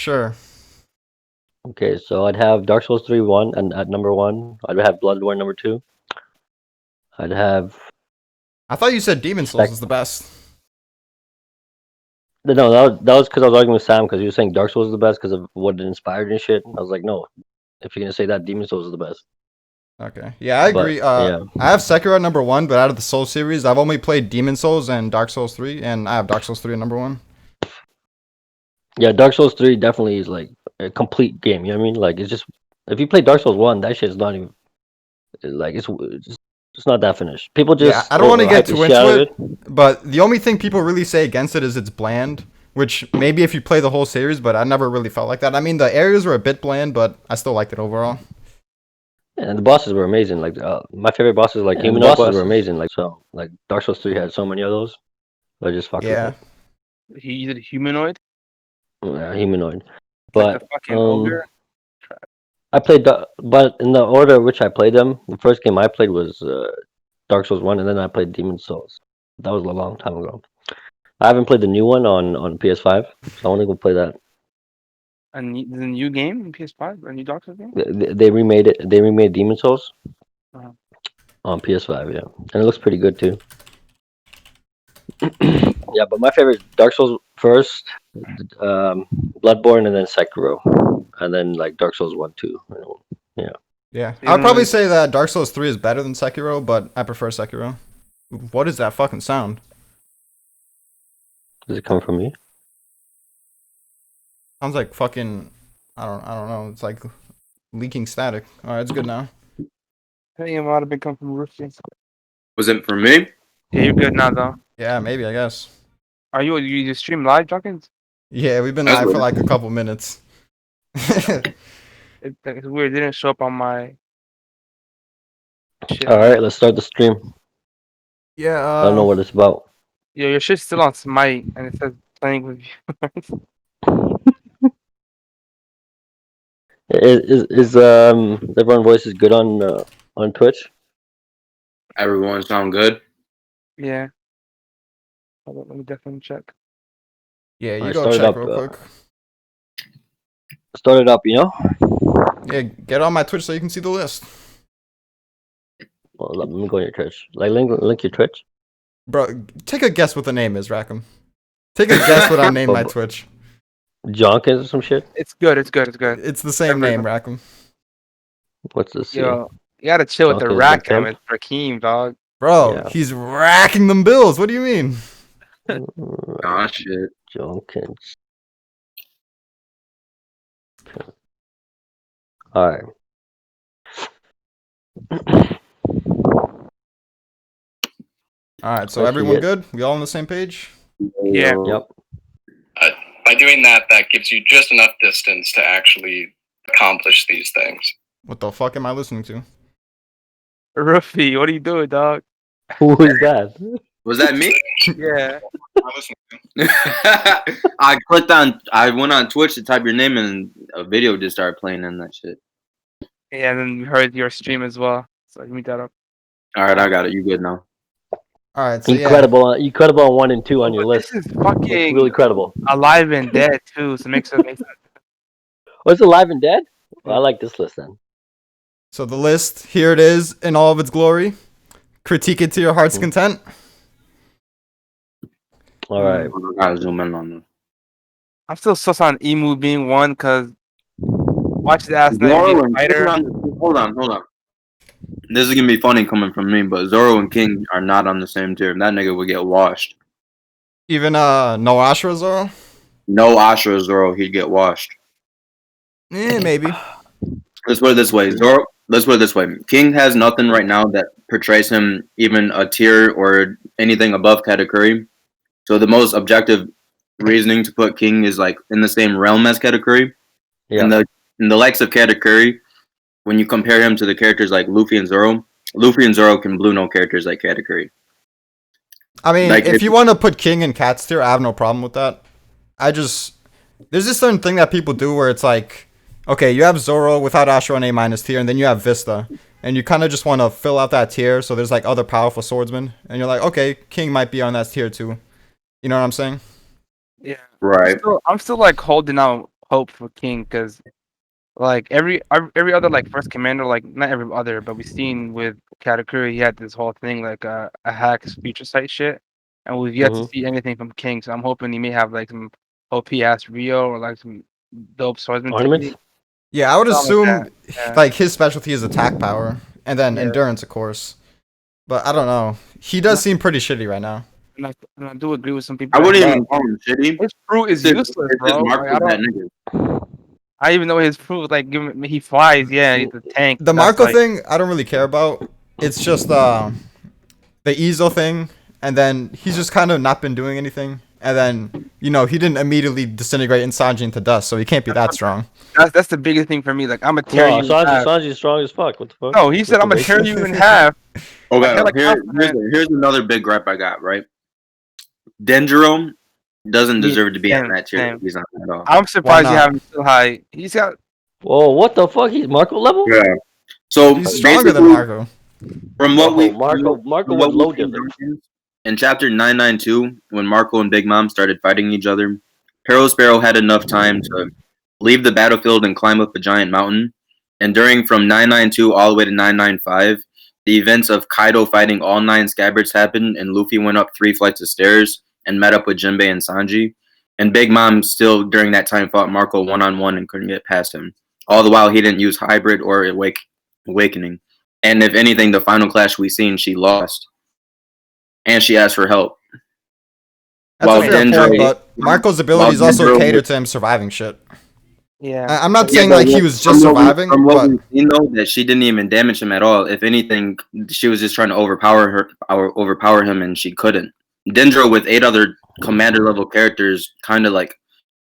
Sure. Okay, so I'd have Dark Souls 3 1 and at number 1. I'd have Bloodborne number 2. I'd have I thought you said Demon Souls Sec- was the best. No, that was because I was arguing with Sam because he was saying Dark Souls is the best because of what it inspired and shit. I was like, no, if you're gonna say that, Demon Souls is the best. Okay. Yeah, I But agree. yeah, I have Sekiro at number 1, but out of the Souls series, I've only played Demon Souls and Dark Souls 3, and I have Dark Souls 3 at number 1. yeah, Dark Souls 3 definitely is like a complete game. You know what I mean? Like it's just if you play Dark Souls 1, that shit's not even like it's not that finished. People Yeah, just I don't want to get hype the too shit out into of it, but the only thing people really say against it is it's bland, which maybe if you play the whole series, but I never really felt like that. I mean, the areas were a bit bland, but I still liked it overall. And the bosses were amazing. Like my favorite bosses, like humanoid bosses, were amazing. Like so, like Dark Souls 3 had so many of those. I just fucked with Yeah. it. He did humanoid, Yeah, humanoid. like But the fucking ogre. I played, but in the order in which I played them, the first game I played was Dark Souls 1, and then I played Demon Souls. That was a long time ago. I haven't played the new one on PS5, so I want to go play that. And the new game in PS5, a new Dark Souls game. They remade it. They remade Demon Souls Uh-huh. on PS5, yeah, and it looks pretty good too. Yeah, but my favorite Dark Souls first, Bloodborne, and then Sekiro, and then like Dark Souls 1, 2. Yeah. Yeah. I'd probably say that Dark Souls 3 is better than Sekiro, but I prefer Sekiro. What is that fucking sound? Does it come from me? Sounds like fucking I don't know. It's like leaking static. All right, it's good now. I think it might have been coming from Rooster. Was it for me? Yeah, you're good now though. Yeah, maybe, I guess. Are you stream live, Junkins? Yeah, we've been That's live for weird. like a couple minutes. It's weird. It didn't show up on my shit. All right, let's start the stream. Yeah, I don't know what it's about. Yeah, your shit's still on Smite, and it says playing with viewers. Is everyone voices good on Twitch? Everyone sound good? Yeah. Hold on, let me definitely check. Yeah, you Alright, go start it check up, real quick. Start it up, you know. Yeah, get on my Twitch so you can see the list. Well, let me go on your Twitch. Like link your Twitch. Bro, take a guess what the name is, Rackham. Take a guess what I named my Twitch. Jonkins or some shit. It's good. It's good. It's good. It's the same name, Rackham. What's this? Yo, you gotta chill with the Junkins rack and cam. It's Rakeem, dog. Bro, Yeah. he's racking them bills. What do you mean? Ah, shit. Jonkins. All right. Alright, so Let's see everyone it. good? We all on the same page? Yeah. Yep. By doing that, that gives you just enough distance to actually accomplish these things. What the fuck am I listening to? Ruffy, what are you doing, dog? Who is that? Was that me? Yeah. I'm listening. I went on Twitch to type your name and a video just started playing in that shit. Yeah, and then we heard your stream as well. So I meet that up. Alright, I got it. You good now. Alright, so yeah. Incredible on 1 and 2 on your But list. This is fucking Really credible. alive and dead too, so it makes it. What's Alive and Dead? Well, I like this list then. So the list, here it is in all of its glory. Critique it to your heart's content. All right. I gotta zoom in on this. I'm still sus on Emu being one because watch the ass Zoro night and fighter. hold on. This is gonna be funny coming from me, but Zoro and King are not on the same tier. That nigga would get washed. Even no Ashura Zoro? No Ashura Zoro, he'd get washed. Maybe. Let's put it this way. Let's put it this way. King has nothing right now that portrays him even a tier or anything above Katakuri. So the most objective reasoning to put King is like in the same realm as Katakuri. Yeah. In the likes of Katakuri, when you compare him to the characters like Luffy and Zoro can blue no characters like Katakuri. I mean, Like, if you want to put King in Cat's tier, I have no problem with that. There's this certain thing that people do where it's like, okay, you have Zoro without Ashura on A- tier, and then you have Vista. And you kind of just want to fill out that tier, so there's like other powerful swordsmen. And you're like, okay, King might be on that tier too. You know what I'm saying? Yeah. Right. I'm still like holding out hope for King because like every other like first commander, like not every other, but we seen with Katakuri, he had this whole thing like a hacks future sight shit, and we've yet to Mm-hmm. see anything from King. So I'm hoping he may have like some OP ass Rio or like some dope swordsman Ornaments? technique, Yeah, I would something like assume that. Yeah, like his specialty is attack power and then yeah. endurance, of course. But I don't know. He does seem pretty shitty right now. And I do agree with some I people wouldn't even that call him shitty. his fruit is useless, It's just bro. Like I Marco's that don't. nigga. I even know his fruit. Like give him, he flies. Yeah, he's a tank. The That's Marco like thing, I don't really care about. It's just the Ezo thing, and then he's just kind of not been doing anything. And then he didn't immediately disintegrate Sanji into dust, so he can't be that strong. that's the biggest thing for me. Like I'm a tear No, you in half. Sanji's strong as fuck. What the fuck? No, he said I'm gonna tear you in half. Okay, hella here's confident. here's another big gripe I got. Right, Denjiro doesn't deserve to be on that tier. Same. He's not at all. I'm surprised you not? have him so high. He's got Whoa, what the fuck? He's Marco level? Yeah. So He's stronger than basically, Marco. from what we Marco from was what low we've seen difference. in chapter 992, when Marco and Big Mom started fighting each other, Peril Sparrow had enough time to leave the battlefield and climb up a giant mountain. And during from 992 all the way to 995, the events of Kaido fighting all 9 scabbards happened, and Luffy went up 3 flights of stairs and met up with Jinbei and Sanji. And Big Mom still during that time fought Marco one-on-one and couldn't get past him. All the while he didn't use hybrid or awakening. And if anything, the final clash we seen, she lost. And she asked for help. That's While a fair Dendro- point, but Marco's abilities while also Dendro cater was- to him surviving shit. yeah. I'm not Yeah, saying but like he was just from what we- surviving, From what but we've seen, though, that she didn't even damage him at all. If anything, she was just trying to overpower him, and she couldn't. Dendro with 8 other commander level characters, kind of like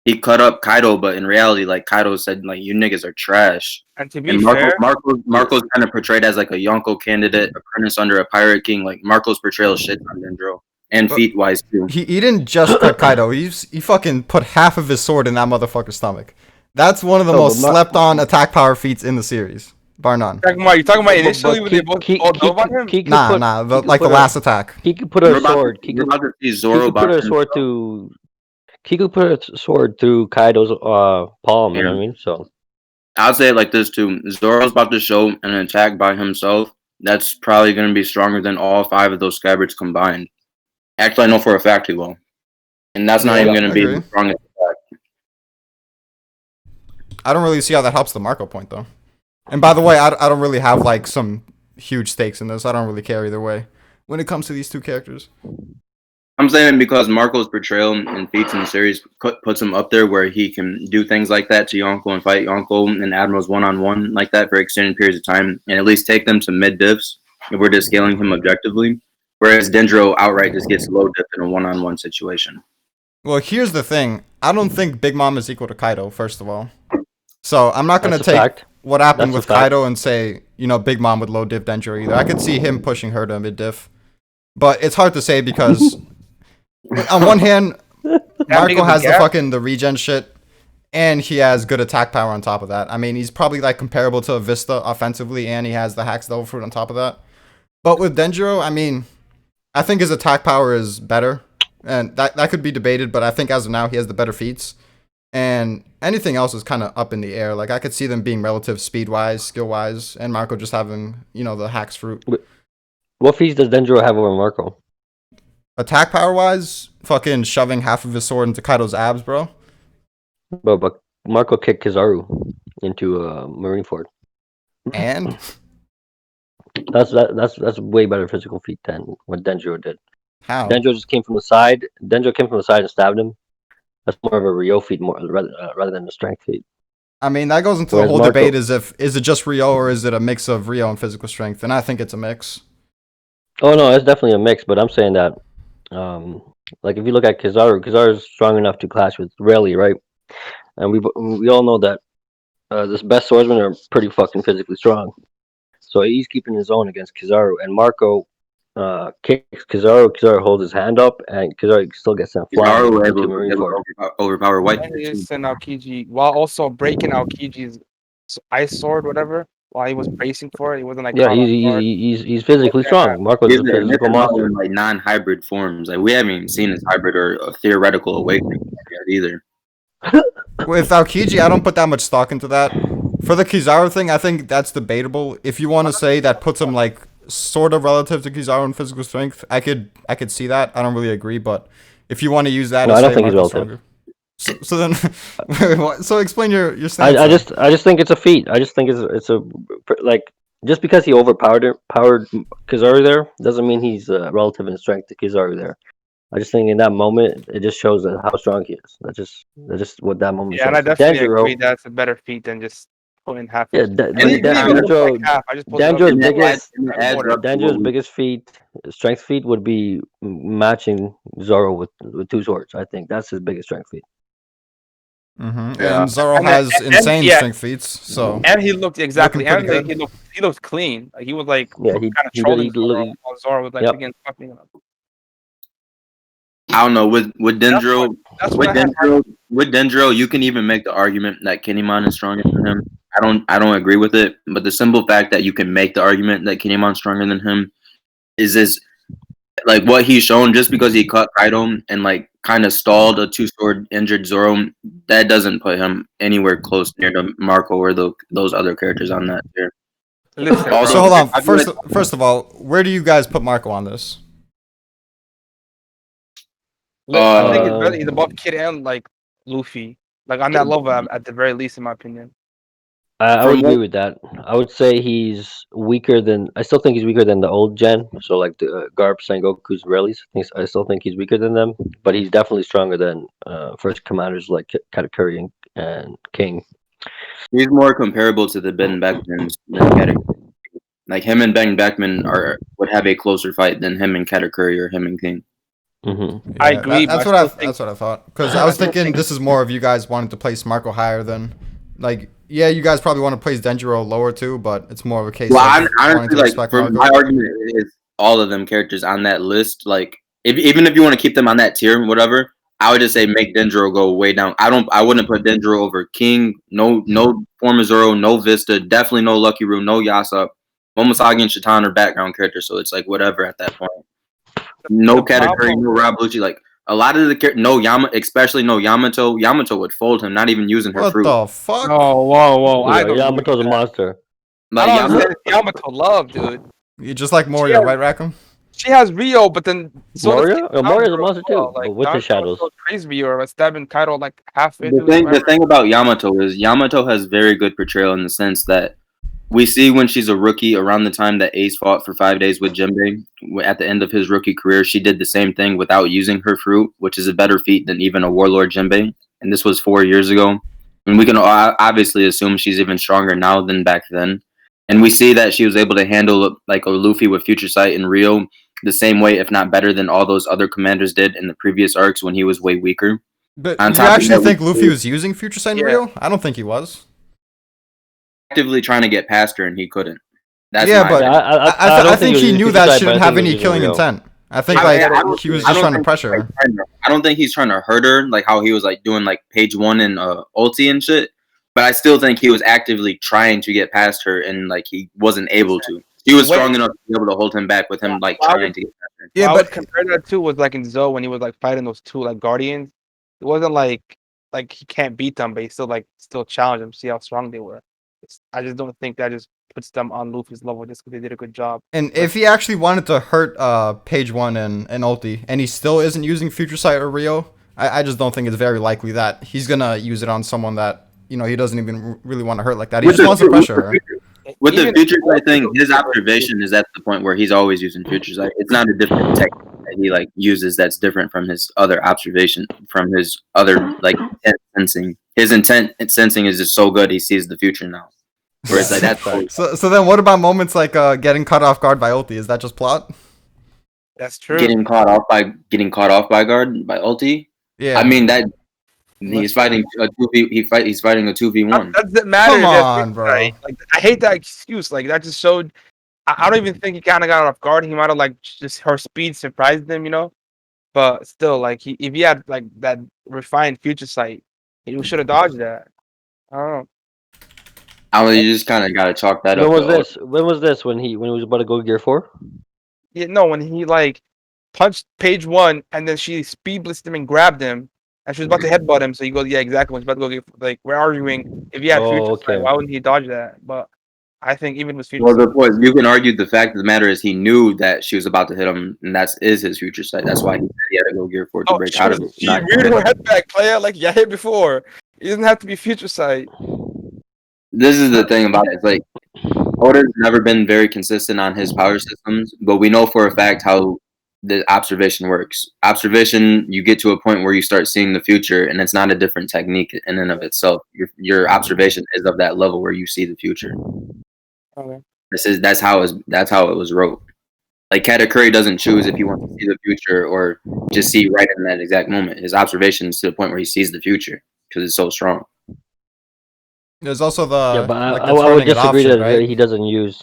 he cut up Kaido, but in reality, like Kaido said, like you niggas are trash. And to be And fair, Marco's kind of portrayed as like a Yonko candidate, apprentice under a pirate king. Like Marco's portrayal shit on Dendro, and But- feet wise too. he didn't just cut Kaido. He fucking put half of his sword in that motherfucker's stomach. That's one of the No, most but slept on attack power feats in the series, bar none. you talking about But initially when they both all know about him? He could Nah, put, the, he could like the put last attack. He could put We're a about sword. to- we're about to see Zoro He could put box a sword himself. through. He could put a sword through Kaido's palm. You know what I mean? So I'll say it like this too: Zoro's about to show an attack by himself. That's probably going to be stronger than all 5 of those scabbards combined. Actually, I know for a fact he will, and that's not Yeah, even going I to be agree. the strongest attack. I don't really see how that helps the Marco point though. And by the way, I don't really have like some huge stakes in this. I don't really care either way when it comes to these 2 characters. I'm saying because Marco's portrayal and feats in the series puts him up there where he can do things like that to Yonko and fight Yonko and Admirals one-on-one like that for extended periods of time and at least take them to mid-diffs if we're just scaling him objectively. Whereas Dendro outright just gets low diff in a one-on-one situation. Well, here's the thing. I don't think Big Mom is equal to Kaido, first of all. So I'm not gonna That's a take fact. what happened That's a with fact. Kaido and say, Big Mom would low diff Dendro either. I could see him pushing her to mid diff. But it's hard to say because on one hand, big Marco of a has gap? the regen shit, and he has good attack power on top of that. I mean, he's probably like comparable to Vista offensively, and he has the hacks double fruit on top of that. But with Denjiro, I mean, I think his attack power is better, and that could be debated. But I think as of now, he has the better feats, and anything else is kind of up in the air. Like I could see them being relative speed wise, skill wise, and Marco just having the hacks fruit. what feats does Dendro have over Marco? Attack power wise, fucking shoving half of his sword into Kaido's abs, bro. But Marco kicked Kizaru into Marineford. And That's a way better physical feat than what Dendro did. how? Dendro just came from the side. Dendro came from the side and stabbed him. That's more of a Rio feat, rather than a strength feat. I mean, that goes into the Whereas whole Marco- debate: is it just Rio or is it a mix of Rio and physical strength? And I think it's a mix. Oh no, it's definitely a mix. But I'm saying that, like if you look at Kizaru is strong enough to clash with Rayleigh, right? And we all know that this best swordsmen are pretty fucking physically strong. So he's keeping his own against Kizaru, and Marco kicks Kizaru. Kizaru holds his hand up, and Kizaru still gets sent flying Kizaru into able Marineford. to overpower White. And he is sent Aokiji while also breaking Aokiji's ice sword, whatever. While he was bracing for it, he wasn't like Yeah, caught off guard. he's physically Yeah. strong. Marco's He's a there physical mixing out monster. in like non-hybrid forms. Like we haven't even seen his hybrid or a theoretical awakening yet either. With Aokiji, I don't put that much stock into that. For the Kizaru thing, I think that's debatable. If you want to say that puts him like sort of relative to Kizaru in physical strength, I could see that. I don't really agree, but if you want to use that, No, as I don't say think he's Marco's relative. stronger. So then, wait, what? So explain your stance. I then. just think it's a feat. I just think it's a like just because he powered Kizaru there doesn't mean he's relative in strength to Kizaru there. I just think in that moment it just shows that how strong he is. That's just what that moment Yeah, and I shows. definitely Danjiro, agree that's a better feat than just putting half. yeah, His, and even like half, I just pulled it up. Danjiro's And that biggest adds up to what Danjiro's we biggest feat, strength feat would be matching Zoro with two swords. I think that's his biggest strength feat. Yeah. And Zoro And then- has and- insane yeah. strength feats, so And he looked exactly. Looking And pretty like, good. he looked clean. Like he was like Yeah, kind of he trolling did- he Zoro. looked- While Zoro was like Yep. again fucking him up. I don't know with Dendro. That's With what I had. Dendro, you can even make the argument that Kinemon is stronger than him. I don't agree with it, but the simple fact that you can make the argument that Kinemon's stronger than him is like what he's shown. Just because he caught Kaido and like kind of stalled a two-sword injured Zoro, that doesn't put him anywhere close near to Marco or those other characters on that tier. Listen, Also- so hold on. I feel First of all, where do you guys put Marco on this? I think Uh, he's above Kid and like Luffy. Like on that level, at the very least, in my opinion. I From would agree what- with that. I would say he's weaker than. I still think he's weaker than the old gen. So like the Garp, Sengoku's, Rayleighs. I still think he's weaker than them, but he's definitely stronger than first commanders like Katakuri and King. He's more comparable to the Ben Beckmans than Katakuri. Like him and Ben Beckman would have a closer fight than him and Katakuri or him and King. Hmm. I agree, That's but what I I still think- that's what I thought. Because I was thinking this is more of you guys wanting to place Marco higher than, like, yeah, you guys probably want to place Denjiro lower too, but it's more of a case Well, of I'm wanting honestly to like respect for Marco. my argument is all of them characters on that list. Like, even if you want to keep them on that tier, whatever, I would just say make Dendro go way down. I wouldn't put Dendro over King. No Form of Zoro, no Vista, definitely no Lucky Roo, no Yasop. Momoshage and Shaitan are background characters, so it's like whatever at that point. No the Katakuri, problem- no Rob Lucci. Like a lot of the no especially no Yamato. Yamato would fold him, not even using her What fruit. the fuck? Oh, whoa! I don't Yamato's agree a with that. monster. I Like don't Yamato, understand Yamato love, dude. You just like Moria, Yeah. right, Rackham? She has Rio, but then so does Moria? Kid Moria's a Danjiro monster as well. too, but with the Danjiro shadows. still praised Rio by stabbing Kaido like halfway the through his thing memory. about Yamato is Yamato has very good portrayal in the sense that we see when she's a rookie around the time that Ace fought for 5 days with Jinbei at the end of his rookie career, she did the same thing without using her fruit, which is a better feat than even a Warlord Jinbei. And this was 4 years ago. And we can obviously assume she's even stronger now than back then. And we see that she was able to handle like a Luffy with Future Sight in Rio the same way, if not better, than all those other commanders did in the previous arcs when he was way weaker. But On you top of actually that, think we- Luffy was using Future Sight in Yeah. Rio? I don't think he was. Actively trying to get past her, and he couldn't. That's Yeah, my but Yeah, I don't think was he using knew Future that Sight, she but I didn't think have he was any using killing Rio. intent. I think I like don't he was I just don't trying to think pressure her. I don't think he's trying to hurt her like how he was like doing like page 1 and ulti and shit. But I still think he was actively trying to get past her and like he wasn't able to. He was Wait. strong enough to be able to hold him back with him like Why trying would- to get past her. Yeah, I but would compare that to was like in Zoe when he was like fighting those two like guardians. It wasn't like he can't beat them, but he still challenged them, see how strong they were. I just don't think that just puts them on Luffy's level just because they did a good job. and if he actually wanted to hurt Page 1 and Ulti, and he still isn't using Future Sight or Rio, I just don't think it's very likely that he's gonna use it on someone that, you know, he doesn't even really want to hurt like that. He With just the- wants to pressure her. With the Even- future sight thing, his observation is at the point where he's always using future sight. It's not a different technique that he like uses that's different from his other observation, from his other like intent sensing. His intent sensing is just so good he sees the future now. Whereas like that's So then what about moments like getting caught off guard by Ulti? Is that just plot? That's true. getting caught off by guard by ulti. Yeah. I mean that he's fighting a 2v. He's fighting a 2v1. That doesn't matter. Come if that's on, Future bro. Sight. Like I hate that excuse. Like that just showed. I don't even think he kind of got off guard. He might have like just her speed surprised him, you know. But still, like if he had like that refined Future Sight, he should have dodged that. I don't know. I mean, you just kind of got to chalk that When up. was to this? When was this? When he was about to go Gear 4? Yeah, no, when he like punched Page 1 and then she speed blitzed him and grabbed him, and she was about to headbutt him. So he goes, "Yeah, exactly." When she's about to go get, like, we're arguing if he had future sight, okay. why wouldn't he dodge that? But I think even with future Well, sight, the point you can argue the fact of the matter is he knew that she was about to hit him, and that's his future sight. That's why he said he had to go gear 4 to break out of it. she reared her head back, player. Like you hit before. It doesn't have to be future sight. This is the thing about it. It's like Oda's never been very consistent on his power systems, but we know for a fact how the observation works. Observation, you get to a point where you start seeing the future, and it's not a different technique in and of itself. Your observation is of that level where you see the future. Okay. That's how it was wrote. Like Katakuri doesn't choose if he wants to see the future or just see right in that exact moment. His observation is to the point where he sees the future because it's so strong. There's also Yeah, the but like I the would turning it disagree option, that right? he doesn't use.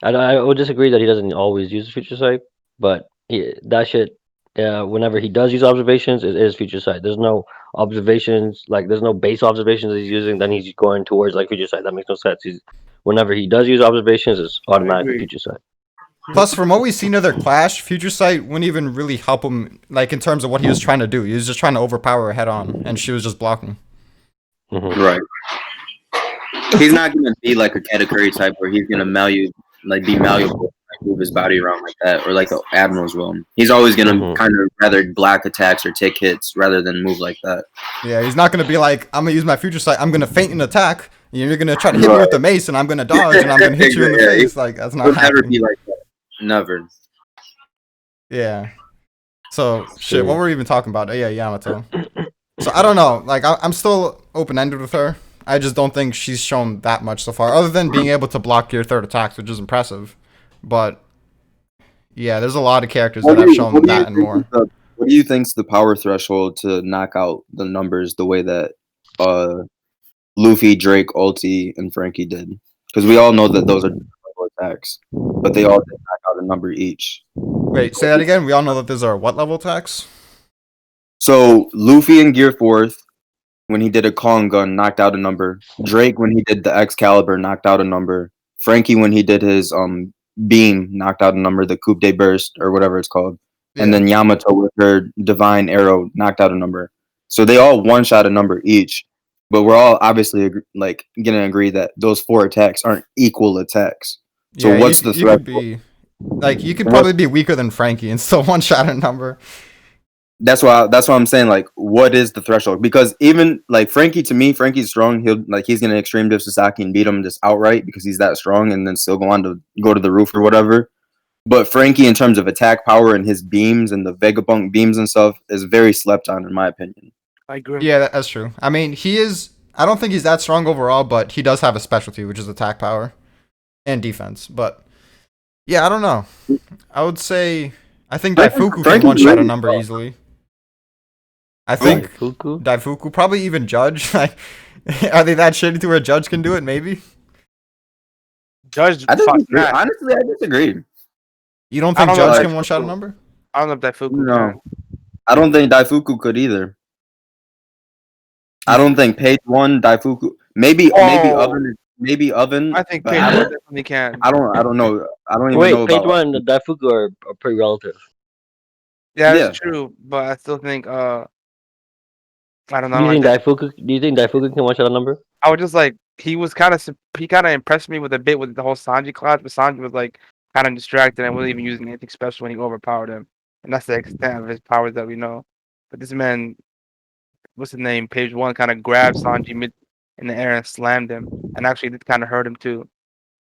I would disagree that he doesn't always use future sight, but that shit. Whenever he does use observations, it is future sight. There's no observations, like there's no base observations that he's using. Then he's going towards like future sight. That makes no sense. Whenever he does use observations, it's automatically future sight. Plus, from what we've seen of their clash, Future Sight wouldn't even really help him, like, in terms of what he was trying to do. He was just trying to overpower her head on, and she was just blocking. Mm-hmm. Right. He's not gonna be like a Katakuri type where he's gonna be malleable, like move his body around like that, or like the Admiral's will. He's always gonna kind of rather block attacks or take hits rather than move like that. Yeah, he's not going to be like, I'm going to use my Future Sight, I'm going to feint an attack, you're going to try to hit me with the mace, and I'm going to dodge, and I'm going to hit you in the face. Like, that's not He'll never happening. be like that. Never. Yeah. So, shit, what were we even talking about? Oh, yeah, Yamato. So, I don't know. Like, I'm still open-ended with her. I just don't think she's shown that much so far, other than being able to block your third attacks, which is impressive. But, yeah, there's a lot of characters that have shown that and more. What do you think's the power threshold to knock out the numbers the way that Luffy, Drake, Ulti, and Frankie did? Because we all know that those are different level attacks, but they all did knock out a number each. Wait, say that again? We all know that those are what level attacks? So Luffy in Gear 4th, when he did a Kong gun, knocked out a number. Drake, when he did the Excalibur, knocked out a number. Frankie, when he did his beam, knocked out a number, the Coupe de Burst, or whatever it's called. Yeah. And then Yamato with her Divine Arrow knocked out a number. So they all one-shot a number each. But we're all obviously like going to agree that those 4 attacks aren't equal attacks. So yeah, what's the threat? You could probably be weaker than Frankie and still one-shot a number. That's why I'm saying, like, what is the threshold? Because even like Frankie, to me, Frankie's strong. He's gonna extreme div Sasaki and beat him just outright because he's that strong, and then still go on to go to the roof or whatever. But Frankie, in terms of attack power and his beams and the Vegapunk beams and stuff, is very slept on, in my opinion. I agree. Yeah, that's true. I mean, he is. I don't think he's that strong overall, but he does have a specialty, which is attack power and defense. But yeah, I don't know. I would say I think Daifuku can one-shot a number easily. I think Daifuku, probably even Judge. Like, are they that shitty to where Judge can do it? Maybe. Judge, honestly, I disagree. You don't think Judge can one-shot a number? I don't know if Daifuku can. I don't think Daifuku could either. I don't think Page 1, Daifuku, maybe Oven. I think Page 1 definitely can. I don't know. I don't even know. Page 1 and Daifuku are pretty relative. Yeah, that's true, but I still think I don't know. Do you think Daifuku can one-shot a number? I was just like, he kind of impressed me with the whole Sanji class, but Sanji was like kind of distracted and wasn't even using anything special when he overpowered him, and that's the extent of his powers that we know. But this man, what's his name? Page 1 kind of grabbed Sanji mid in the air and slammed him, and actually did kind of hurt him too.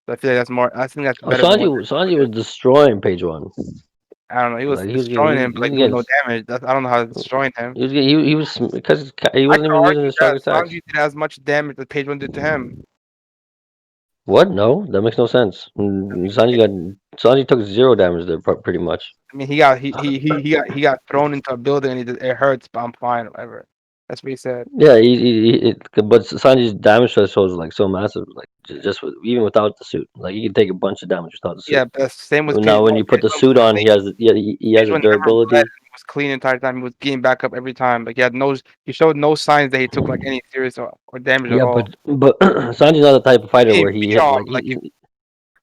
So I feel like that's more. I think that's better. Sanji was destroying Page 1. I don't know. He was destroying him, but doing no damage. I don't know how it's destroying him. He was because he wasn't even using his strong attacks. Sanji did as much damage as Page 1 did to him. What? No, that makes no sense. Sanji took 0 damage there, pretty much. I mean, he got thrown into a building and it hurts, but I'm fine, whatever. That's what he said. Yeah, but Sanji's damage threshold is like so massive, like just even without the suit. Like you can take a bunch of damage without the suit. Yeah, but same with now when you put the suit on, he has a durability. He was clean the entire time. He was getting back up every time. Like he showed no signs that he took like any serious or damage at all. But Sanji's not the type of fighter where he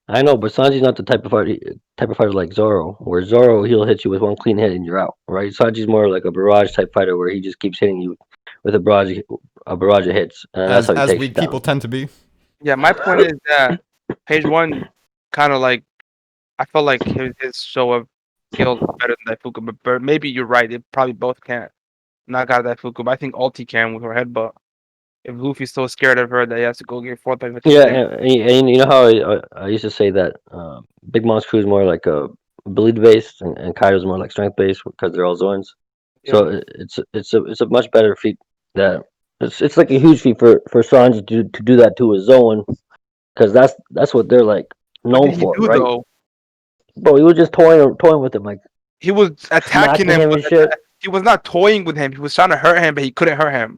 I know, but Sanji's not the type of fighter like Zoro, where Zoro he'll hit you with one clean hit and you're out, right? Sanji's more like a barrage type fighter where he just keeps hitting you with a barrage of hits, and that's how he As takes you weak people down. tend to be. Yeah, my point is that page one kind of like I felt like his show of skill better than Daifuku, but maybe you're right. They probably both can't knock out Daifuku, but I think Ulti can with her headbutt. If Luffy's so scared of her that he has to go get fourth by Yeah, 56. and you know how I used to say that Big Mom's crew is more like a ability based, and Kaido's more like strength based because they're all Zoans. So Yeah. it's a much better feat that it's like a huge feat for Sanji to do that to a Zoan because that's what they're like What known did he for, do right? though? Bro, he was just toying with him, like He was attacking smacking him. him and shit. He was not toying with him. He was trying to hurt him, but he couldn't hurt him.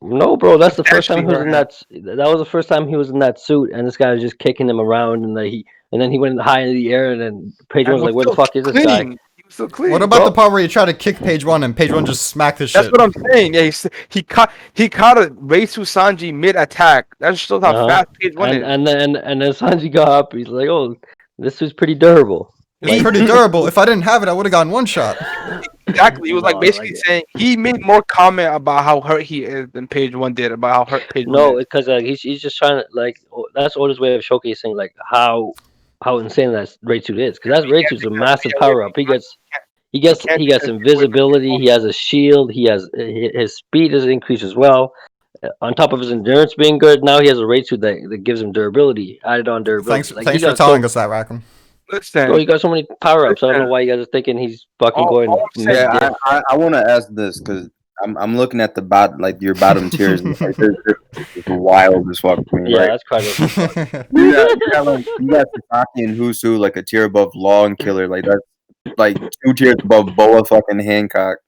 No, bro, that's the first time Actually he was hurt in him. that was the first time he was in that suit, and this guy was just kicking him around, and then he went high in the air, and then Page And One's like, was "Where the still fuck is this guy?" clean. He was still clean. What about the Bro, part where you try to kick page one and page one just smacked his That's shit? what I'm saying. Yeah, he caught a Reisu Sanji mid attack. That shows how uh-huh. fast page one is. and then Sanji got up. He's like, "Oh, this was pretty durable." It's Like, pretty durable. If I didn't have it, I would have gotten one shot. Exactly. He was like no, basically saying he made more comment about how hurt he is than page one did about how hurt page one no, is. because he's just trying to that's Oda's way of showcasing like how insane that raid suit is. Because that raid suit's a massive power up. He gets can't he do gets that. invisibility. He has a shield. His speed is increased as well. On top of his endurance being good, now he has a raid suit that gives him durability. Added on durability. Like he Thanks for got telling us that, Rackham. bro, he Listen, got so many power ups. I don't know listen. why you guys are thinking he's fucking All going I'm saying, mid Yeah, diff. I want to ask this because I'm looking at the like your bottom tiers. And, like, it's wild as fuck to me, Yeah, right? that's quite You got Sasaki and Husu like a tier above Law and Killer, like that's like 2 tiers above Boa fucking Hancock,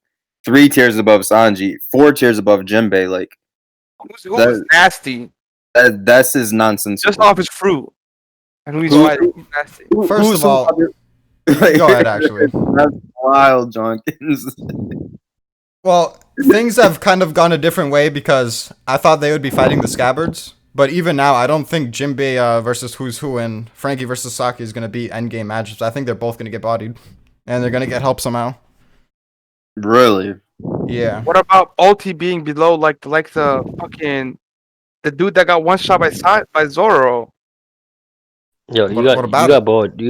3 tiers above Sanji, 4 tiers above Jinbei. Like who was nasty that's his nonsense. just off his fruit, and who he's Who- fighting. He's nasty. First of all, like, go ahead, actually. That's wild, Jenkins. Well, things have kind of gone a different way because I thought they would be fighting the Scabbards. But even now, I don't think Jinbei versus Who's Who and Frankie versus Saki is going to be endgame matches. I think they're both going to get bodied. And they're going to get help somehow. Really? Yeah. What about Ulti being below like the fucking the dude that got one shot by Zoro? Yo, What about you got Boa too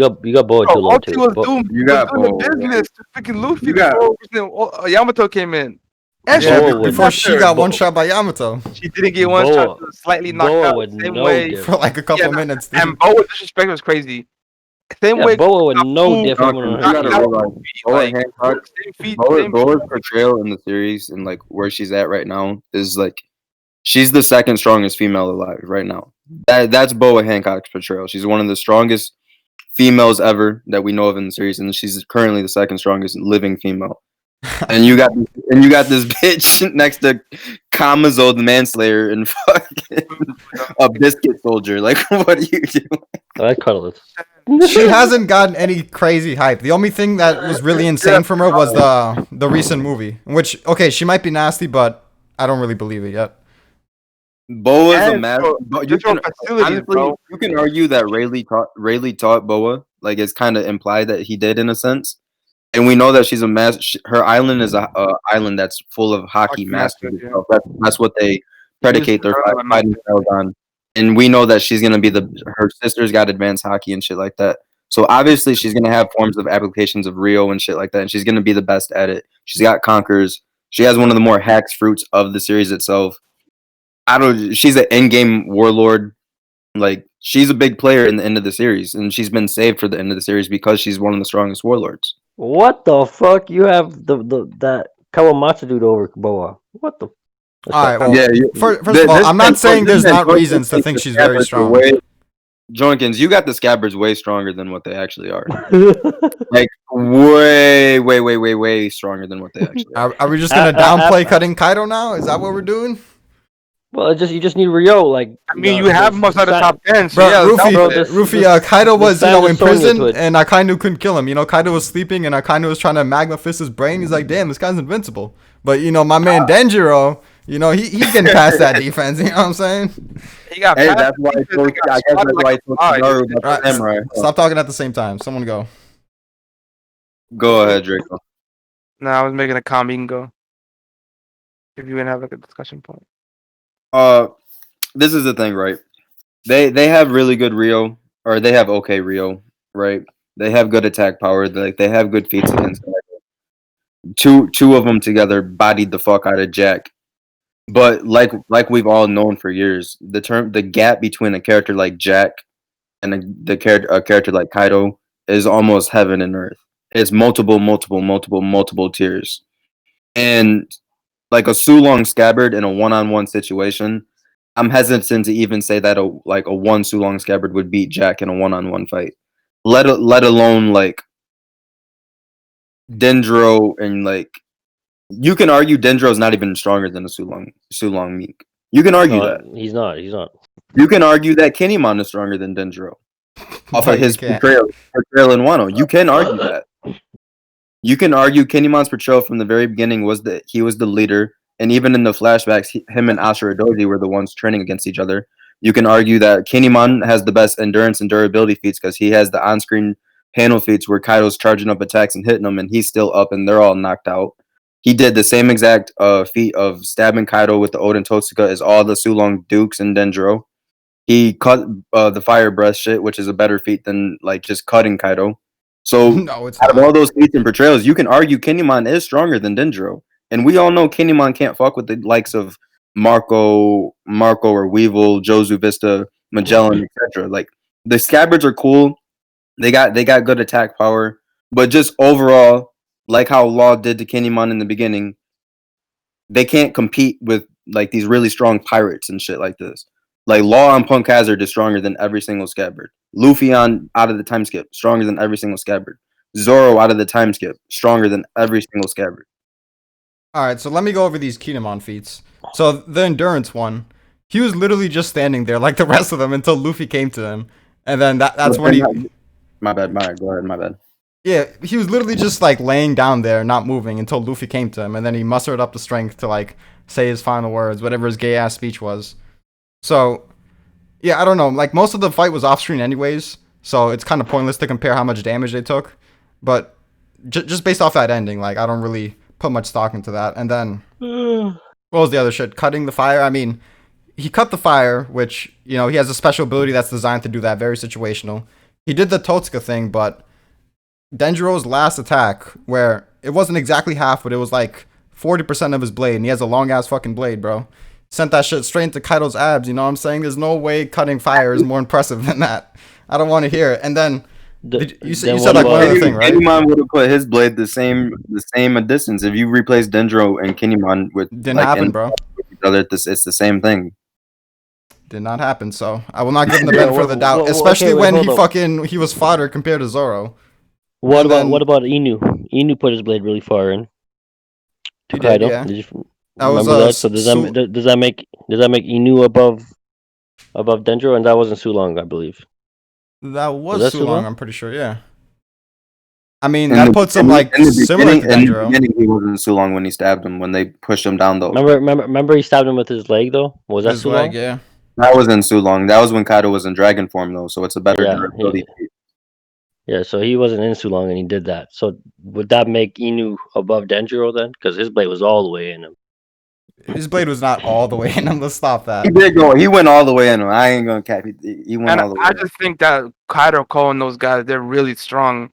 low Ulti too. was Bo- doing, You was got doing the Boa. business to freaking Luffy You got- before Yamato came in. And Yeah, Boa would- before she got Boa- one shot by Yamato she didn't get one Boa- shot, she was slightly knocked Boa out. would Same know way. diff. for like a couple Yeah, minutes. And Dude. Boa's disrespect was crazy. Same Yeah, way. Boa would know Ooh, diff. Duncan, Everyone you on gotta her team. realize Boa like, Hancock, same feet, Boa's portrayal in the series and like where she's at right now is like she's the second strongest female alive right now. That's Boa Hancock's portrayal. She's one of the strongest females ever that we know of in the series, and she's currently the second strongest living female. And you got this bitch next to Kamazo the Manslayer and fucking a biscuit soldier. Like, what are you doing? I like Cuddles. She hasn't gotten any crazy hype. The only thing that was really insane from her was the recent movie. Which, okay, she might be nasty, but I don't really believe it yet. Boa's Yeah, a master. bro, You just can, from facilities, honestly, bro. you can argue that Rayleigh taught Boa. Like, it's kind of implied that he did in a sense. And we know that she's a her island is a island that's full of hockey Hockey masters. masters, yeah. That's what they predicate their her fighting styles on. And we know that she's gonna be her sister's got advanced hockey and shit like that. So obviously she's gonna have forms of applications of Rio and shit like that, and she's gonna be the best at it. She's got conquers. She has one of the more hacks fruits of the series itself. She's an end-game warlord. Like, she's a big player in the end of the series, and she's been saved for the end of the series because she's one of the strongest warlords. What the fuck? You have that Kawamatsu dude over Boa. What the? All right, well, Yeah, first of all, I'm not saying there's not reasons to think she's very strong. Joinkins, you got the Scabbards way stronger than what they actually are. Like, way stronger than what they actually are. Are we just going to downplay cutting Kaido now? Is that what we're doing? Well, you just need Rio. Like, I mean, you have most of the top 10. So Bro, yeah, Rufy, Kaido was, Sam in is throwing it prison, to it. and Akainu couldn't kill him. Kaido was sleeping, and Akainu was trying to magma fist his brain. He's like, damn, this guy's invincible. But, my man Denjiro, You know, he's getting past that defense. You know what I'm saying? He got Hey, past that's why defense, I told. he got I guess swatted that's like why I a told fly. Kizaru about Right. the samurai. Stop talking at the same time. Someone go. Go ahead, Draco. No, I was making a comment. You can go if you want to have like a discussion point. This is the thing, right? They have really good Rio, or they have okay Rio, right? They have good attack power. They have good feats against two of them together bodied the fuck out of Jack. But like we've all known for years, the gap between a character like Jack and a character like Kaido is almost heaven and earth. It's multiple tiers. And like a Sulong Scabbard in a one-on-one situation, I'm hesitant to even say that a one Sulong Scabbard would beat Jack in a one-on-one fight. Let alone like Dendro and like you can argue Dendro's not even stronger than a Sulong Meek. You can argue that. He's not. He's not. You can argue that Kinemon is stronger than Dendro off No, of you his can't. portrayal in Wano. You can argue that. You can argue Kinemon's portrayal from the very beginning was that he was the leader, and even in the flashbacks, him and Ashura Doji were the ones training against each other. You can argue that Kinemon has the best endurance and durability feats because he has the on-screen panel feats where Kaido's charging up attacks and hitting them, and he's still up, and they're all knocked out. He did the same exact feat of stabbing Kaido with the Oden Totsuka as all the Sulong Dukes and Dendro. He cut the fire breath shit, which is a better feat than like just cutting Kaido. So No, it's out of not. all those feats and portrayals, you can argue Kinemon is stronger than Dendro, and we all know Kinemon can't fuck with the likes of Marco or Weevil, Josu Vista, Magellan, etc. Like the Scabbards are cool. They got good attack power, but just overall, like how Law did to Kinemon in the beginning, they can't compete with like these really strong pirates and shit like this. Like Law on Punk Hazard is stronger than every single Scabbard. Luffy on Out of the Time Skip, stronger than every single Scabbard. Zoro Out of the Time Skip, stronger than every single Scabbard. All right, so let me go over these Kinemon feats. So the endurance one, he was literally just standing there like the rest of them until Luffy came to him, and then that's when he. My bad. Go ahead. My bad. Yeah, he was literally just like laying down there, not moving until Luffy came to him, and then he mustered up the strength to like say his final words, whatever his gay ass speech was. So, yeah, I don't know. Like most of the fight was off screen anyways, so it's kind of pointless to compare how much damage they took. But just based off that ending, like I don't really put much stock into that. And then what was the other shit? Cutting the fire. I mean, he cut the fire, which he has a special ability that's designed to do that. Very situational. He did the Totsuka thing, but Denjiro's last attack, where it wasn't exactly half, but it was like 40% of his blade, and he has a long ass fucking blade, bro. Sent that shit straight into Kaido's abs, you know what I'm saying? There's no way cutting fire is more impressive than that. I don't want to hear it. And then, you said like one other thing, right? Kinemon would have put his blade the same distance. If you replace Dendro and Kinemon with Didn't happen, bro. with each other, it's the same thing. Did not happen, so I will not give him the benefit of the doubt, especially when he was fodder compared to Zoro. What about Inu? Inu put his blade really far in. To Kaido. Yeah. Did you That was, remember that? So does that make Inu above Dendro? And that wasn't Sulong, I believe. That was that Sulong, Sulong? I'm pretty sure, yeah. I mean, that puts him like similar to In the Dendro. beginning, he wasn't Sulong when he stabbed him. When they pushed him down, though. Remember he stabbed him with his leg though? Was that His Sulong? leg, yeah. That was in Sulong. That was when Kaido was in dragon form, though. So it's a better durability. Yeah, so he wasn't in Sulong and he did that. So would that make Inu above Denjiro then? Because his blade was all the way in him. His blade was not all the way in him. Let's stop that. He did go. He went all the way in him. I ain't gonna cap. He went And all the way. I just think that Kaido, Cole, and those guys, they're really strong.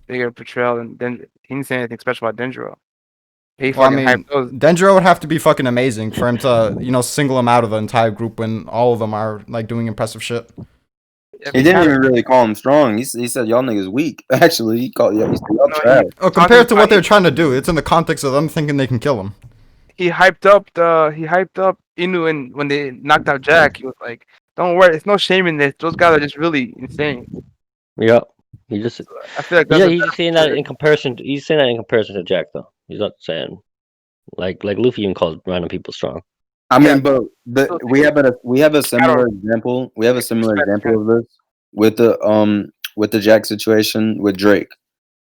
Bigger portrayal, and then he didn't say anything special about Dendro. He Well, I fucking mean, hyped those. Denjiro would have to be fucking amazing for him to, single him out of the entire group when all of them are like doing impressive shit. He didn't even really call him strong. He said y'all niggas weak. Actually, he said y'all trash. Oh, compared to what they're trying to do, it's in the context of them thinking they can kill him. He hyped up Inu, and when they knocked out Jack, he was like, "Don't worry, it's no shame in this. Those guys are just really insane." Yeah, he just. I feel like that's He's just saying that in comparison. He's saying that in comparison to Jack, though. He's not saying like Luffy even calls random people strong. I mean, but we have a similar example. We have a similar example of this with the Jack situation with Drake,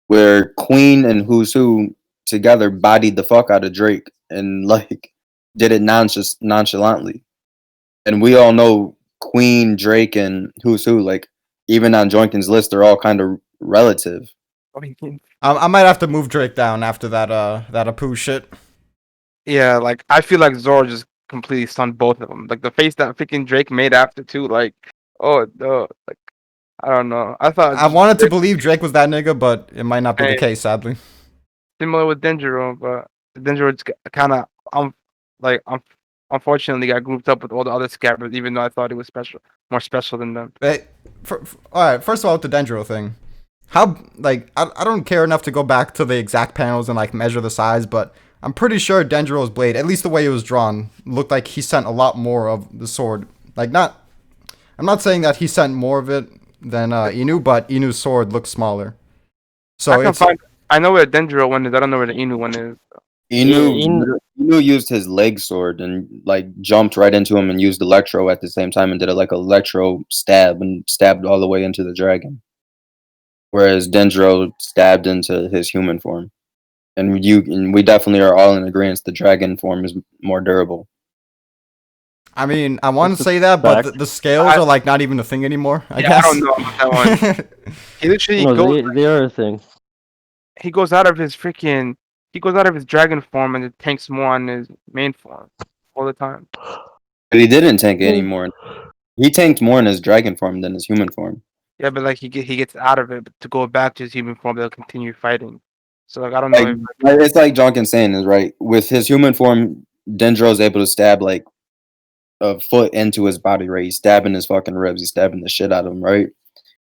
where Queen and Who's Who together bodied the fuck out of Drake, and like did it nonchalantly. And we all know Queen, Drake, and who's who. Like even on Joinkin's list, they're all kind of relative. I mean, I might have to move Drake down after that Apu shit. yeah, like I feel like Zoro just completely stunned both of them. Like the face that freaking Drake made after too. Like, oh no, like I don't know. I thought I wanted to believe Drake was that nigga, but it might not be the Hey. case, sadly. similar with Denjiro, but Denjiro just kind of like unfortunately got grouped up with all the other scabbards, even though I thought he was more special than them. But all right, first of all, with the Dendro thing, how like I don't care enough to go back to the exact panels and like measure the size, but I'm pretty sure Dendro's blade, at least the way it was drawn, looked like he sent a lot more of the sword. Like I'm not saying that he sent more of it than Inu, but Inu's sword looks smaller. So I know where the Denjiro one is. I don't know where the Inu one is. Inu used his leg sword and like jumped right into him and used electro at the same time and did a like electro stab and stabbed all the way into the dragon. Whereas Dendro stabbed into his human form. And we definitely are all in agreement the dragon form is more durable. I mean, I want to say that, but the scales are like not even a thing anymore. I guess. I don't know about that one. He literally goes. They are a thing. He goes out of his freaking. He goes out of his dragon form and it tanks more on his main form all the time. But he didn't tank anymore. He tanked more in his dragon form than his human form. Yeah, but like he gets out of it to go back to his human form. They'll continue fighting. So like I don't know. It's like Jonkin's saying is right. With his human form, Dendro's able to stab like a foot into his body. Right, he's stabbing his fucking ribs. He's stabbing the shit out of him. Right,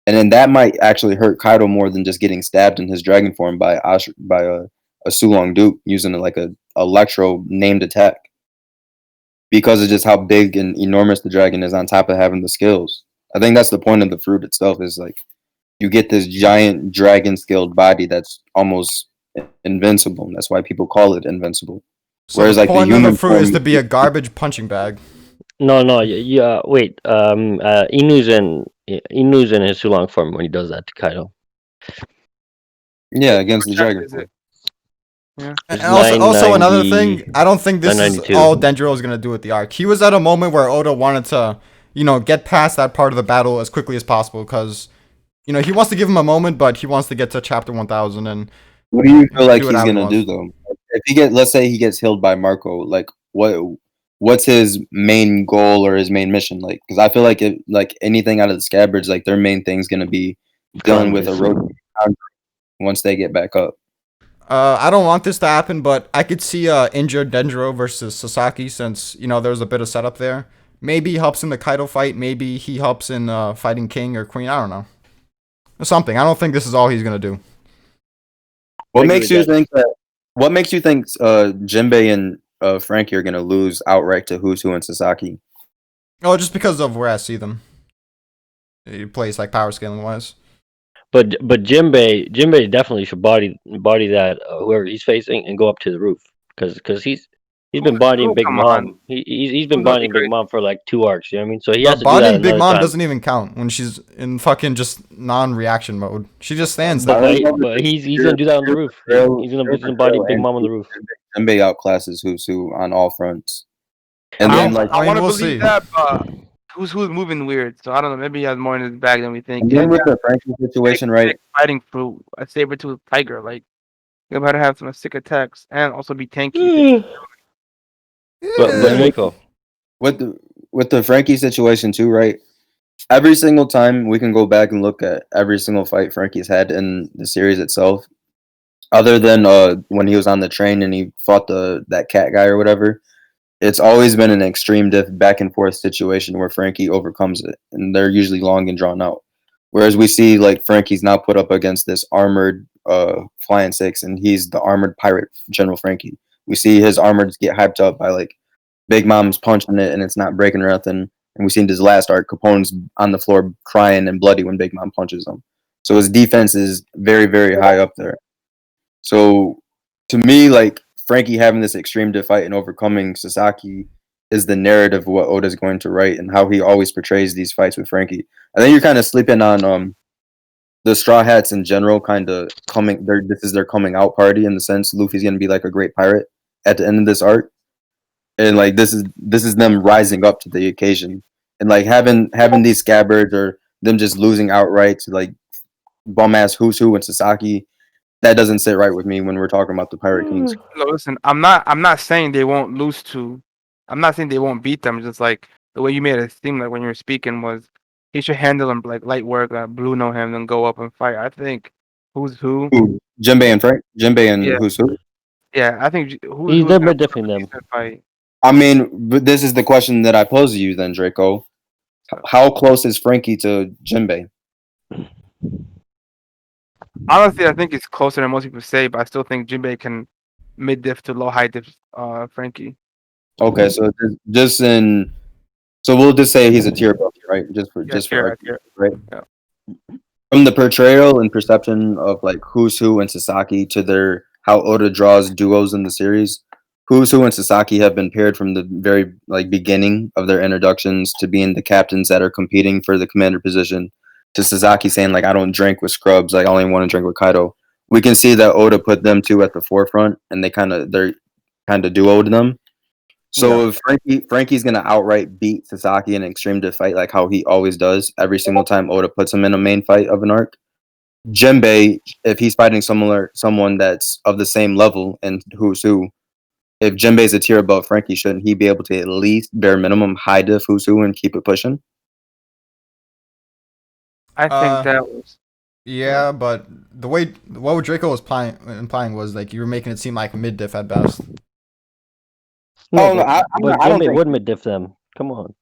and then that might actually hurt Kaido more than just getting stabbed in his dragon form by a Sulong Duke using like a electro named attack. Because of just how big and enormous the dragon is on top of having the skills. I think that's the point of the fruit itself is like you get this giant dragon skilled body that's almost invincible. And that's why people call it invincible. So whereas the point of the fruit is to be a garbage punching bag. No, yeah. Wait, Inu's in his Sulong form when he does that to Kaido. Yeah, against the dragon form. Yeah. And also another thing, I don't think this is all Denjiro is gonna do with the arc. He was at a moment where Oda wanted to, get past that part of the battle as quickly as possible because, he wants to give him a moment, but he wants to get to chapter 1000. And what do you feel like he's gonna do though? If let's say he gets healed by Marco, like what's his main goal or his main mission? Like, because I feel like anything out of the scabbards, like their main thing's gonna be dealing with a road once they get back up. I don't want this to happen, but I could see injured Denjiro versus Sasaki since, there's a bit of setup there. Maybe he helps in the Kaido fight. Maybe he helps in fighting King or Queen. I don't know. Something. I don't think this is all he's going to do. What makes you think Jinbei and Frankie are going to lose outright to Who's Who and Sasaki? Oh, just because of where I see them. He plays like power scaling wise. But Jinbei definitely should body that whoever he's facing and go up to the roof because he's been bodying Big Mom. He's been bodying Big Mom for like 2 arcs. You know what I mean? So he has to do that. Big Mom doesn't even count when she's in fucking just non-reaction mode. She just stands there. But he's gonna do that on the roof. He's gonna body Big Mom on the roof. Jinbei outclasses Who's Who on all fronts. And then I want to believe that. Who's moving weird, so I don't know. Maybe he has more in his bag than we think. And then with the Frankie situation, right? Fighting for a saber-tooth tiger, like you better have some sick attacks and also be tanky. But Nico, with the Frankie situation too, right? Every single time we can go back and look at every single fight Frankie's had in the series itself, other than when he was on the train and he fought that cat guy or whatever. It's always been an extreme back and forth situation where Frankie overcomes it, and they're usually long and drawn out. Whereas we see like Frankie's now put up against this armored Flying Six, and he's the armored pirate General Frankie. We see his armors get hyped up by like Big Mom's punching it, and it's not breaking or nothing. And we seen his last arc, Capone's on the floor crying and bloody when Big Mom punches him. So his defense is very, very high up there. So to me, like Frankie having this extreme fight and overcoming Sasaki is the narrative of what Oda's going to write and how he always portrays these fights with Frankie. I think you're kind of sleeping on the Straw Hats in general kind of this is their coming out party in the sense Luffy's going to be like a great pirate at the end of this arc. and like this is them rising up to the occasion, and like having these scabbards or them just losing outright to like bum ass Who's Who and Sasaki. That doesn't sit right with me when we're talking about the Pirate Kings. No, listen, I'm not saying they won't lose to. I'm not saying they won't beat them. Just like the way you made it seem like when you were speaking was he should handle them like light work, blue no him, then go up and fight. I think who's who. Who? Jinbei and Frank. Jinbei and Yeah, Who's Who. yeah. I think who's They're gonna mid put up diffing a them. decent fight. I mean, but this is the question that I pose to you then, Draco. How close is Frankie to Jinbei? Honestly, I think it's closer than most people say, but I still think Jinbei can mid diff to low high diff Frankie. Okay, so just in, so we'll just say he's a tier above, you, right? Just for Yeah, just for tier. right. Yeah. From the portrayal and perception of like Who's Who and Sasaki to their how Oda draws duos in the series, Who's Who and Sasaki have been paired from the very like beginning of their introductions to being the captains that are competing for the commander position. To Sasaki saying like I don't drink with scrubs, like I only want to drink with Kaido. We can see that Oda put them two at the forefront, and they're kind of duoed them. So if Frankie's gonna outright beat Sasaki in an extreme diff fight, like how he always does every single time Oda puts him in a main fight of an arc, Jinbei, if he's fighting someone that's of the same level and Who's Who, if Jinbei's a tier above Frankie, shouldn't he be able to at least bare minimum high diff Who's Who and keep it pushing? I think that was Yeah, but the way what Draco was implying was like you were making it seem like mid diff at best. No, Oh no, but I don't Jinbei think. would mid diff them. Come on.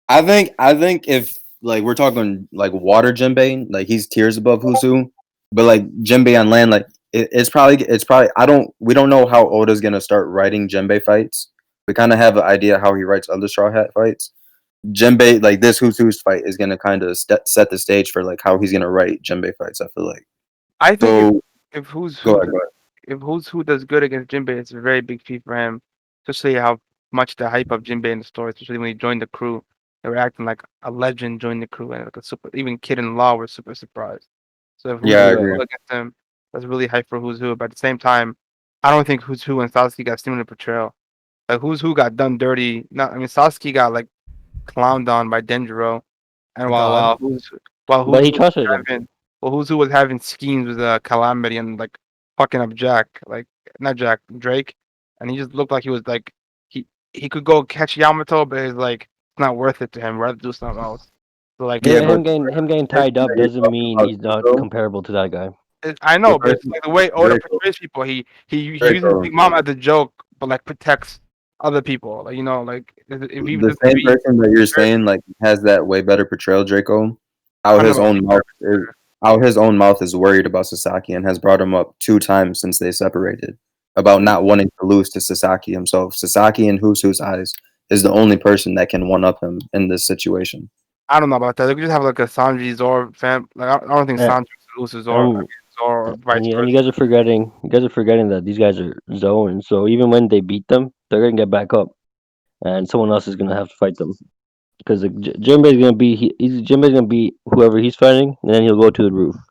I think if like we're talking like water Jinbei, like he's tiers above Who's Who, but like Jinbei on land, like it's probably we don't know how Oda's gonna start writing Jinbei fights. We kind of have an idea how he writes other Straw Hat fights. Jinbei, like this Who's Who's fight is gonna kind of set the stage for like how he's gonna write Jinbei fights. I feel like. I think So if who's go who ahead, go ahead. if who's who does good against Jinbei, it's a very big feat for him. Especially how much the hype of Jinbei in the story, especially when he joined the crew. They were acting like a legend joined the crew and like a super even Kid and Law were super surprised. So if who's Yeah, I who Yeah. agree. goes against him, that's really hype for who's who. But at the same time, I don't think who's who and Sasuke got similar portrayal. Like who's who got done dirty. Not I mean Sasuke got like clowned on by Denjiro, and while God. But he who was trusted him. who's who was having schemes with Calamity and like fucking up Jack, like not Jack, Drake, and he just looked like he was like he he could go catch Yamato, but it's like it's not worth it to him. Rather do something else. So like Yeah, but Him getting the person tied up that you're doesn't talking mean about, he's not Draco, comparable to that guy. I the know, but it's person like the way Oda Draco, portrays people. He uses Draco, Big Mom as a joke, but like protects other people. Like like if he the was to same be person that you're saying like has that way better portrayal, Draco. How talking his about own mouth is, how his own mouth is worried about Sasaki and has brought him up 2 times since they separated about not wanting to lose to Sasaki himself. Sasaki in Who's Who's eyes is the only person that can one up him in this situation. I don't know about that. They could just have like a Sanji Zoro fam. Like I don't think Uh, Sanji loses Zoro, Um, Zoro or vice and versa. you guys are forgetting that these guys are zoned. So even when they beat them, they're gonna get back up, and someone else is gonna have to fight them. Because Jinbei's gonna be Jinbei's gonna beat whoever he's fighting, and then he'll go to the roof. Are you?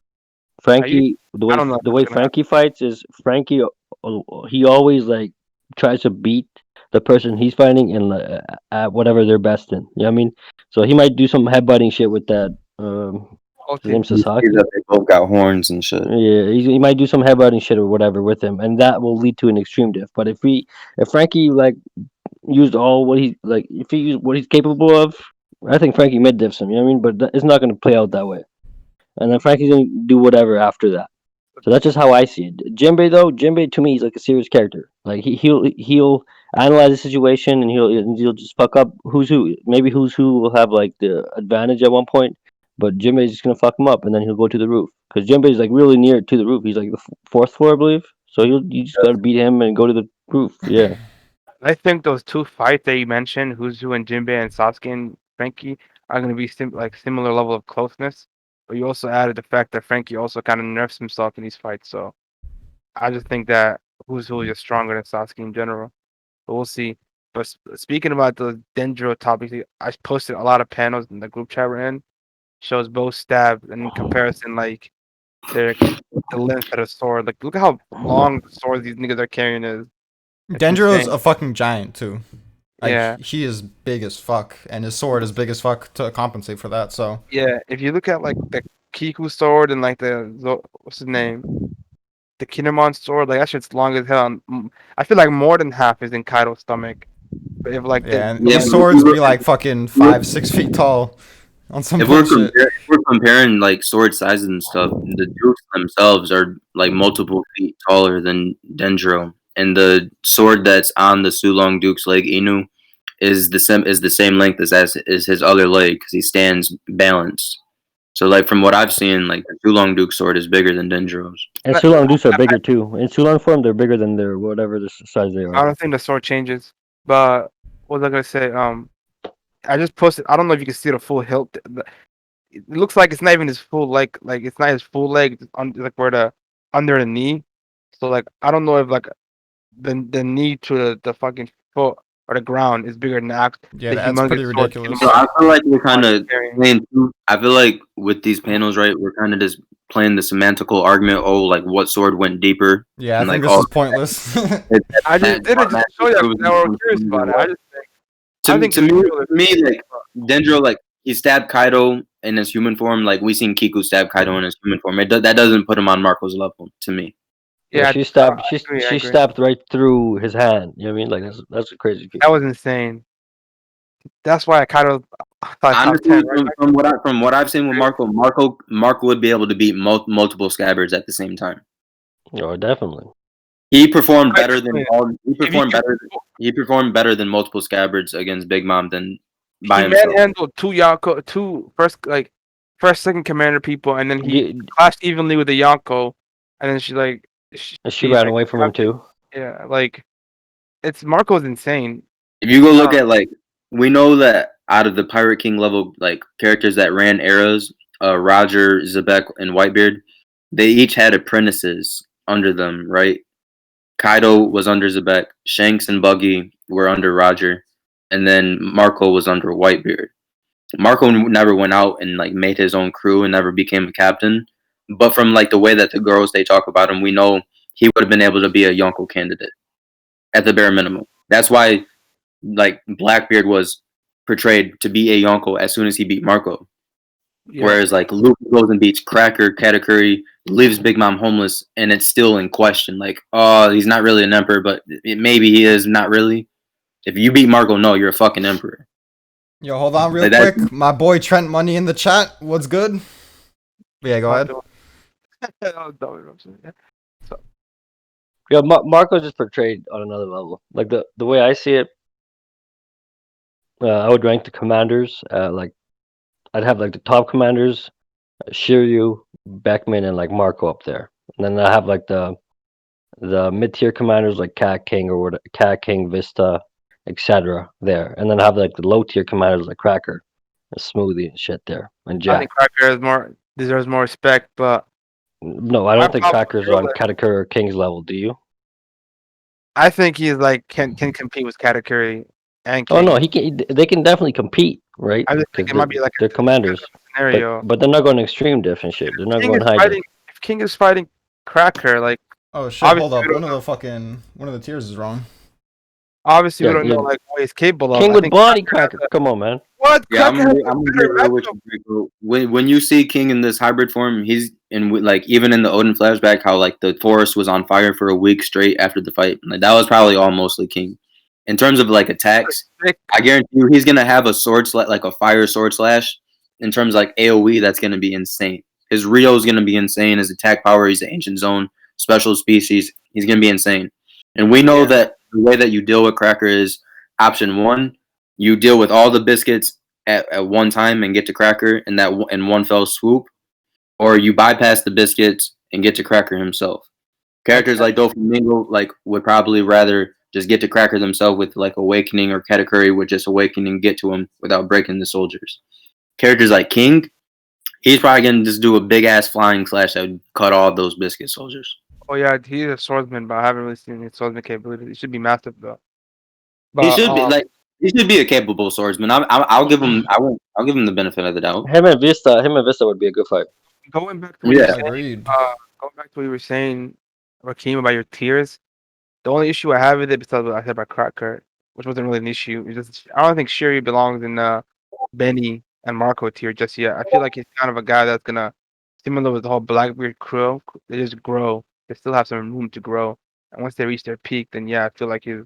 Frankie, I don't know if the that's way gonna happen. Frankie fights is Frankie. He always like tries to beat the person he's fighting in at whatever they're best in. You know what I mean? So he might do some headbutting shit with that. His Okay. name's You see Sasaki. that they both got horns and shit. Yeah, he might do some headbutting shit or whatever with him, and that will lead to an extreme diff. But if Frankie like used all what he like, if he used what he's capable of, I think Frankie mid diffs him. You know what I mean? But it's not going to play out that way. And then Frankie's going to do whatever after that. So that's just how I see it. Jinbei to me is like a serious character. Like he'll analyze the situation and he'll just fuck up who's who. Maybe who's who will have like the advantage at one point, but Jinbei's just gonna fuck him up and then he'll go to the roof because Jinbei's like really near to the roof. He's like the fourth floor, I believe. So you just gotta beat him and go to the roof. Yeah. I think those two fights that you mentioned, Who's and Jinbei and Sasuke and Frankie, are gonna be like similar level of closeness. But you also added the fact that Frankie also kind of nerfs himself in these fights. So I just think that Who's is just stronger than Sasuke in general. But we'll see. But speaking about the Dendro topic, I posted a lot of panels in the group chat we're in. Shows both stab and in comparison, like their the length of the sword. Like look at how long the sword these niggas are carrying is. It's Denjiro's insane. a fucking giant too. Like, Yeah. he is big as fuck, and his sword is big as fuck to compensate for that. So Yeah, if you look at like the Kiku sword and like what's his name, the Kinemon sword, like that shit's long as hell. I feel like more than half is in Kaido's stomach. But if like yeah, and Yeah, these but swords be like fucking 5-6 feet tall on some if we're bullshit. comparing like sword sizes and stuff, the dukes themselves are like multiple feet taller than Dendro, and the sword that's on the Sulong Duke's leg, Inu, is the same length as is his other leg because he stands balanced. So like from what I've seen, like the Sulong Duke sword is bigger than Dendro's. And I, Sulong Dukes are bigger too. In Sulong form, they're bigger than their whatever the size they I are. don't think the sword changes. But what was I gonna say? I just posted. I don't know if you can see the full hilt. It looks like it's not even his full leg. Like it's not his full leg. It's like where the under the knee. So like I don't know if like the knee to the fucking foot or the ground is bigger than Yeah, the that's humongous pretty sword. ridiculous. So I feel like we're kind of Carrying. playing. I feel like with these panels, right, we're kind of just playing the semantical argument. Oh, like what sword went deeper, Yeah, I and think like this is pointless. I just did it just to show you that we're curious about it. I think to it's me, cool if- to me, like Dendro, like he stabbed Kaido in his human form. Like we seen Kiku stab Kaido in his human form. That doesn't put him on Marco's level to me. Yeah, Yeah, she stabbed. I agree, I She agree. stabbed right through his hand. You know what I mean? Like that's a crazy feat. That was insane. That's why I kind of thought top Honestly, 10, right? from what I've seen with Marco would be able to beat multiple scabbards at the same time. Oh, definitely. He performed Right, better than definitely. all. He If you performed can- better. He performed better than multiple scabbards against Big Mom than by he himself. manhandled two first, second commander people, and then he You, clashed evenly with the Yonko, and then she ran away from him too. yeah, like it's Marco's insane. If you go look Um, at like, we know that out of the Pirate King level like characters that ran eras, Roger, Zebek, and Whitebeard, they each had apprentices under them, right? Kaido was under Zebek, Shanks and Buggy were under Roger, and then Marco was under Whitebeard. Marco never went out and like made his own crew and never became a captain. But from like the way that the girls they talk about him, we know he would have been able to be a Yonko candidate at the bare minimum. That's why like Blackbeard was portrayed to be a Yonko as soon as he beat Marco. yeah. Whereas like Luke goes and beats Cracker, Katakuri, leaves Big Mom homeless, and it's still in question. Like, oh, he's not really an emperor, but maybe he is. Not really. If you beat Marco, no, you're a fucking emperor. Yo, hold on real Like that- quick. My boy Trent Money in the chat. What's good? Yeah, go ahead. Yeah, Marco's just portrayed on another level. Like the way I see it, I would rank the commanders. Like I'd have like the top commanders, Shiryu, Beckman, and like Marco up there, and then I have like the mid tier commanders like Cat King or what, Cat King, Vista, etc. there, and then I have like the low tier commanders like Cracker, and Smoothie and shit there, and I Jack. think Cracker deserves more respect, but No, I my don't think problem Cracker's with on Gorilla- Katakuri or King's level. Do you? I think he's like can compete with Katakuri and King. Oh no, he can. They can definitely compete, right? I just think 'Cause it might be like they're commanders, scenario. but they're not going extreme diff and shit. They're not King going is high diff. fighting. If King is fighting Cracker, like Oh shit, hold obviously up. we don't One of the tiers is wrong. obviously Yeah, we don't know yeah. like what he's capable of. King I with think body Cracker Cracker. Come on, man. What? Yeah, Cracker has a I'm better gonna with matchup. you, Draco. When you see King in this hybrid form, he's in like even in the Odin flashback, how like the forest was on fire for a week straight after the fight. Like that was probably all mostly King. In terms of like attacks, I guarantee you he's gonna have a sword like a fire sword slash. In terms of like AOE, that's gonna be insane. His Rio is gonna be insane. His attack power, he's the ancient zone, special species. He's gonna be insane. And we know that the way that you deal with Cracker is option one. You deal with all the biscuits at one time and get to Cracker in one fell swoop, or you bypass the biscuits and get to Cracker himself. Characters like Doflamingo like would probably rather just get to Cracker themselves with like Awakening, or Katakuri would just Awakening and get to him without breaking the soldiers. Characters like King, he's probably gonna just do a big ass flying slash that would cut all those biscuit soldiers. Oh yeah, he's a swordsman, but I haven't really seen his swordsman capabilities. He should be massive though. But He should be like he should be a capable swordsman. I'll give him I'll give him the benefit of the doubt. Him and Vista would be a good fight. going back to what you Yeah. were saying, Agreed. going back to what you were saying, Rakeem, about your tiers. The only issue I have with it, besides what I said about Cracker, which wasn't really an issue. It's just I don't think Shiri belongs in Benny and Marco tier just yet. I feel like he's kind of a guy that's gonna similar with the whole Blackbeard crew. They just grow. They still have some room to grow, and once they reach their peak, then yeah, I feel like he's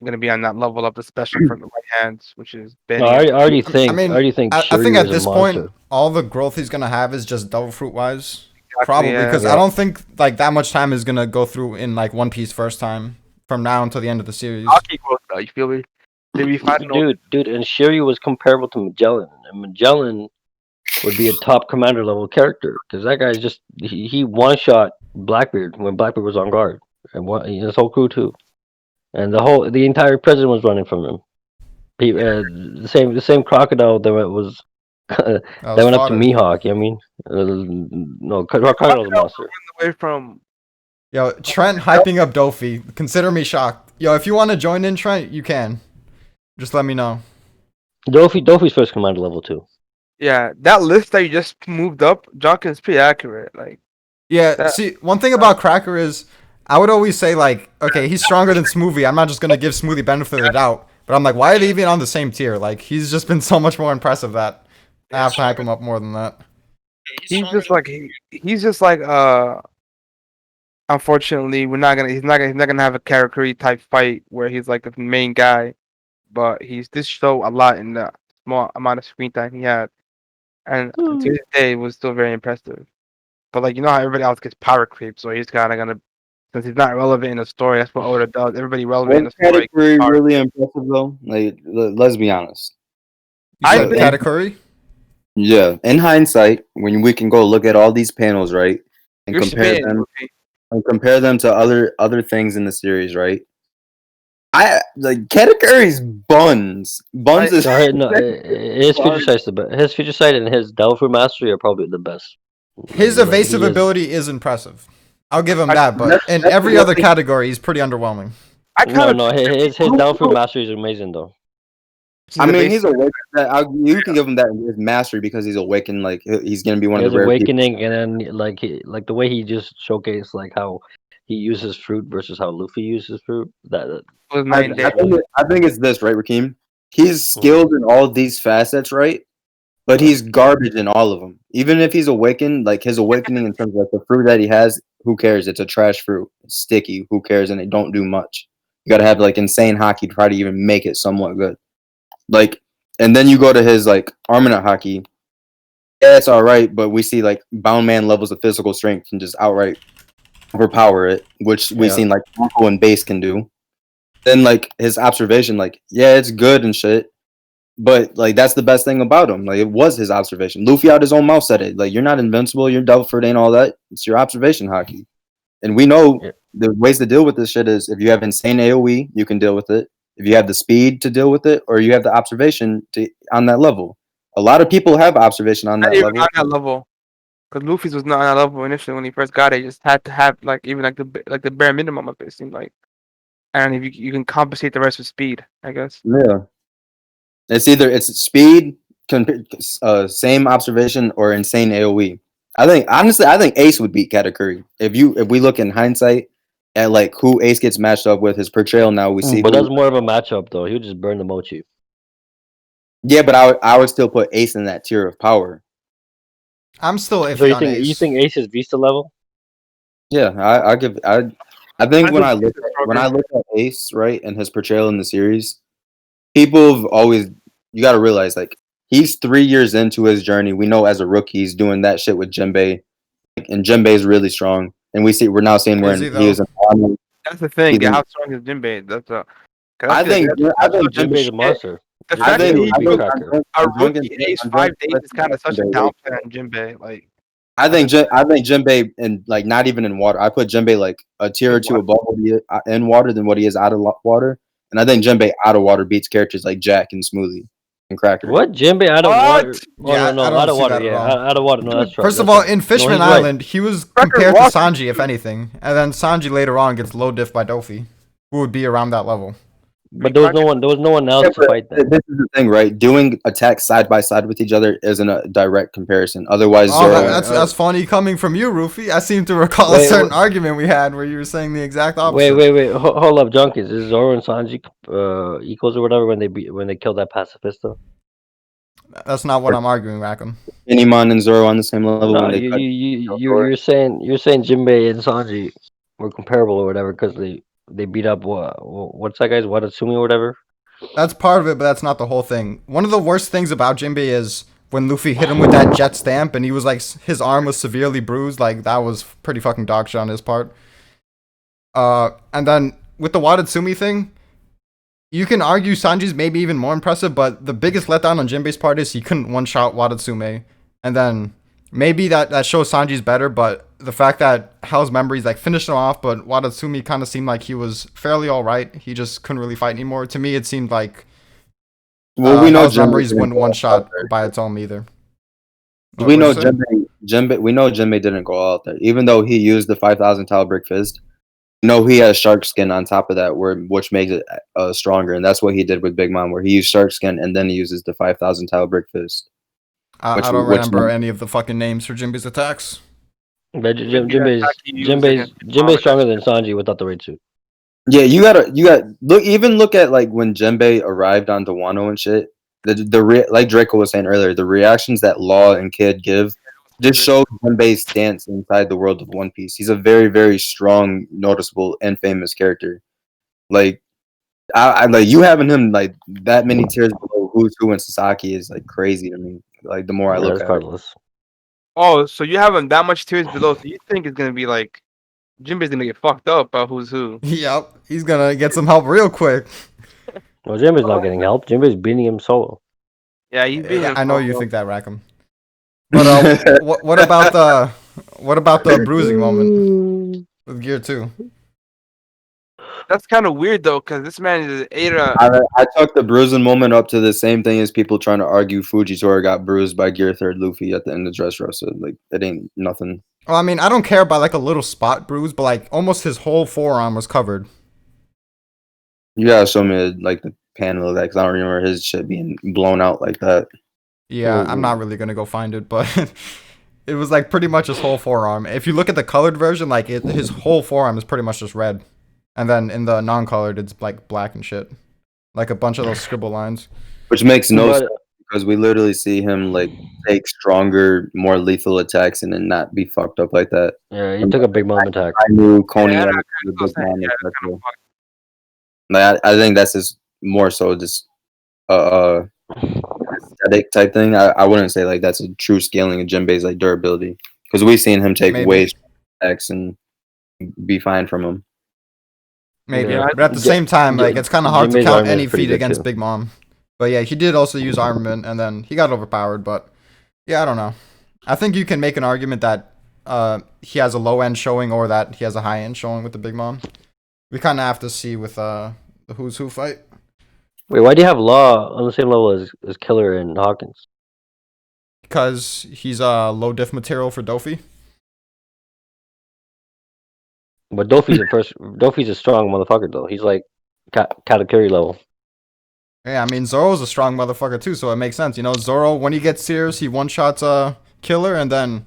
gonna be on that level of the special from the right hands, which is No, Benny. I already I think mean, I already think I think Shiryu at is a this monster. point, all the growth he's gonna have is just devil fruit wise. Exactly, Probably yeah. because Yeah. I don't think like that much time is gonna go through in like One Piece first time from now until the end of the series. Hockey growth though, you feel me? They be fighting over Dude, and Shiryu was comparable to Magellan, and Magellan would be a top commander level character because that guy's just he one shot Blackbeard when Blackbeard was on guard, and his whole crew too, and the entire president was running from him. The same crocodile that was that That was went up to fodder. Mihawk. I mean, no, crocodile's a monster. away from. Yo, Trent hyping up Dofi. Consider me shocked. Yo, if you want to join in, Trent, you can. Just let me know. Dofi's first commander level 2. Yeah, that list that you just moved up, Jonkin's pretty accurate. Like, Yeah, That- see, one thing about Cracker is I would always say, like, okay, he's stronger than Smoothie. I'm not just going to give Smoothie benefit of the doubt. But I'm like, why are they even on the same tier? Like, he's just been so much more impressive that I have to hype him up more than that. he's just like unfortunately he's not gonna have a Karakuri type fight where he's like the main guy, but he's this show a lot in the small amount of screen time he had, and to this day it was still very impressive. But like you know how everybody else gets power creep, so he's kind of gonna since he's not relevant in the story. That's what Oda does. Everybody relevant in Was the story. Katakuri power really impressive though? Like, let's be honest. You I said think- Katakuri? Yeah, in hindsight, when we can go look at all these panels, right, and You're compare spitting, them Luffy. and compare them to other things in the series, right? I like Katakuri's buns. Buns is Sorry, no, his future sight's the best. His future sight and his Delphi mastery are probably the best. His Like, evasive he is- ability is impressive. I'll give him I- that, but in that's every the other thing. category, he's pretty underwhelming. I kind No, of his Delphi mastery is amazing though. I mean, he's awakened. You can give him that in his mastery because he's awakened. Like he's gonna be one He of has the rare people. awakening, and then like the way he just showcased like how he uses fruit versus how Luffy uses fruit. That was I, night and I day. think I think it's this, right, Rakeem? He's skilled in all of these facets, right? But he's garbage in all of them. Even if he's awakened, like his awakening in terms of like the fruit that he has, who cares? It's a trash fruit. It's sticky. Who cares? And it don't do much. You gotta have like insane hockey to try to even make it somewhat good. Like, and then you go to his like Armament hockey. Yeah, it's all right, but we see like Bound Man levels of physical strength can just outright overpower it, which we've Yeah. seen like Marco and Base can do. Then like his observation, like yeah, it's good and shit, but like that's the best thing about him. Like it was his observation. Luffy out his own mouth said it. Like you're not invincible. Your Devil Fruit ain't all that. It's your observation hockey, and we know Yeah. the ways to deal with this shit is if you have insane AOE, you can deal with it. If you have the speed to deal with it, or you have the observation to on that level. A lot of people have observation on Not that even level. on that level. Because Luffy's was not on that level initially when he first got it. He just had to have like even like the bare minimum of it. It seemed like, and if you can compensate the rest with speed, I guess. Yeah, it's speed, same observation, or insane AOE. I think honestly, I think Ace would beat Katakuri if we look in hindsight at like who Ace gets matched up with his portrayal. Now we see, but who, that's more of a matchup though. He would just burn the mochi. yeah, but I would still put Ace in that tier of power. I'm still So iffy you on think Ace. you think Ace is Vista level? Yeah, I think I when I think look Ace is when I stronger. look at Ace right and his portrayal in the series, people have always you got to realize like he's 3 years into his journey. We know as a rookie he's doing that shit with Jinbei, and Jinbei is really strong. And we're now seeing where Is he, he is in army. That's the thing. He's Yeah, in- how strong is Jinbei? That's a. I think Jinbei's a monster. The I fact think that Jinbei he would beat took Cracker. a rookie Ace 5 days is kind of such a Jinbei. downplay on Jinbei. Like I think Jinbei in like not even in water. I put Jinbei like a tier or two above what he is in water than what he is out of water. And I think Jinbei out of water beats characters like Jack and Smoothie and Cracker. What Jinbei out of What? water? Oh, Yeah, no, I don't out of see water. that at Yeah, all. out of water. No, that's right. First of that's all, right. in Fishman he's right. Island, he was Cracker compared to walks- Sanji, if anything. And then Sanji later on gets low diff by Dofi, who would be around that level. But there was no one. There was no one else to fight them. This is the thing, right? Doing attacks side by side with each other isn't a direct comparison. Otherwise, Oh, Zoro. that's funny coming from you, Rufy. I seem to recall a Wait, certain argument we had where you were saying the exact opposite. Wait. Hold up, Junkies. Is Zoro and Sanji equals or whatever when they killed that pacifista? That's not what I'm arguing, Rackham. Inimon and Zoro on the same level No, when they you're saying Jinbei and Sanji were comparable or whatever because they beat up what's that guy's Watatsumi or whatever. That's part of it, but that's not the whole thing. One of the worst things about Jinbei is when Luffy hit him with that jet stamp and he was like, his arm was severely bruised. Like, that was pretty fucking dog shit on his part. And then with the Watatsumi thing, you can argue Sanji's maybe even more impressive, but the biggest letdown on Jinbei's part is he couldn't one-shot Watatsumi. And then maybe that shows Sanji's better, but the fact that Hell's Memories like finished him off, but Watatsumi kind of seemed like he was fairly alright. He just couldn't really fight anymore. To me, it seemed like well, we know Hell's Jinbei Memories didn't wouldn't go one out shot there. by its own either. We know What'd you say? Jinbei. We know Jinbei didn't go out there, even though he used the 5,000 tile brick fist. No, he has shark skin on top of that, which makes it stronger, and that's what he did with Big Mom, where he used shark skin and then he uses the 5,000 tile brick fist. I don't remember any of the fucking names for Jinbei's attacks. But Maybe that attack he used against Jinbei's stronger than Sanji without the raid suit. Yeah, you got look at like when Jinbei arrived onto Wano and shit. Like Draco was saying earlier, the reactions that Law and Kid give just show Jinbei's stance inside the world of One Piece. He's a very, very strong, noticeable, and famous character. Like, I like you having him like that many tiers below Who's Who and Sasaki is like crazy to me. Like the more I look That's at it. Carlos. Oh, so you have him that much tiers below, so you think it's gonna be like Jinbei's gonna get fucked up by who's who? Yep, he's gonna get some help real quick. Well, Jinbei's not getting help. Jinbei's beating him solo. Yeah, he's beating him. I know you solo. think that, Rackham. But what about the bruising moment with Gear 2? That's kind of weird though, because this man is Ada. I took the bruising moment up to the same thing as people trying to argue Fujitora got bruised by Gear 3rd Luffy at the end of Dressrosa. Like it ain't nothing. Well, I mean, I don't care about like a little spot bruise, but like almost his whole forearm was covered. You gotta show me like the panel of that because I don't remember his shit being blown out like that. Yeah, I'm not really gonna go find it, but it was like pretty much his whole forearm. If you look at the colored version, like his whole forearm is pretty much just red, and then in the non-colored, it's like black and shit, like a bunch of those scribble lines. Which makes no But- sense because we literally see him like take stronger, more lethal attacks and then not be fucked up like that. Yeah, he took a big mom attack. I knew Coney Yeah, wanted that to do kinda Big Mom, yeah, etc. that's kinda fucked. Like, I think that's just more so just aesthetic type thing. I wouldn't say like that's a true scaling of Jinbei's like durability because we've seen him take Maybe. way attacks and be fine from him. Maybe, Yeah. but at the same time, like it's kind of hard to Jinbei's count armor is any pretty feat good, against too. Big Mom. But yeah, he did also use armament, and then he got overpowered. But yeah, I don't know. I think you can make an argument that he has a low end showing or that he has a high end showing with the Big Mom. We kind of have to see with the Who's Who fight. Wait, why do you have Law on the same level as Killer and Hawkins? Because he's low diff material for Dofi. But Dofi's a strong motherfucker though. He's like Katakuri level. Yeah, I mean Zoro's a strong motherfucker too, so it makes sense. You know, Zoro when he gets serious, he one shots Killer, and then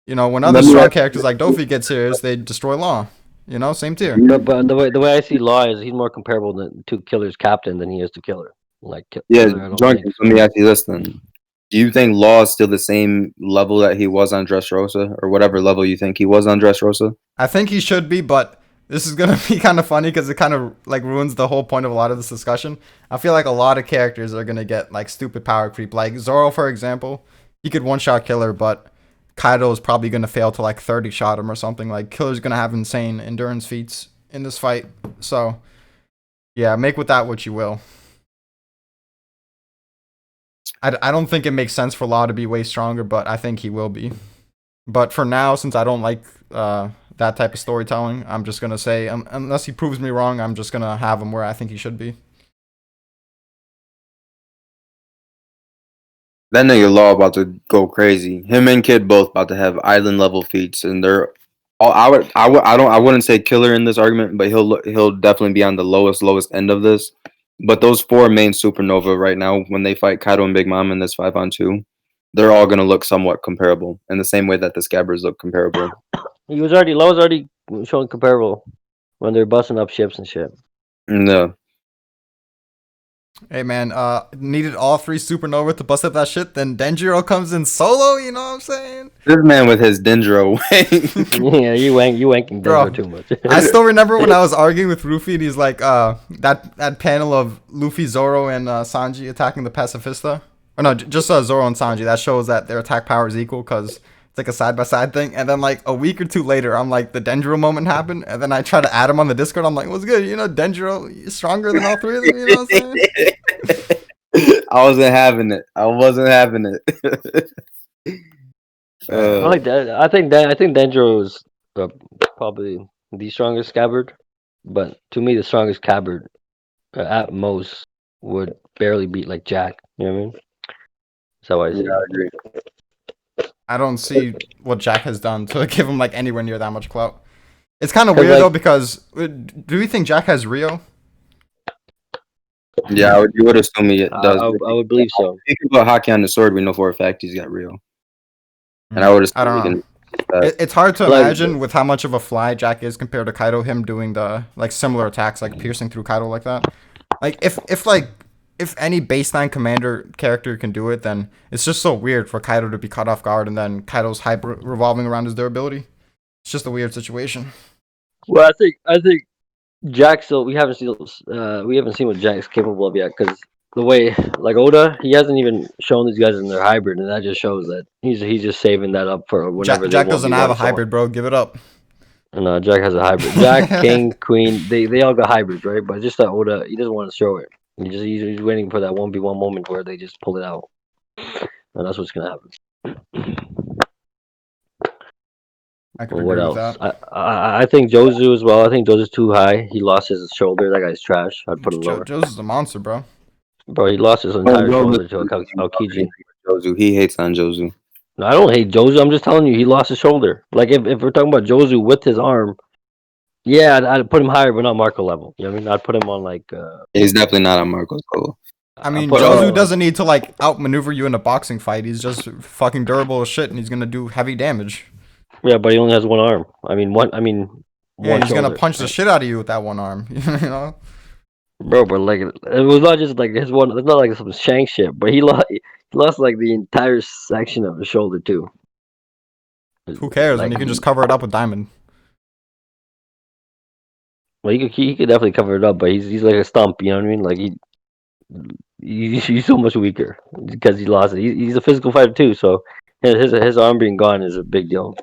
you know when other strong characters like Dofi get serious, they destroy Law. You know, same tier. But the way I see Law is he's more comparable to Killer's captain than he is to Killer. Like Yeah, Killer, I don't Drunk, think- let me ask you this then. Do you think Law is still the same level that he was on Dressrosa, or whatever level you think he was on Dressrosa? I think he should be, but this is gonna be kind of funny because it kind of like ruins the whole point of a lot of this discussion. I feel like a lot of characters are gonna get like stupid power creep. Like Zoro, for example, he could one shot Killer, but Kaido is probably gonna fail to like 30 shot him or something. Like Killer's gonna have insane endurance feats in this fight. So yeah, make with that what you will. I don't think it makes sense for Law to be way stronger, but I think he will be. But for now, since I don't like that type of storytelling, I'm just going to say, unless he proves me wrong, I'm just going to have him where I think he should be. That nigga Law about to go crazy. Him and Kid both about to have island level feats, and they're. I wouldn't say Killer in this argument, but he'll definitely be on the lowest end of this. But those 4 main Supernova right now, when they fight Kaido and Big Mom in this 5-on-2, they're all gonna look somewhat comparable in the same way that the Scabbards look comparable. Law was already showing comparable when they're busting up ships and shit. No. Hey man, needed all 3 Supernova to bust up that shit. Then Denjiro comes in solo. You know what I'm saying? This man with his Dendro wing. Yeah, you wanking Bro, Denver too much. I still remember when I was arguing with Luffy and he's like, that panel of Luffy, Zoro, and Sanji attacking the Pacifista. Or no, just Zoro and Sanji. That shows that their attack power is equal because it's like a side-by-side thing. And then like a week or 2 later, I'm like, the Denjiro moment happened. And then I try to add him on the Discord. I'm like, what's good? You know, Denjiro is stronger than all 3 of them. You know what I'm saying? I wasn't having it. I like that. I think Denjiro is probably the strongest scabbard, but to me, the strongest scabbard at most would barely beat like Jack. You know what I mean? That's how I see Yeah, I it. agree. I don't see what Jack has done to give him like anywhere near that much clout. It's kind of 'Cause, weird like- though because do we think Jack has Rio? Yeah, you would assume he does. I would believe so. If you put Haki on the sword, we know for a fact he's got Rio. And I would assume I don't he know. can. It's hard to Like- imagine with how much of a fly Jack is compared to Kaido. Him doing the like similar attacks, like piercing through Kaido like that. Like if any baseline commander character can do it, then it's just so weird for Kaido to be caught off guard and then Kaido's hype revolving around his durability. It's just a weird situation. Well, I think Jack still we haven't seen what Jack's capable of yet because the way like Oda he hasn't even shown these guys in their hybrid and that just shows that he's just saving that up for whenever Jack they doesn't have a hybrid, bro. Give it up. And Jack has a hybrid. Jack, King, Queen, they all got hybrids, right? But just that Oda he doesn't want to show it. He's waiting for that 1v1 moment where they just pull it out, and that's what's gonna happen. I could Well, agree what with else? that. I think Jozu as well. I think Jozu's too high. He lost his shoulder. That guy's trash. I'd put him lower. Joe's a monster, bro. Bro, he lost his entire Joe shoulder was- to Aokiji. Jozu. He hates on Jozu. No, I don't hate Jozu. I'm just telling you, he lost his shoulder. Like if we're talking about Jozu with his arm, yeah, I'd put him higher, but not Marco level. You know what I mean? I'd put him on like. He's definitely not on Marco's level. I mean, I'd put him Jozu on- doesn't need to like outmaneuver you in a boxing fight. He's just fucking durable as shit, and he's gonna do heavy damage. Yeah, but he only has one arm. One Yeah, he's gonna shoulder. punch the shit out of you with that one arm. You know? Bro, but like it was not just like his one. It's not like some shank shit, but he lost like the entire section of his shoulder too. Who cares? Like, And you can just cover it up with diamond. Well, he could definitely cover it up, but he's like a stump. You know what I mean? Like he's so much weaker because he lost it. He's a physical fighter too, so his arm being gone is a big deal.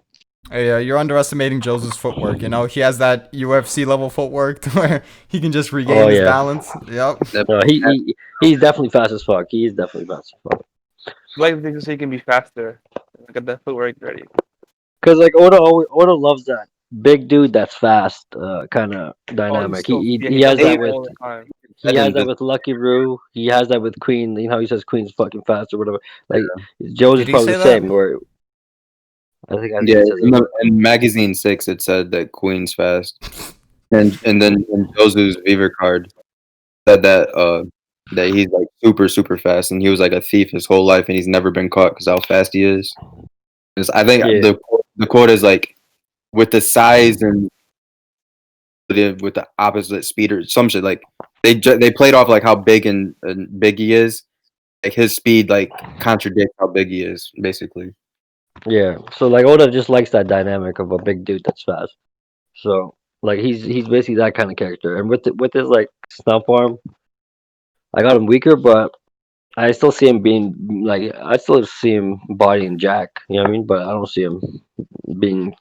Hey, you're underestimating Jose's footwork. You know, he has that UFC level footwork to where he can just regain his yeah. balance. Yep. No, he's definitely fast as fuck. He is definitely fast as fuck. Like things so he can be faster. Look at that footwork ready. Cause like Oda loves that big dude that's fast kind of dynamic. He has that with. He has that with Lucky Roo. He has that with Queen. You know how he says Queen's fucking fast or whatever. Like Joe's is Did he probably say the that? same. Where I think Yeah, it says it. in magazine 6 it said that Queen's fast, and then in Jozu's Beaver card said that that he's like super fast, and he was like a thief his whole life, and he's never been caught because how fast he is. I think Yeah. the quote is like with the size and with the opposite speed or some shit. Like they played off like how big and big he is. Like his speed like contradicts how big he is, basically. Yeah. So like Oda just likes that dynamic of a big dude that's fast. So like he's basically that kind of character. And with his like stomp arm, I got him weaker, but I still see him being like I still see him bodying Jack. You know what I mean? But I don't see him being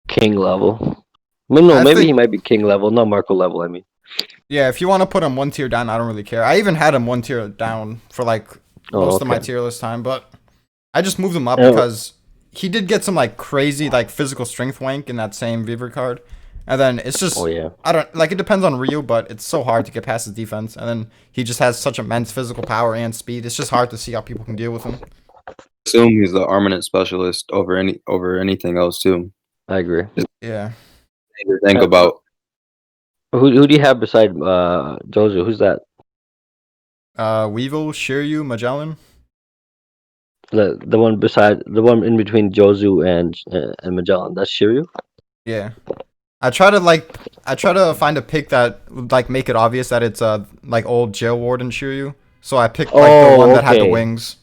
king level. Well, no, I maybe think- he might be king level, not Marco level. I mean. Yeah, if you want to put him one tier down, I don't really care. I even had him one tier down for like most of my okay. tier list time, but I just moved him up Oh. because he did get some like crazy like physical strength wank in that same Beaver card. And then it's just Oh yeah. I don't like it depends on Ryu, but it's so hard to get past his defense. And then he just has such immense physical power and speed. It's just hard to see how people can deal with him. Assume he's the armament specialist over anything else too. I agree. Yeah. Think about Who do you have beside Jozu? Who's that? Weevil, Shiryu, Magellan. The one beside the one in between Jozu and Magellan. That's Shiryu. Yeah. I try to find a pick that would like make it obvious that it's like old jail warden Shiryu. So I picked like the one that had the okay. wings.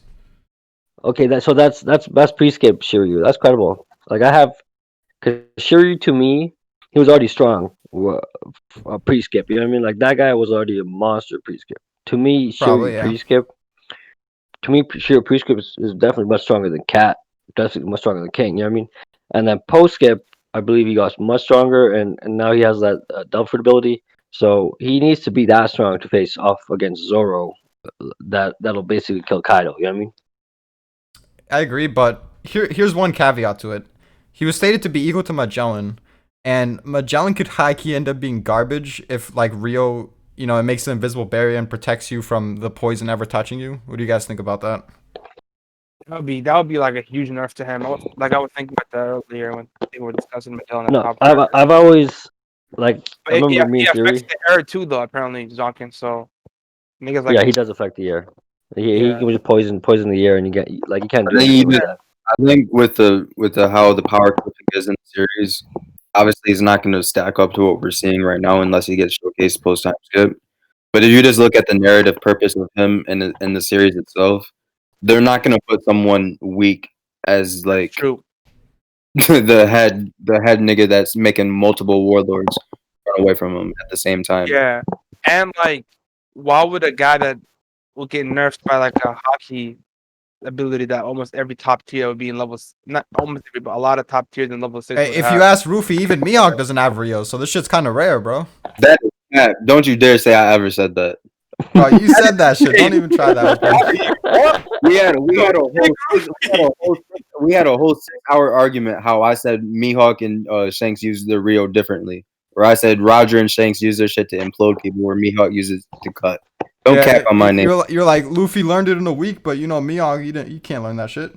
Okay, that's pre-skip Shiryu. That's credible. Like I have, cause Shiryu to me, he was already strong. Pre-skip, you know what I mean? Like that guy was already a monster pre-skip. To me, Probably, Shiryu yeah. pre-skip. To me, Shiryu pre-skip is definitely much stronger than Cat. Definitely much stronger than King. You know what I mean? And then post-skip, I believe he got much stronger, and now he has that Delphi ability. So he needs to be that strong to face off against Zoro. That'll basically kill Kaido. You know what I mean? I agree, but here's one caveat to it. He was stated to be equal to Magellan, and Magellan could high key end up being garbage if like Rio, it makes an invisible barrier and protects you from the poison ever touching you. What do you guys think about that? That would be like a huge nerf to him. I was thinking about that earlier when they were discussing Magellan as No, top I've always like I But remember me he in affects theory. the air too, though. Apparently, Zonkin. So niggas like Yeah, he does affect the air. He yeah, can just poison the air, and you get like you can't I do think anything you with just, that. I think with the how the power clipping is in the series, obviously he's not going to stack up to what we're seeing right now unless he gets showcased post time skip. But if you just look at the narrative purpose of him in the series itself, they're not going to put someone weak as like true. the head nigga that's making multiple warlords run away from him at the same time. Yeah, and like, why would a guy that will get nerfed by like a hockey ability that almost every top tier would be in levels, not almost every, but a lot of top tiers in level 6 Hey, would if you have. ask Rufy, even Mihawk doesn't have Rio, so this shit's kind of rare, bro. That is cap. Don't you dare say I ever said that. Bro, you said that shit. Don't even try that with me. We had a whole 6-hour argument how I said Mihawk and Shanks use their Rio differently. Where I said Roger and Shanks use their shit to implode people, where Mihawk uses it to cut. Don't cap on my name. You're like Luffy learned it in a week, but Mihawk, you can't learn that shit.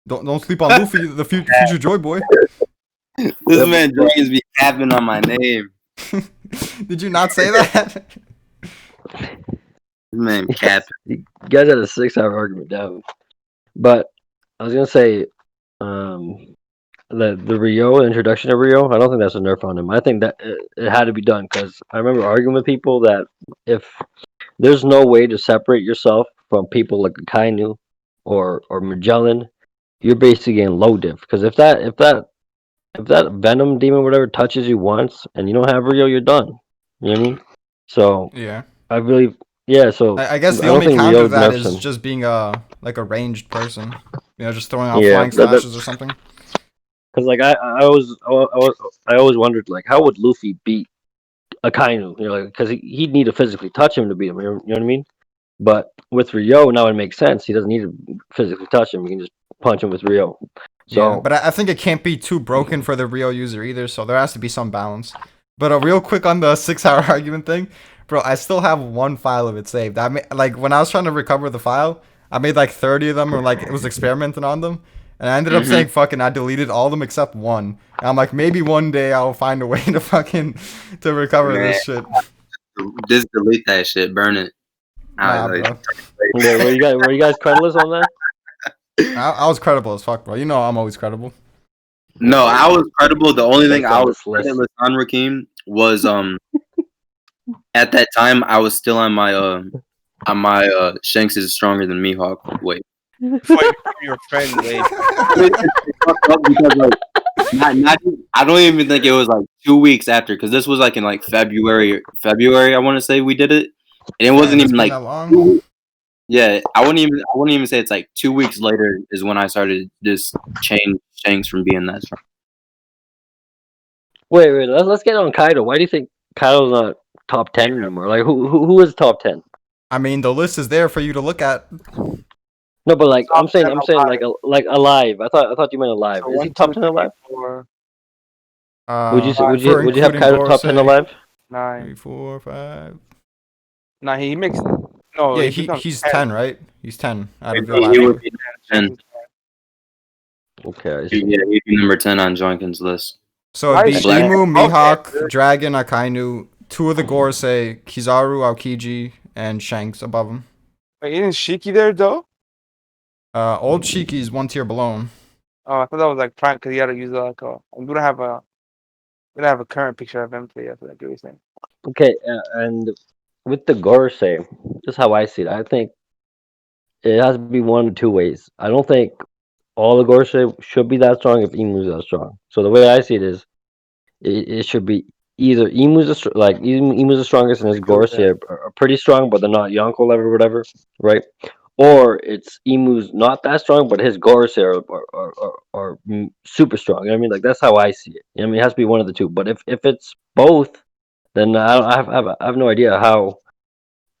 Don't sleep on Luffy, the future Joy Boy. This man Dragons be capping on my name. Did you not say that? This man capping. You guys had a 6-hour argument down. But I was gonna say, the Rio introduction of Rio. I don't think that's a nerf on him. I think that it had to be done because I remember arguing with people that if there's no way to separate yourself from people like Kainu or Magellan, you're basically getting low diff. Because if that Venom demon whatever touches you once and you don't have Rio, you're done. You know what I mean? So Yeah. I believe, yeah. So I guess the don't only think counter Rio to that nerfs is him. just being like a ranged person. Just throwing out Yeah, flying slashes or something. Because like I always wondered like how would Luffy beat Akainu? Like because he'd need to physically touch him to beat him. You know what I mean? But with Rio now it makes sense. He doesn't need to physically touch him. He can just punch him with Rio. Yeah, So but I think it can't be too broken for the Rio user either, so there has to be some balance. But real quick on the 6-hour argument thing, bro, I still have one file of it saved. Like when I was trying to recover the file, I made like 30 of them, or like it was experimenting on them, and I ended up saying fucking I deleted all of them except one. And I'm like, maybe one day I'll find a way to to recover this shit. Just delete that shit. Burn it. Nah, bro. yeah, were you guys creditless on that? I was credible as fuck, bro. I'm always credible. No, I was credible. The only thing I was Creditless list. creditless on Rakeem was at that time I was still on my Shanks is stronger than Mihawk. Wait. Before you become your friend, Wade. Because, like, not I don't even think it was like 2 weeks after, because this was like in like February I want to say we did it, and it wasn't Damn, it's even been like that long. yeah, I wouldn't even say it's like 2 weeks later is when I started just change Shanks from being that strong. Wait. Let's get on Kaido. Why do you think Kaido's not top 10 anymore? Like who is top 10? I mean, the list is there for you to look at. No, but like I'm saying alive. like alive. I thought you meant alive. So Is 1, he top 2, 10 3, alive? 4, Would you For would you have including Kaido top 10 Gorosei, alive? 9. 3, 4, 5. Nah, he makes no. Yeah, If he's on he's 10, 10, right? He's 10 out of the He last would one. be 10. Okay, I see. Yeah, he'd be number 10 on Jonkin's list. So it'd be Nice. Black- Imu, Okay, Mihawk, dude. Dragon, Akainu, 2 of the Gorosei, Kizaru, Aokiji, and Shanks above him. Wait, isn't Shiki there though? Old Shiki's one tier below him. Oh, I thought that was like prime because he had to use like a. We don't have a. We don't have a current picture of him. So yeah, that's what I get what you're saying. Okay, and with the Gorosei, just how I see it, I think it has to be one of two ways. I don't think all the Gorosei should be that strong if Emu's that strong. So the way I see it is, it should be either Emu's the strongest and his Agree with Gorosei are pretty strong, but they're not Yonko level or whatever, right? Or it's Emu's not that strong, but his Gorosei are super strong. You know what I mean? Like that's how I see it. You know what I mean, it has to be one of the two. But if it's both, then I have no idea how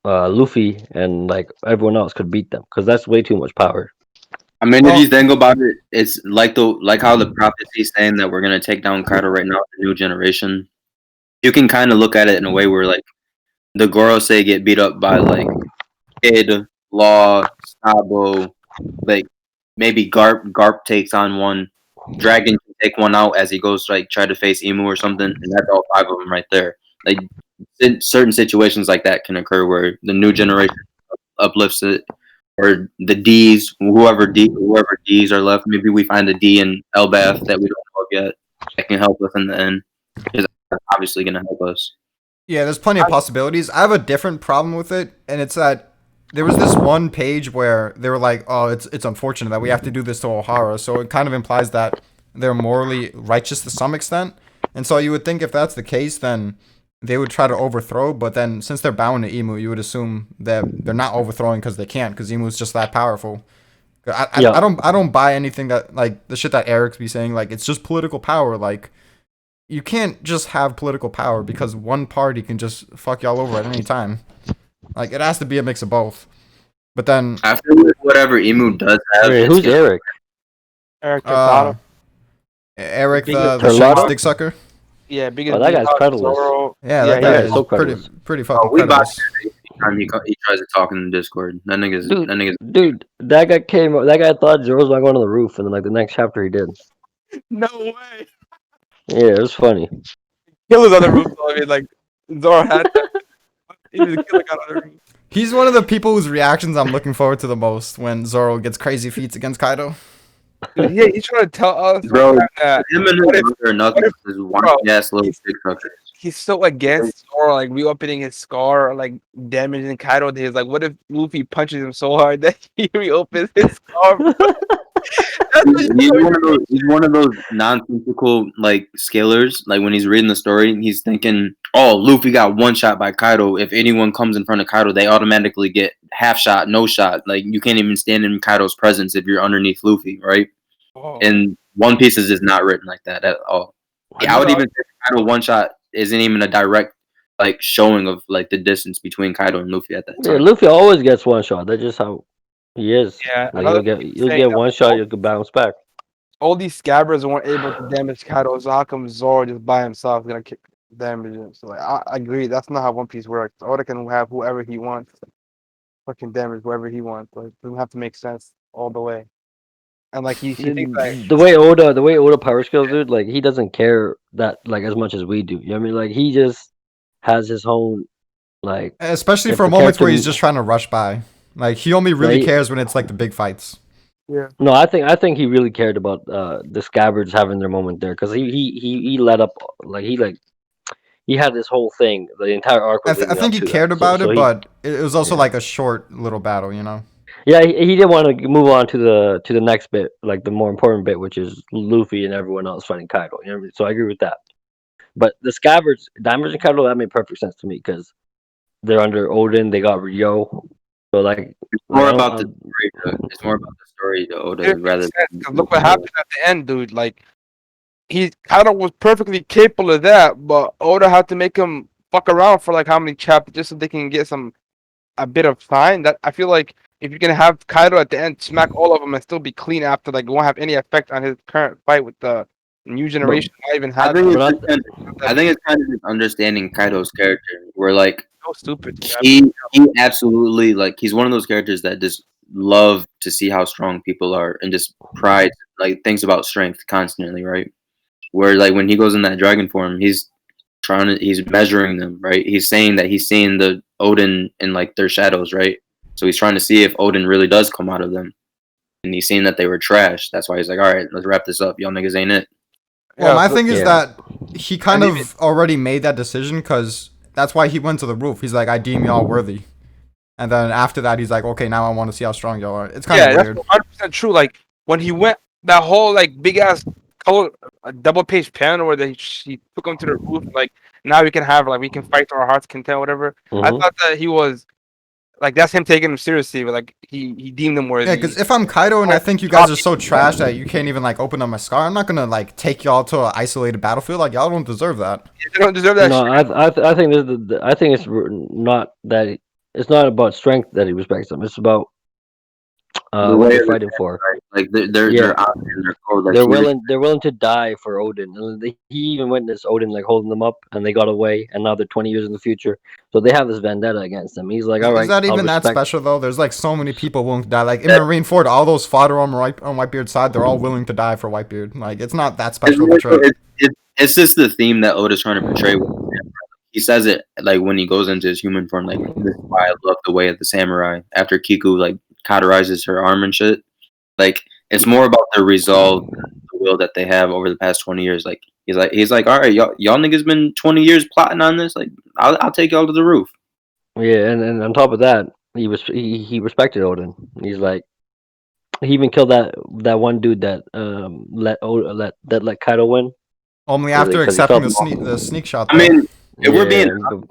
Luffy and like everyone else could beat them because that's way too much power. I mean, if Well- you think about it, it's like how the prophecy is saying that we're gonna take down Kaido right now, the new generation. You can kind of look at it in a way where like the Gorosei get beat up by like Kid, Law, Sabo, like maybe Garp takes on one. Dragon can take one out as he goes like try to face Emu or something, and that's all five of them right there. Like in certain situations like that can occur where the new generation uplifts it, or the D's, whoever D's are left. Maybe we find a D in Elbath that we don't know of yet that can help us in the end. Because that's obviously going to help us. Yeah, there's plenty of possibilities. I have a different problem with it, and it's that there was this one page where they were like, "Oh, it's unfortunate that we have to do this to O'Hara," so it kind of implies that they're morally righteous to some extent. And so you would think if that's the case, then they would try to overthrow. But then since they're bound to Emu, you would assume that they're not overthrowing because they can't, because Emu's just that powerful. Yeah. I don't buy anything that like the shit that Eric's be saying. Like it's just political power. Like you can't just have political power because one party can just fuck y'all over at any time. Like it has to be a mix of both. But then I feel like whatever Emu does have, Wait, it's who's gonna- Eric? Eric uh, Tortado. Eric Big the Turlotta? Shanks dick sucker. Yeah, biggest Oh, that guy's D-Hop, creditless. Zoro. Yeah, Yeah, that guy yeah, is so pretty creditless. pretty fucking we buy creditless. anytime he tries to talk in the Discord. That nigga's Dude, that guy came. That guy thought Zero's not going on the roof, and then like the next chapter he did. No way. Yeah, it was funny. Killer's on the roof. I mean, like Zoro had that. Even the killer got on the roof. He's one of the people whose reactions I'm looking forward to the most when Zoro gets crazy feats against Kaido. Dude, yeah, he's trying to tell us Bro, that him and what his if- brother are nothing. what if- This one bro, ass little he's- dick sucker. he's so against Zoro like reopening his scar or like damaging Kaido. He's like, what if Luffy punches him so hard that he reopens his scar? That's what He's one of those nonsensical like scalers. Like when he's reading the story, he's thinking, "Oh, Luffy got one shot by Kaido. If anyone comes in front of Kaido, they automatically get half shot, no shot. Like you can't even stand in Kaido's presence if you're underneath Luffy, right?" Oh. And One Piece is just not written like that at all. Yeah, I would even say Kaido one shot isn't even a direct like showing of like the distance between Kaido and Luffy at that Yeah, time. Luffy always gets one shot. That's just how he is. Yeah, Like another you'll thing get saying that one shot, you'll bounce back. all these scabbards weren't able to damage Kaido, so how come Zoro just by himself is gonna kick damage him? So like I agree, that's not how One Piece works. Oda can have whoever he wants, fucking damage whoever he wants. Like it doesn't have to make sense all the way. And like he thinks like The way Oda power skills, dude, like he doesn't care that like as much as we do. You know what I mean? Like he just has his own like. Especially If for the moments where character- he's just trying to rush by. Like he only really Right. cares when it's like the big fights. No, I think he really cared about the scabbards having their moment there because he let up like he had this whole thing. The entire arc. Was I leading think up he to cared that. about So it, he- but it was also yeah. like a short little battle, you know. Yeah, he didn't want to move on to the next bit, like the more important bit, which is Luffy and everyone else fighting Kaido. You know what I mean? So I agree with that. But the scabbards, Diamond and Kaido, that made perfect sense to me because they're under Odin. They got Ryo. So like It's more I don't- about the story. It's more about the story to Oda it rather makes sense, than 'cause look what happened at the end, dude. Like Kaido was perfectly capable of that, but Oda had to make him fuck around for like how many chapters just so they can get a bit of time. That I feel like if you're gonna have Kaido at the end smack all of them and still be clean after, like it won't have any effect on his current fight with the new generation. Not even I have think, But I think it's kind of just understanding Kaido's character, where like so stupid. dude. he absolutely like he's one of those characters that just love to see how strong people are and just pride like thinks about strength constantly, right? Where like when he goes in that dragon form, he's measuring them, right? He's saying that he's seeing the Odin in like their shadows, right? So he's trying to see if Odin really does come out of them. And he's seen that they were trash. That's why he's like, all right, let's wrap this up. Y'all niggas ain't it. Well, my but- thing is yeah. that he kind And of already made that decision because that's why he went to the roof. He's like, I deem y'all worthy. And then after that, he's like, okay, now I want to see how strong y'all are. It's kind Yeah, of weird. that's 100% true. Like when he went that whole like big ass color double page panel where he took him to the roof. Like now we can have like we can fight to our heart's content, whatever. I Mhm. thought that he was like that's him taking him seriously, but like he deemed him worthy. Yeah, because if I'm Kaido and I think you guys are so trash that you can't even like open up my scar, I'm not gonna like take y'all to an isolated battlefield. Like y'all don't deserve that. they don't deserve that. No, shit. I think I think it's not that it's not about strength that he respects them. It's about The what way they're of the fighting for. Like they're Yeah. out and they're cold. Like They're willing to die for Odin. And he even witnessed Odin like holding them up, and they got away. And now they're 20 years in the future, so they have this vendetta against him. He's like, all right, Is that I'll even that respect- special though? There's like so many people willing to die. Like in Marineford, all those fodder on Whitebeard's side, they're all willing to die for Whitebeard. Like it's not that special of a trait. It's just the theme that Oda's trying to portray. He says it like when he goes into his human form. Like this is why I love the way of the samurai. After Kiku like cauterizes her arm and shit. Like it's more about the resolve, the will that they have over the past 20 years. Like he's like, all right, y'all niggas been 20 years plotting on this. Like I'll take y'all to the roof. Yeah, and on top of that, he respected Odin. He's like, he even killed that one dude that let Kaido win. Only Because after he accepting felt- the sneak shot. I Though. mean, if we're being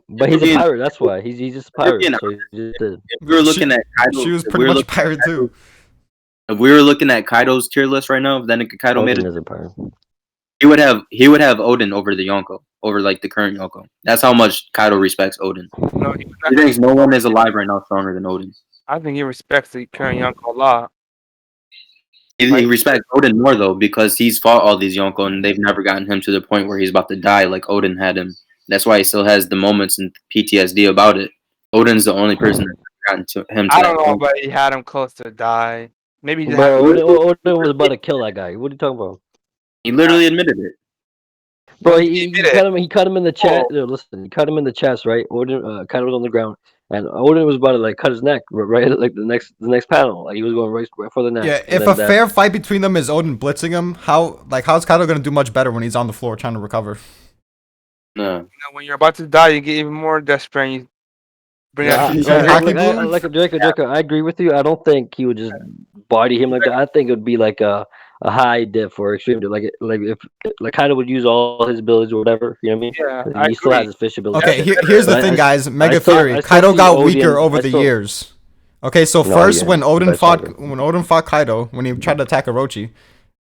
but he's we're a being- pirate. That's why he's just a we're pirate. being- So he just did. if we were looking at Kaido, She was if we pretty were much a looking at pirate too. If we were looking at Kaido's tier list right now, if then Kaido made Odin it, is a pirate. he would have Odin over the Yonko, over like the current Yonko. That's how much Kaido respects Odin. No, He thinks no one is alive right now stronger than Odin. I think he respects the current Yonko a lot. He respects Odin more though because he's fought all these Yonko and they've never gotten him to the point where he's about to die like Odin had him. That's why he still has the moments and PTSD about it. Odin's the only person that's gotten to him. To I that don't know, point. but he had him close to die. Maybe he Bro, had Odin was about to kill that guy. What are you talking about? He literally admitted it. Bro, He he did it. cut him. He cut him in the chest. Oh. No, listen, he cut him in the chest, right? Odin, Kaido was on the ground, and Odin was about to like cut his neck, right? Like the next panel, like he was going right for the neck. Yeah, and if then a fair fight between them is Odin blitzing him, how's Kaido gonna do much better when he's on the floor trying to recover? No. You know, when you're about to die, you get even more desperate. And you bring Yeah, out Haki Draco, I agree with you. I don't think he would just body him like that. I think it would be like a high diff or extreme diff. Like if like Kaido would use all his abilities or whatever. You know what I mean? Yeah, 'Cause I he still agree. has his fish ability. Okay, here's the But thing, I- guys. Mega still- theory. I still Kaido see got Odin- weaker over I the still- years. Okay, so No, first yeah, when Odin that's fought stronger. when Odin fought Kaido, when he tried to attack Orochi,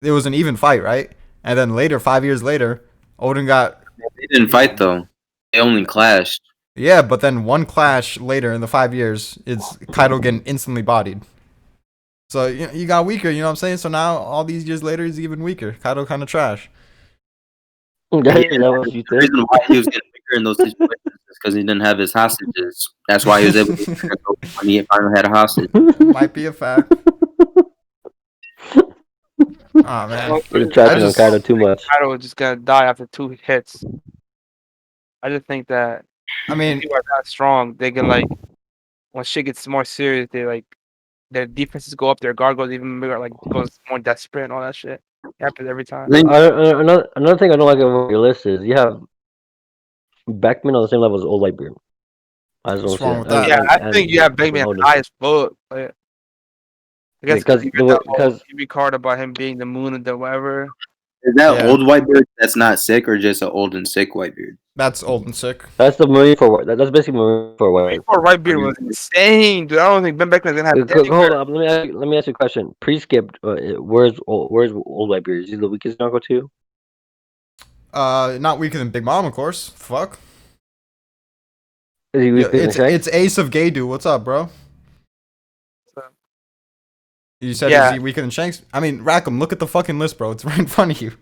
it was an even fight, right? And then later, 5 years later, Odin got They didn't fight though. They only clashed. yeah, but then one clash later in the 5 years, it's Kaido getting instantly bodied. So you got weaker, you know what I'm saying? So now all these years later, he's even weaker. Kaido kind of trash. Is that what you The think? reason why he was getting weaker in those situations is because he didn't have his hostages. That's why he was able to when he finally had a hostage. Might be a fact. Oh man. You're trapping on just- Kaido too much. Kaido just gonna die after 2 hits. I just think that I mean, people are that strong. They can like when shit gets more serious, they like their defenses go up, their guard goes even bigger, like goes more desperate and all that shit. It happens every time. Another thing I don't like about your list is you have Beckman on the same level as Old Whitebeard. I just don't What's see wrong it. with that? Yeah, I think you have Bateman Odin. high as fuck. Like, I guess Because you the got way- that whole because- TV card about him being the moon and the whatever. Is that Yeah. old Whitebeard that's not sick or just an old and sick Whitebeard? that's old and sick. That's the Marine for that's basically Marine for White. Before Whitebeard was insane, dude. I don't think Ben Beckman's gonna have Hold up, let me ask you a question. Pre-skip, where's Old Whitebeard? Is he the weakest Yonko too? Not weaker than Big Mom, of course. Fuck. Is he Yeah, weaker than Shanks? it's Ace of Gaydu. What's up, bro? You said Yeah. is he weaker than Shanks? I mean, Rackham, look at the fucking list, bro. It's right in front of you.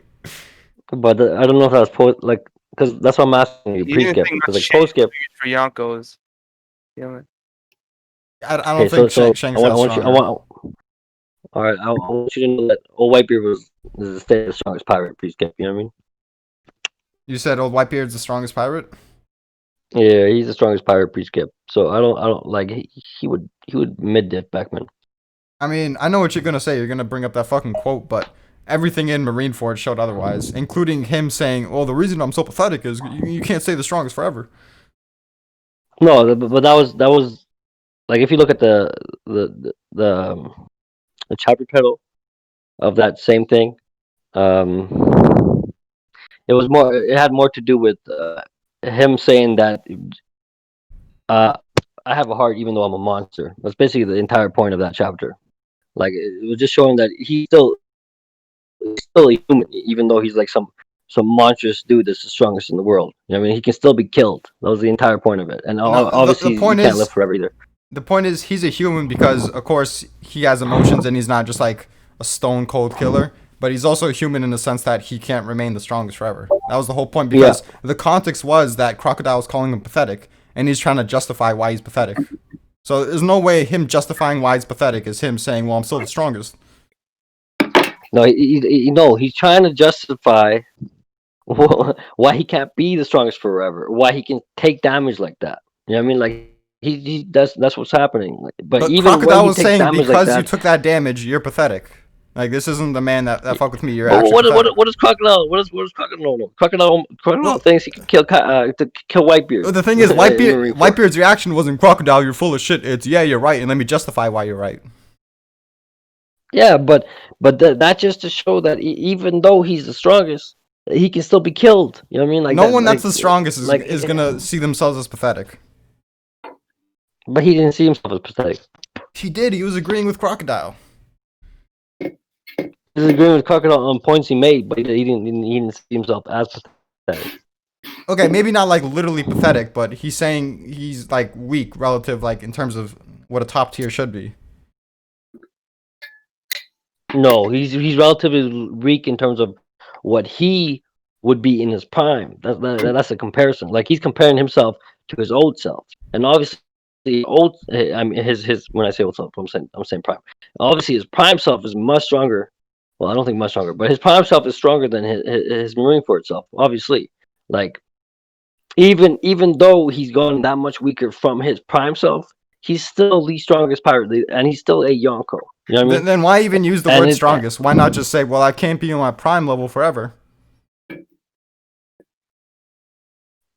But I don't know if that's post because that's what I'm asking you. You didn't Pre-skip think because much like Shanks post-skip. for Yonkos. You know, I don't Okay, think so Shanks I is want you. stronger. All right, I want you to know that Old Whitebeard is the strongest pirate pre-skip. You know what I mean? You said Old Whitebeard's the strongest pirate? Yeah, he's the strongest pirate pre-skip. So I don't like he would mid diff Beckman. I mean, I know what you're gonna say. You're gonna bring up that fucking quote, but everything in Marineford showed otherwise, including him saying, "Well, the reason I'm so pathetic is you can't stay the strongest forever." No, but that was like if you look at the chapter title of that same thing, um, it had more to do with him saying that uh, I have a heart even though I'm a monster. That's basically the entire point of that chapter. Like it was just showing that he's still a human, even though he's like some monstrous dude that's the strongest in the world. You know what I mean? He can still be killed. That was the entire point of it. And No, the obviously, you point can't live is forever either. the point is he's a human because of course he has emotions and he's not just like a stone cold killer, but he's also a human in the sense that he can't remain the strongest forever. That was the whole point Yeah. because the context was that Crocodile was calling him pathetic and he's trying to justify why he's pathetic. So there's no way him justifying why he's pathetic is him saying, "Well, I'm still the strongest." No, no, he's trying to justify why he can't be the strongest forever, why he can take damage like that. You know what I mean? Like he that's what's happening. Like, but But even when Crocodile he was takes saying damage like because you that, took that damage, you're pathetic. Like this isn't the man that fuck with me. You're Well, actually pathetic. what is crocodile? What is crocodile? No, crocodile Well, thinks he can kill to kill Whitebeard. the thing is, in Marineford. Whitebeard's reaction wasn't crocodile. You're full of shit. It's yeah, you're right, and let me justify why you're right. Yeah, but that just to show that even though he's the strongest, he can still be killed. You know what I mean? Like No that. one Like, that's the strongest like, is gonna see themselves as pathetic. but he didn't see himself as pathetic. He did. He was agreeing with crocodile. He's agreeing with crocodile on points he made, but he didn't see himself as pathetic. Okay, maybe not like literally pathetic, but he's saying he's like weak relative, like in terms of what a top tier should be. No, he's relatively weak in terms of what he would be in his prime. That's a comparison. Like he's comparing himself to his old self, and obviously, I mean, his when I say old self, I'm saying prime. Obviously, his prime self is much stronger. Well, I don't think much stronger, but his prime self is stronger than his Marineford self. Obviously, like even though he's gone that much weaker from his prime self, he's still the strongest pirate, and he's still a Yonko. You know what I mean? Then why even use the And word it- strongest? Why not just say, well, I can't be on my prime level forever?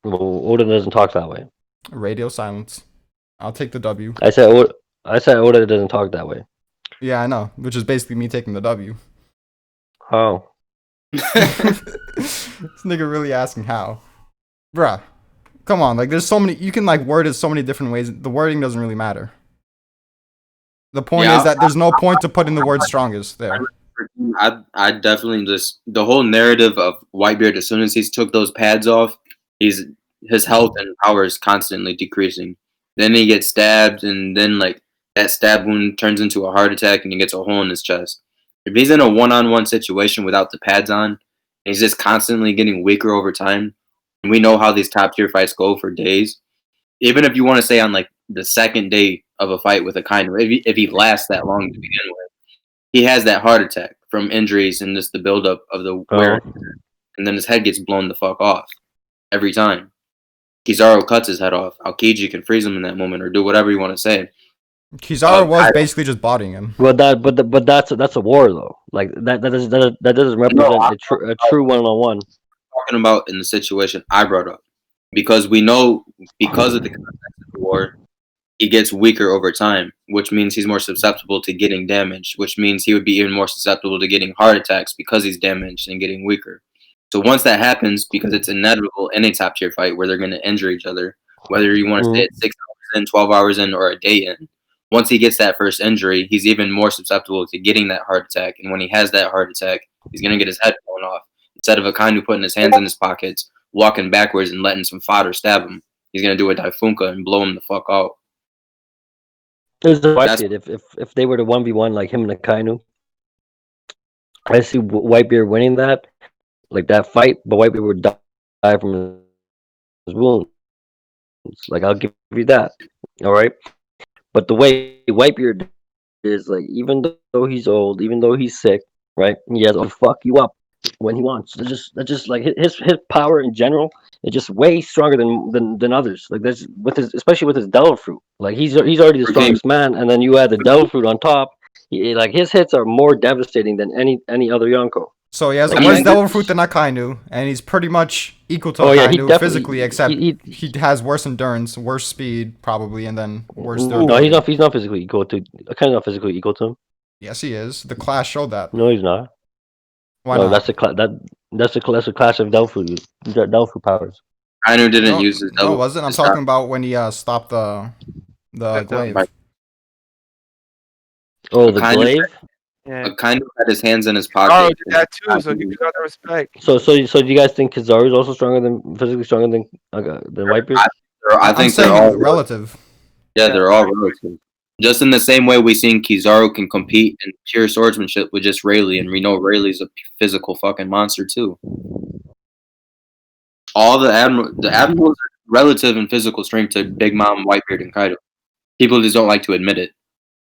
Well, Oda doesn't talk that way. Radio silence. I'll take the W. I said Oda doesn't talk that way. Yeah, I know, which is basically me taking the W. Oh, This nigga really asking how. Bruh. Come on, like there's so many you can like word it so many different ways. The wording doesn't really matter. The point Yeah, is that there's no point to putting the word strongest there. I definitely just the whole narrative of Whitebeard. As soon as he's took those pads off, his health and power is constantly decreasing. Then he gets stabbed, and then like that stab wound turns into a heart attack, and he gets a hole in his chest. If he's in a one-on-one situation without the pads on, and he's just constantly getting weaker over time, and we know how these top tier fights go for days. Even if you want to say on like the second day of a fight with a Kainu, if he lasts that long to begin with, he has that heart attack from injuries and just the buildup of the wear, and then his head gets blown the fuck off every time. Kizaru cuts his head off. Aokiji can freeze him in that moment or do whatever you want to say. Kizaru was basically just bodying him. well, but that's a war though. Like that doesn't represent a true one-on-one. Talking about in the situation I brought up, because we know because of the context of the war, he gets weaker over time, which means he's more susceptible to getting damaged, which means he would be even more susceptible to getting heart attacks because he's damaged and getting weaker. So once that happens, because it's inevitable in a top tier fight where they're going to injure each other, whether you want to say it's 6 hours in, 12 hours in, or a day in, once he gets that first injury, he's even more susceptible to getting that heart attack. And when he has that heart attack, he's going to get his head blown off. Instead of a Kainu putting his hands in his pockets, walking backwards and letting some fodder stab him, he's going to do a Daifunka and blow him the fuck out. There's the fight if they were to 1v1 like him and Akainu, I see Whitebeard winning that, like that fight, but Whitebeard would die from his wounds. Like I'll give you that, all right. But the way Whitebeard is, like, even though he's old, even though he's sick, right? He has to fuck you up when he wants. That's just like his power in general is just way stronger than others. Like that's with his especially with his devil fruit. Like he's already the Okay. strongest man, and then you add the devil fruit on top. Like his hits are more devastating than any other Yonko. So he has a Like, worse he's- devil fruit than Akainu, and he's pretty much equal to Oh, yeah, he Akainu definitely- physically, except he- he has worse endurance, worse speed, probably, and then worse No, durability. he's not physically equal to. Kind of not physically equal to him. Yes, he is. The class showed that. No, he's not. Why No, not? that's a class of devil fruit powers. Kainu didn't no, use his no, double. wasn't. I'm to stop. talking about when he stopped the That's glaive. right. Oh, the Kind of- glaive. Yeah. Kainu had his hands in his Kizaru pocket. did that too, so give Kizaru the respect. So do you guys think Kizaru is also physically stronger than Whitebeard? I I'm think they're saying all relative. Yeah, they're all relative. Just in the same way we seen Kizaru can compete in pure swordsmanship with just Rayleigh, and we know Rayleigh's a physical fucking monster too. All the admirals are relative in physical strength to Big Mom, Whitebeard, and Kaido. People just don't like to admit it.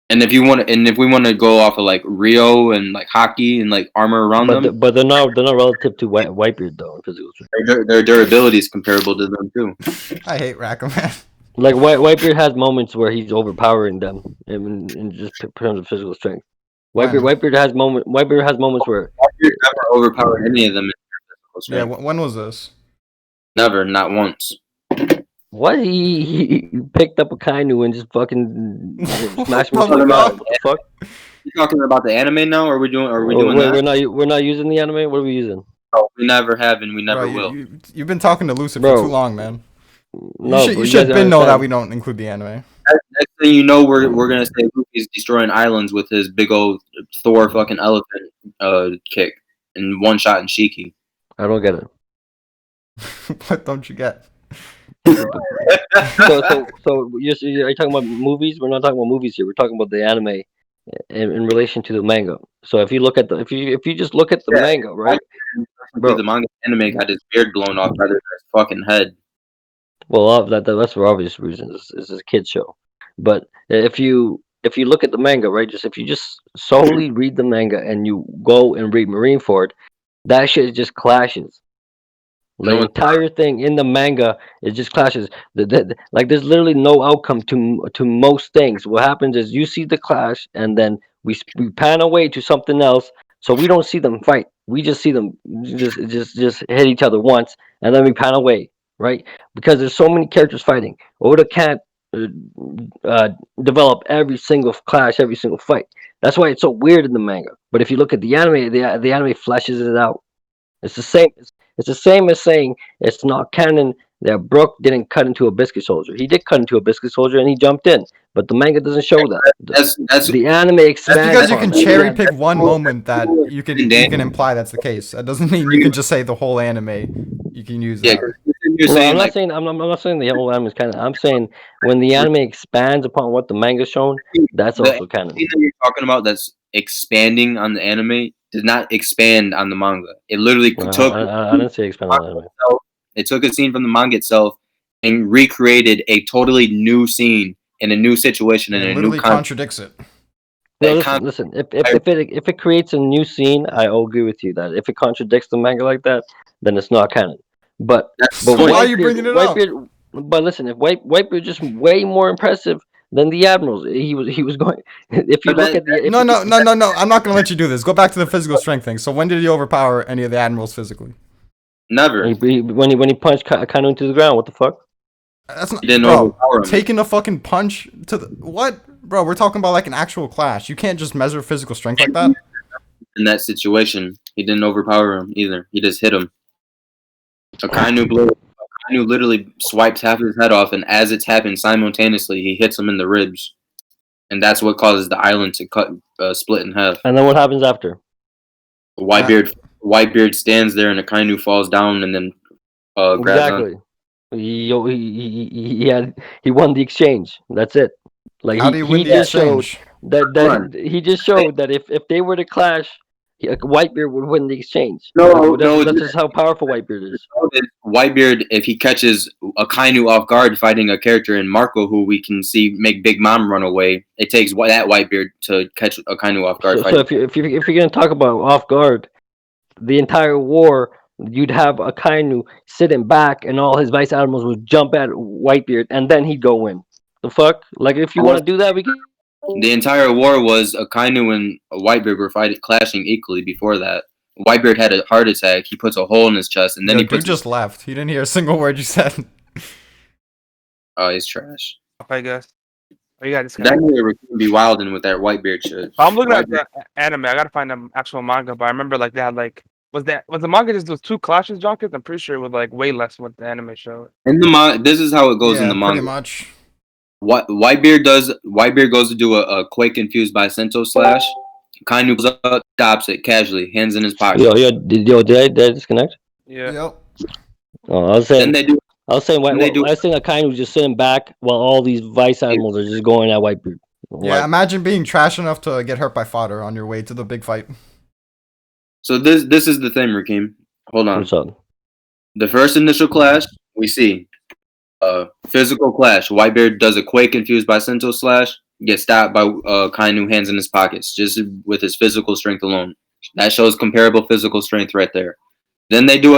And if we want to go off of like Rio and like hockey and like armor around them, But they're not relative to Whitebeard though in physical strength. their durability is comparable to them too. I hate Rackham, man. Like Whitebeard has moments where he's overpowering them in just terms of physical strength. Whitebeard has moments where Whitebeard never overpowered any of them in physical Yeah, strength. when was this? Never, not once. what he picked up a Kainu and just fucking smashed him What on the the ground. What the fuck? You talking about the anime now, or are we doing? Are we Oh, doing that? we're not using the anime. What are we using? No, we never have, and we never Bro, will. You've been talking to Lucid Bro. for too long, man. No, you but should guys been know that understand. we don't include the anime. Next thing you know, we're gonna say Luffy's destroying islands with his big old Thor fucking elephant kick and one shot in Shiki. I don't get it. What don't you get? So are you talking about movies? We're not talking about movies here. We're talking about the anime in relation to the manga. So if you look at if you just look at the Yeah. manga, right? Bro. The manga anime got his beard blown off rather than his fucking head. Well, that's for obvious reasons. It's a kid show. But if you look at the manga, right? If you just solely read the manga and you go and read Marineford, that shit just clashes. The No, it's entire thing in the manga, it just clashes. Like there's literally no outcome to most things. What happens is you see the clash, and then we pan away to something else, so we don't see them fight. We just see them just hit each other once, and then we pan away, right? Because there's so many characters fighting. Oda can't develop every single clash, every single fight. That's why it's so weird in the manga. But if you look at the anime, the anime fleshes it out. It's the same. It's the same as saying it's not canon that Brook didn't cut into a biscuit soldier. He did cut into a biscuit soldier and he jumped in, but the manga doesn't show that. that's The anime expands. That's because you can upon that. cherry pick one moment that you can imply that's the case. That doesn't mean you can just say the whole anime. You can use yeah. that. You're No, saying I'm like not saying I'm not saying the whole anime is canon. I'm saying when the anime expands upon what the manga's shown, that's the also canon. thing that you're talking about that's expanding on the anime did not expand on the manga. It literally took I didn't say expand on the anime. it took a scene from the manga itself and recreated a totally new scene in a new situation in It a literally new context. contradicts it. No, It listen. If it creates a new scene, I will agree with you that if it contradicts the manga like that, then it's not canon. But So why are you bringing it up? Whitebeard, but listen, if Whitebeard just way more impressive than the admirals, he was going. If you But look that- at the No. I'm not gonna let you do this. Go back to the physical strength thing. So when did he overpower any of the admirals physically? Never. when he punched Kano into the ground, what the fuck? That's not, He didn't bro. overpower him. Taking a fucking punch to the what, bro? We're talking about like an actual clash. You can't just measure physical strength like that. In that situation, he didn't overpower him either. He just hit him. Akainu literally swipes half his head off, and as it's happened simultaneously, he hits him in the ribs, and that's what causes the island to split in half. And then what happens after? Whitebeard stands there, and Akainu falls down, and then grabs on. Exactly. He won the exchange. That's it. Like How do you win the just showed exchange? that he just showed that if they were to clash, Whitebeard would win the exchange. No, That's just how powerful Whitebeard is. Whitebeard, if he catches Akainu off guard fighting a character in Marco, who we can see make Big Mom run away, it takes that Whitebeard to catch Akainu off guard So fighting. if you're gonna talk about off guard, the entire war, you'd have a Kainu sitting back, and all his vice admirals would jump at Whitebeard, and then he'd go in. The fuck? Like, if you want to do that, we can. The entire war was Akainu and Whitebeard were fighting, clashing equally. Before that, Whitebeard had a heart attack. He puts a hole in his chest, and then Yo, he puts. dude just left. He didn't hear a single word you said. Oh, he's trash. I guess. Oh, you got this. That nigga would be wilding with that Whitebeard shit. I'm looking at Whitebeard- the anime. I gotta find the actual manga, but I remember like they had like was the manga just those 2 clashes, Jonkers? I'm pretty sure it was like way less what the anime showed. In the manga, this is how it goes in the pretty manga. much. Whitebeard goes to do a quake infused by Sento slash. Kainu goes up, stops it casually, hands in his pocket. Did I disconnect? Yeah. Yep. Oh, I was Then saying, they do. I was saying a Kainu was just sitting back while all these vice admirals are just going at Whitebeard. Yeah, imagine being trash enough to get hurt by fodder on your way to the big fight. So this is the thing, Rakeem. Hold on. What's up? The first initial clash we see, physical clash. Whitebeard does a quake infused by Sento slash, gets stopped by Kainu, hands in his pockets, just with his physical strength alone. That shows comparable physical strength right there. Then they do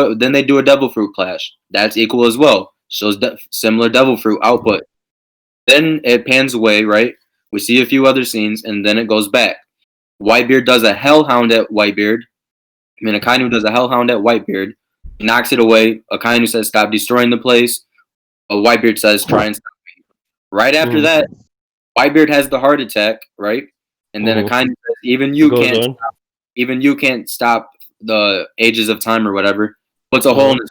a devil fruit clash. That's equal as well. Shows similar devil fruit output. Then it pans away, right? We see a few other scenes, and then it goes back. Whitebeard does a hellhound at Whitebeard. Akainu does a hellhound at Whitebeard. He knocks it away. Akainu says, "Stop destroying the place." Whitebeard says, "Try and stop me." Right after that, Whitebeard has the heart attack, right? And then Akainu says, "Even you can't stop the ages of time or whatever." Puts a hole in his.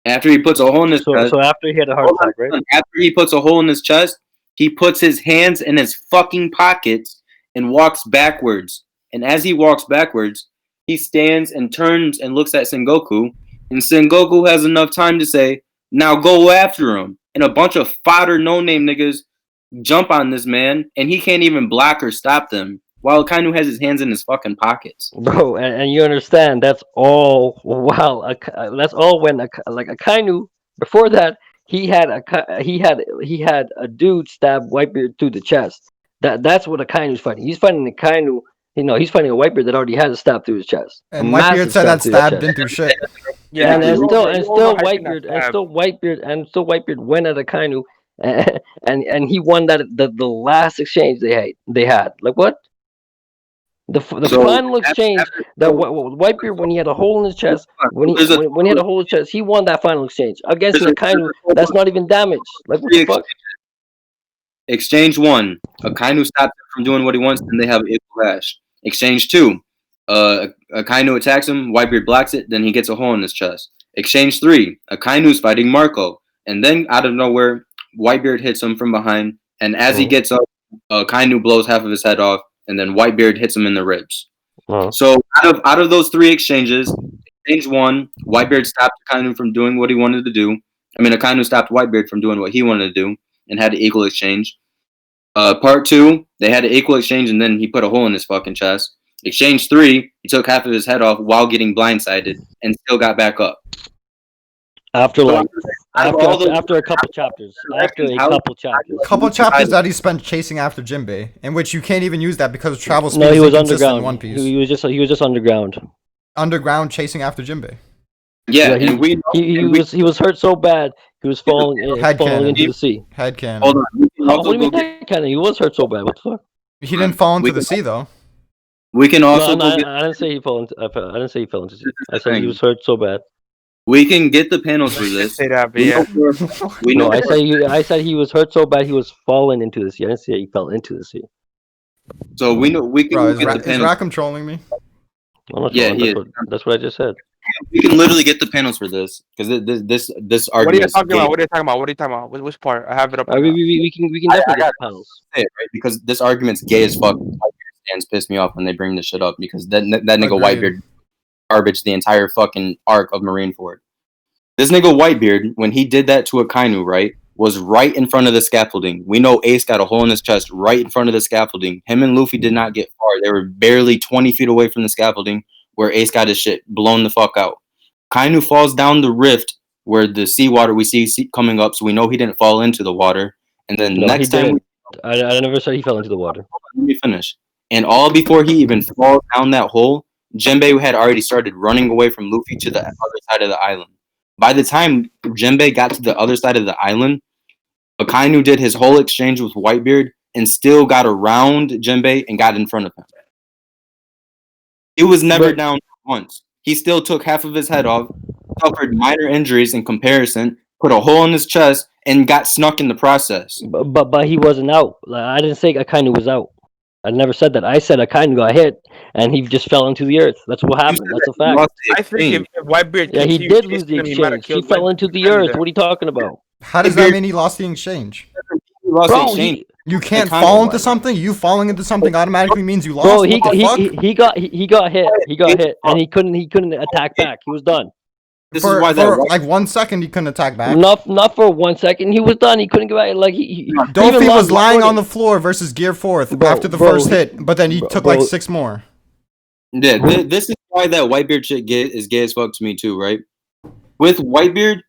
After he puts a hole in his chest. So after he had a heart attack, right? After he puts a hole in his chest, he puts his hands in his fucking pockets and walks backwards. And as he walks backwards, he stands and turns and looks at Sengoku. And Sengoku has enough time to say, "Now go after him." And a bunch of fodder no-name niggas jump on this man, and he can't even block or stop them, while Akainu has his hands in his fucking pockets. Bro, and you understand that's all. Wow, that's all when Akainu. Before that, he had a dude stab Whitebeard through the chest. That's what Akainu's fighting. He's fighting Akainu. He's fighting a Whitebeard that already has a stab through his chest. And Whitebeard said that stab didn't do shit. Yeah. and still Whitebeard went at Akainu, and he won the last exchange they had. Like what? The final exchange that Whitebeard, when he had a hole in his chest, when he had a hole in his chest, he won that final exchange against Akainu. That's not even damaged. Like what the fuck? Exchange 1, Akainu stops him from doing what he wants, and they have an equal clash. Exchange 2, Akainu attacks him, Whitebeard blocks it, then he gets a hole in his chest. Exchange 3, Akainu's fighting Marco, and then out of nowhere, Whitebeard hits him from behind, and as he gets up, Akainu blows half of his head off, and then Whitebeard hits him in the ribs. So out of those 3 exchanges, exchange 1, Whitebeard stopped Akainu from doing what he wanted to do. Akainu stopped Whitebeard from doing what he wanted to do and had an equal exchange. Part 2, they had an equal exchange, and then he put a hole in his fucking chest. Exchange 3, he took half of his head off while getting blindsided and still got back up. After a couple chapters. Couple chapters that he spent chasing after Jinbei, in which you can't even use that because travel speed No, he is was inconsistent in underground. One Piece. He was just underground. Underground chasing after Jinbei. Yeah, he, and we he was hurt so bad he was falling into the sea. Headcanon. hold on. We can What also do you go mean headcanon? He was hurt so bad. What the fuck? He didn't fall into We the can- sea though. We can also No, go get, I didn't say he fell into. I didn't say he fell into the sea. I said thing. he was hurt so bad. we can get the panels for this. Say that, but We yeah. know we know No, I said he was hurt so bad he was falling into the sea. I didn't say he fell into the sea. so we know we can Bro, go is, get the is panels. Rackham trolling me? I'm not Yeah, sure. he That's what I just said. We can literally get the panels for this because this What are argument you is talking gay, about? What are you talking about? What are you talking about? Which part? I have it up. We can definitely get the panels. right? Because this argument's gay as fuck. Whitebeard fans piss me off when they bring this shit up because that nigga Agreed. Whitebeard garbage the entire fucking arc of Marineford. This nigga Whitebeard, when he did that to Akainu, right, was right in front of the scaffolding. We know Ace got a hole in his chest right in front of the scaffolding. Him and Luffy did not get far. They were barely 20 feet away from the scaffolding where Ace got his shit blown the fuck out. Akainu falls down the rift where the seawater we see coming up, so we know he didn't fall into the water. And then No, next he time, didn't. I never said he fell into the water. let me finish. And all before he even falls down that hole, Jinbei had already started running away from Luffy to the other side of the island. By the time Jinbei got to the other side of the island, Akainu did his whole exchange with Whitebeard and still got around Jinbei and got in front of him. He was never down once. He still took half of his head off, suffered minor injuries in comparison, put a hole in his chest, and got snuck in the process. But he wasn't out. Like, I didn't say Akainu was out. I never said that. I said Akainu got hit and he just fell into the earth. That's what happened. That's a fact. I think if Whitebeard, Yeah, he did lose the exchange. He fell into the earth. What are you talking about? How does that mean he lost the exchange? He lost the Bro, exchange. You can't fall into something. You falling into something automatically means you lost. Bro, What the fuck? he got hit. He got hit, and he couldn't attack back. He was done. This for is why for that like 1 second he couldn't attack back. Not for 1 second. He was done. He couldn't get back. Like he Dofi was lying on the floor versus Gear 4th after the first hit, but then he took like 6 more. Yeah, this is why that Whitebeard shit is gay as fuck to me too, right? With Whitebeard,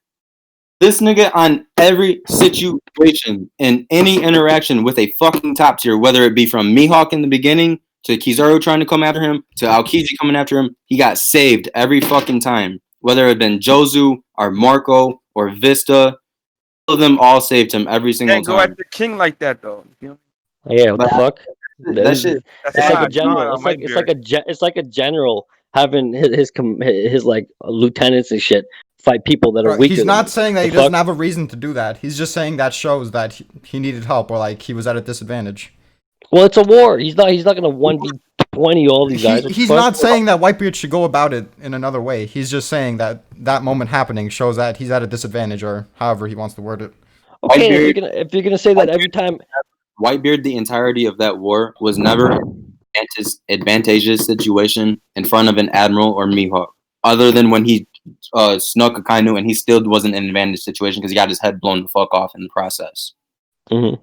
this nigga on every situation and any interaction with a fucking top tier, whether it be from Mihawk in the beginning to Kizaru trying to come after him to Aokiji coming after him, he got saved every fucking time. Whether it had been Jozu or Marco or Vista, all of them all saved him every single Can't time. go after King like that though. You know? Yeah, what the fuck? That shit. That's It's like not- a general. It's like a general having his like lieutenants and shit fight people that are Bro, weaker. he's not saying that he The doesn't fuck? have a reason to do that. He's just saying that shows that he needed help or like he was at a disadvantage. Well, it's a war. He's not gonna 1v20 all these guys. What the He's fuck? not saying that Whitebeard should go about it in another way. He's just saying that that moment happening shows that he's at a disadvantage or however he wants to word it. Okay, Whitebeard- if you're gonna say that every time. Whitebeard, the entirety of that war was never an advantageous situation in front of an admiral or Mihawk, other than when he snuck Akainu and he still wasn't in an advantage situation because he got his head blown the fuck off in the process. Mm-hmm.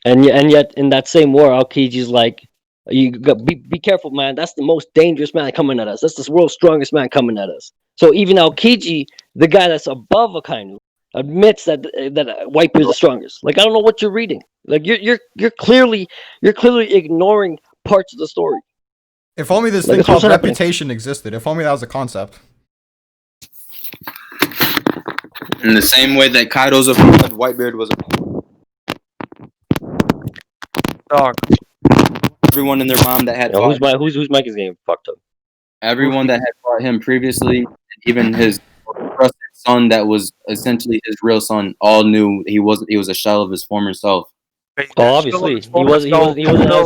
And yet in that same war, Aokiji's like, "You got be careful, man. That's the most dangerous man coming at us. That's the world's strongest man coming at us." So even Aokiji, the guy that's above Akainu, admits that Whitebeard's the strongest. Like I don't know what you're reading. Like you're clearly ignoring parts of the story. If only this Like, thing that's called what's happening. reputation existed. If only that was a concept. In the same way that Kaido's a fraud, Whitebeard was a Dog. everyone and their mom that had Yo, fought, whose mic is getting fucked up? everyone that had fought him previously, even his trusted son that was essentially his real son, all knew he was a shell of his former self. Oh, obviously, he wasn't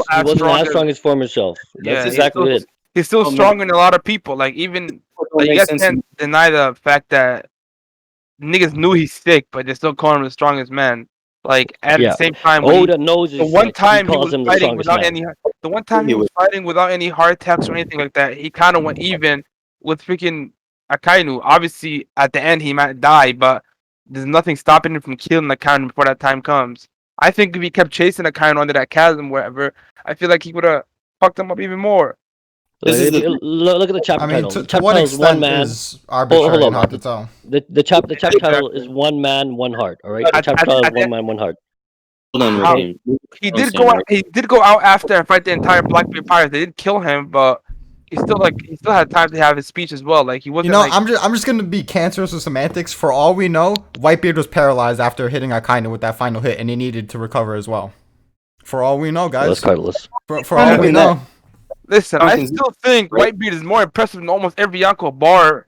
as strong as former self. That's Yeah, exactly it. He's still stronger than a lot of people. Like even like, you guys can't deny the fact that niggas knew he's sick, but they still call him the strongest man. Like at the same time, when Oda knows the he's one sick, time he calls was him the fighting strongest without man. he was fighting without any heart attacks or anything like that, he kind of went even with freaking Akainu. Obviously, at the end he might die, but there's nothing stopping him from killing Akainu before that time comes. I think if he kept chasing Akainu under that chasm, wherever, I feel like he would have fucked him up even more. Look at the chapter I mean, title. to what extent is arbitrary hold on. and hard to tell? The chapter title is One Man, One Heart. All right, the chapter title is One Man, One Heart. Hold on, Ricky. He did go out. He did go out after and fight the entire Blackbeard Pirates. They didn't kill him, but he still had time to have his speech as well. Like he wasn't. You know, like, I'm just gonna be cancerous with semantics. For all we know, Whitebeard was paralyzed after hitting Akainu with that final hit, and he needed to recover as well. For all we know, guys. That's cardless. For all we know. Listen, I still think Whitebeard is more impressive than almost every Yonko bar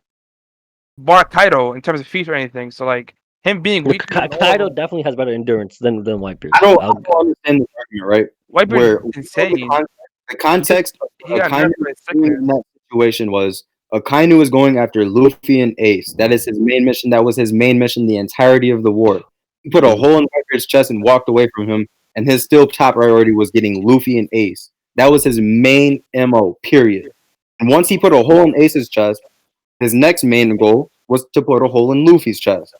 Kaido in terms of feats or anything. So like him being weak. Kaido definitely has better endurance than Whitebeard. I don't understand the argument, right? Whitebeard is insane. The context He of got Akainu nerfed by his sickness. in that situation was Akainu was going after Luffy and Ace. That is his main mission. That was his main mission the entirety of the war. He put a hole in Whitebeard's chest and walked away from him, and his still top priority was getting Luffy and Ace. That was his main MO, period. And once he put a hole in Ace's chest, his next main goal was to put a hole in Luffy's chest.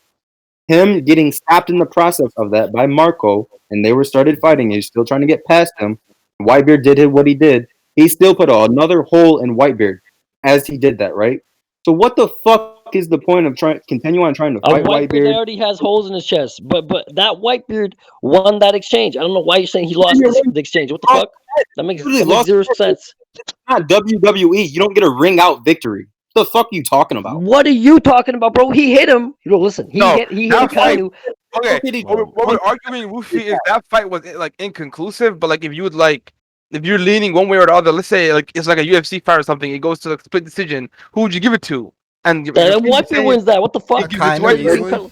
Him getting stopped in the process of that by Marco, and they started fighting. He's still trying to get past him. Whitebeard did what he did. He still put another hole in Whitebeard as he did that, right? So what the fuck is the point of continuing trying to fight Whitebeard already has holes in his chest, but that Whitebeard won that exchange. I don't know why you're saying he lost the exchange. What the fuck? That makes Literally lost zero sense. It's not WWE. You don't get a ring out victory. What the fuck are you talking about? What are you talking about, bro? He hit him. You know, listen. He No, hit that fight. Akainu. Okay, Did he- what we're arguing, Luffy, is that fight was like inconclusive. But like, if you would like, if you're leaning one way or the other, let's say like it's like a UFC fight or something, it goes to like split decision. Who would you give it to? And Whitebeard wins that. What the fuck? Give it to Akainu Whitebeard, usually.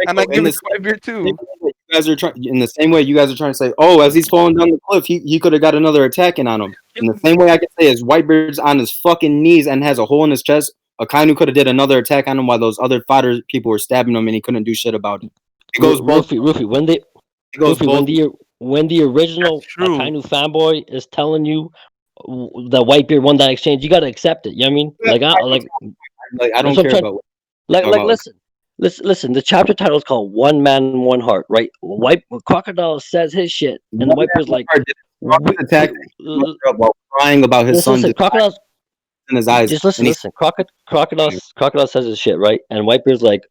and I give in it the to Whitebeard too. you guys are trying in the same way you guys are trying to say, oh, as he's falling down the cliff, he could have got another attack in on him. In the same way I can say is Whitebeard's on his fucking knees and has a hole in his chest. Akainu could have did another attack on him while those other fighters people were stabbing him and he couldn't do shit about it. It goes both. Rufy, when It goes both. when the original That's true. Akainu fanboy is telling you that Whitebeard won that exchange, you gotta accept it. You know what I mean? Like, Like I don't That's what I'm care trying- about. like, about- listen. The chapter title is called "One Man, One Heart." Right? Crocodile says his shit, and the Whitebeard's like, attack while crying about his son listen, Crocodile's in his eyes. just listen, and he- listen. Crocodile says his shit, right? And Whitebeard's like,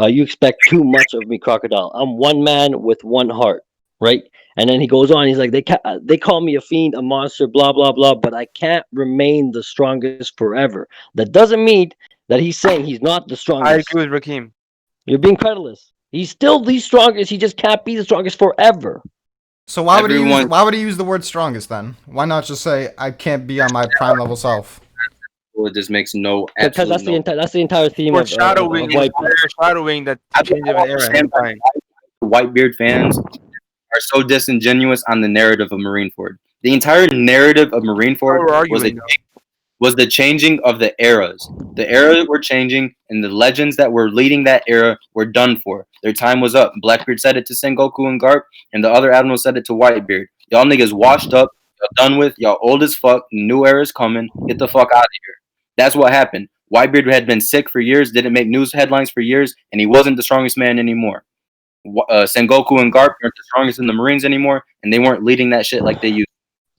you expect too much of me, Crocodile. I'm one man with one heart, right? And then he goes on. He's like, they call me a fiend, a monster, blah blah blah. But I can't remain the strongest forever. That doesn't mean that he's saying he's not the I strongest. agree with Rakim. You're being credulous. He's still the strongest. He just can't be the strongest forever. So why would Everyone- he use the word strongest then? Why not just say I can't be on my prime level self? Well, it just makes no Because absolute that's the entire theme We're of shadowing, Whitebeard. shadowing that change of an era. understand Fine. Whitebeard fans are so disingenuous on the narrative of Marineford. The entire narrative of We're Marineford arguing. was the changing of the eras. The era were changing, and the legends that were leading that era were done for. Their time was up. Blackbeard said it to Sengoku and Garp, and the other admiral said it to Whitebeard. Y'all niggas washed up. Y'all done with. Y'all old as fuck. New era's coming. Get the fuck out of here. That's what happened. Whitebeard had been sick for years, didn't make news headlines for years, and he wasn't the strongest man anymore. Sengoku and Garp weren't the strongest in the Marines anymore, and they weren't leading that shit like they used.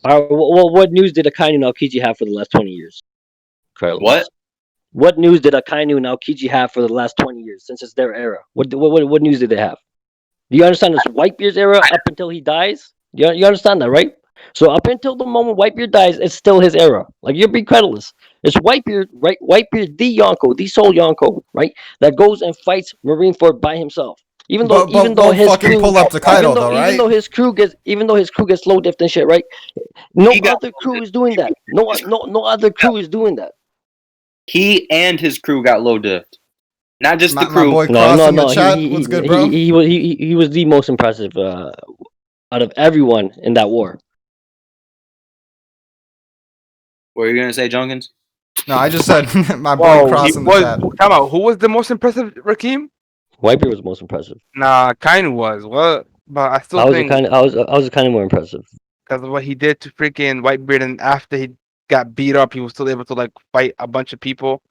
All right, well, what news did Akainu and Aokiji have for the last 20 years? Carlos. What? What news did Akainu and Aokiji have for the last 20 years since it's their era? What news did they have? Do you understand this Whitebeard's era up until he dies? You understand that, right? So up until the moment Whitebeard dies, it's still his era. Like, you're being credulous. It's Whitebeard, right? Whitebeard, the Yonko, the sole Yonko, right? That goes and fights Marineford by himself. Even though his fucking crew, pull up the Kaido though, right? even though his crew gets slow diffed and shit, right? No He got- other crew is doing that. No other crew is doing that. He and his crew got low diffed. Not just the My crew. boy No, Cross in no. the chat. What's good, bro? He was the most impressive out of everyone in that war. What are you gonna say, Junkins? No, I just said my boy Whoa, Cross he in the was. chat. Come on, who was the most impressive, Rakim? Whitebeard was the most impressive. Nah, Kainu was. What? But I still I was think kind of more impressive. because of what he did to freaking Whitebeard, and after he got beat up, he was still able to like fight a bunch of people.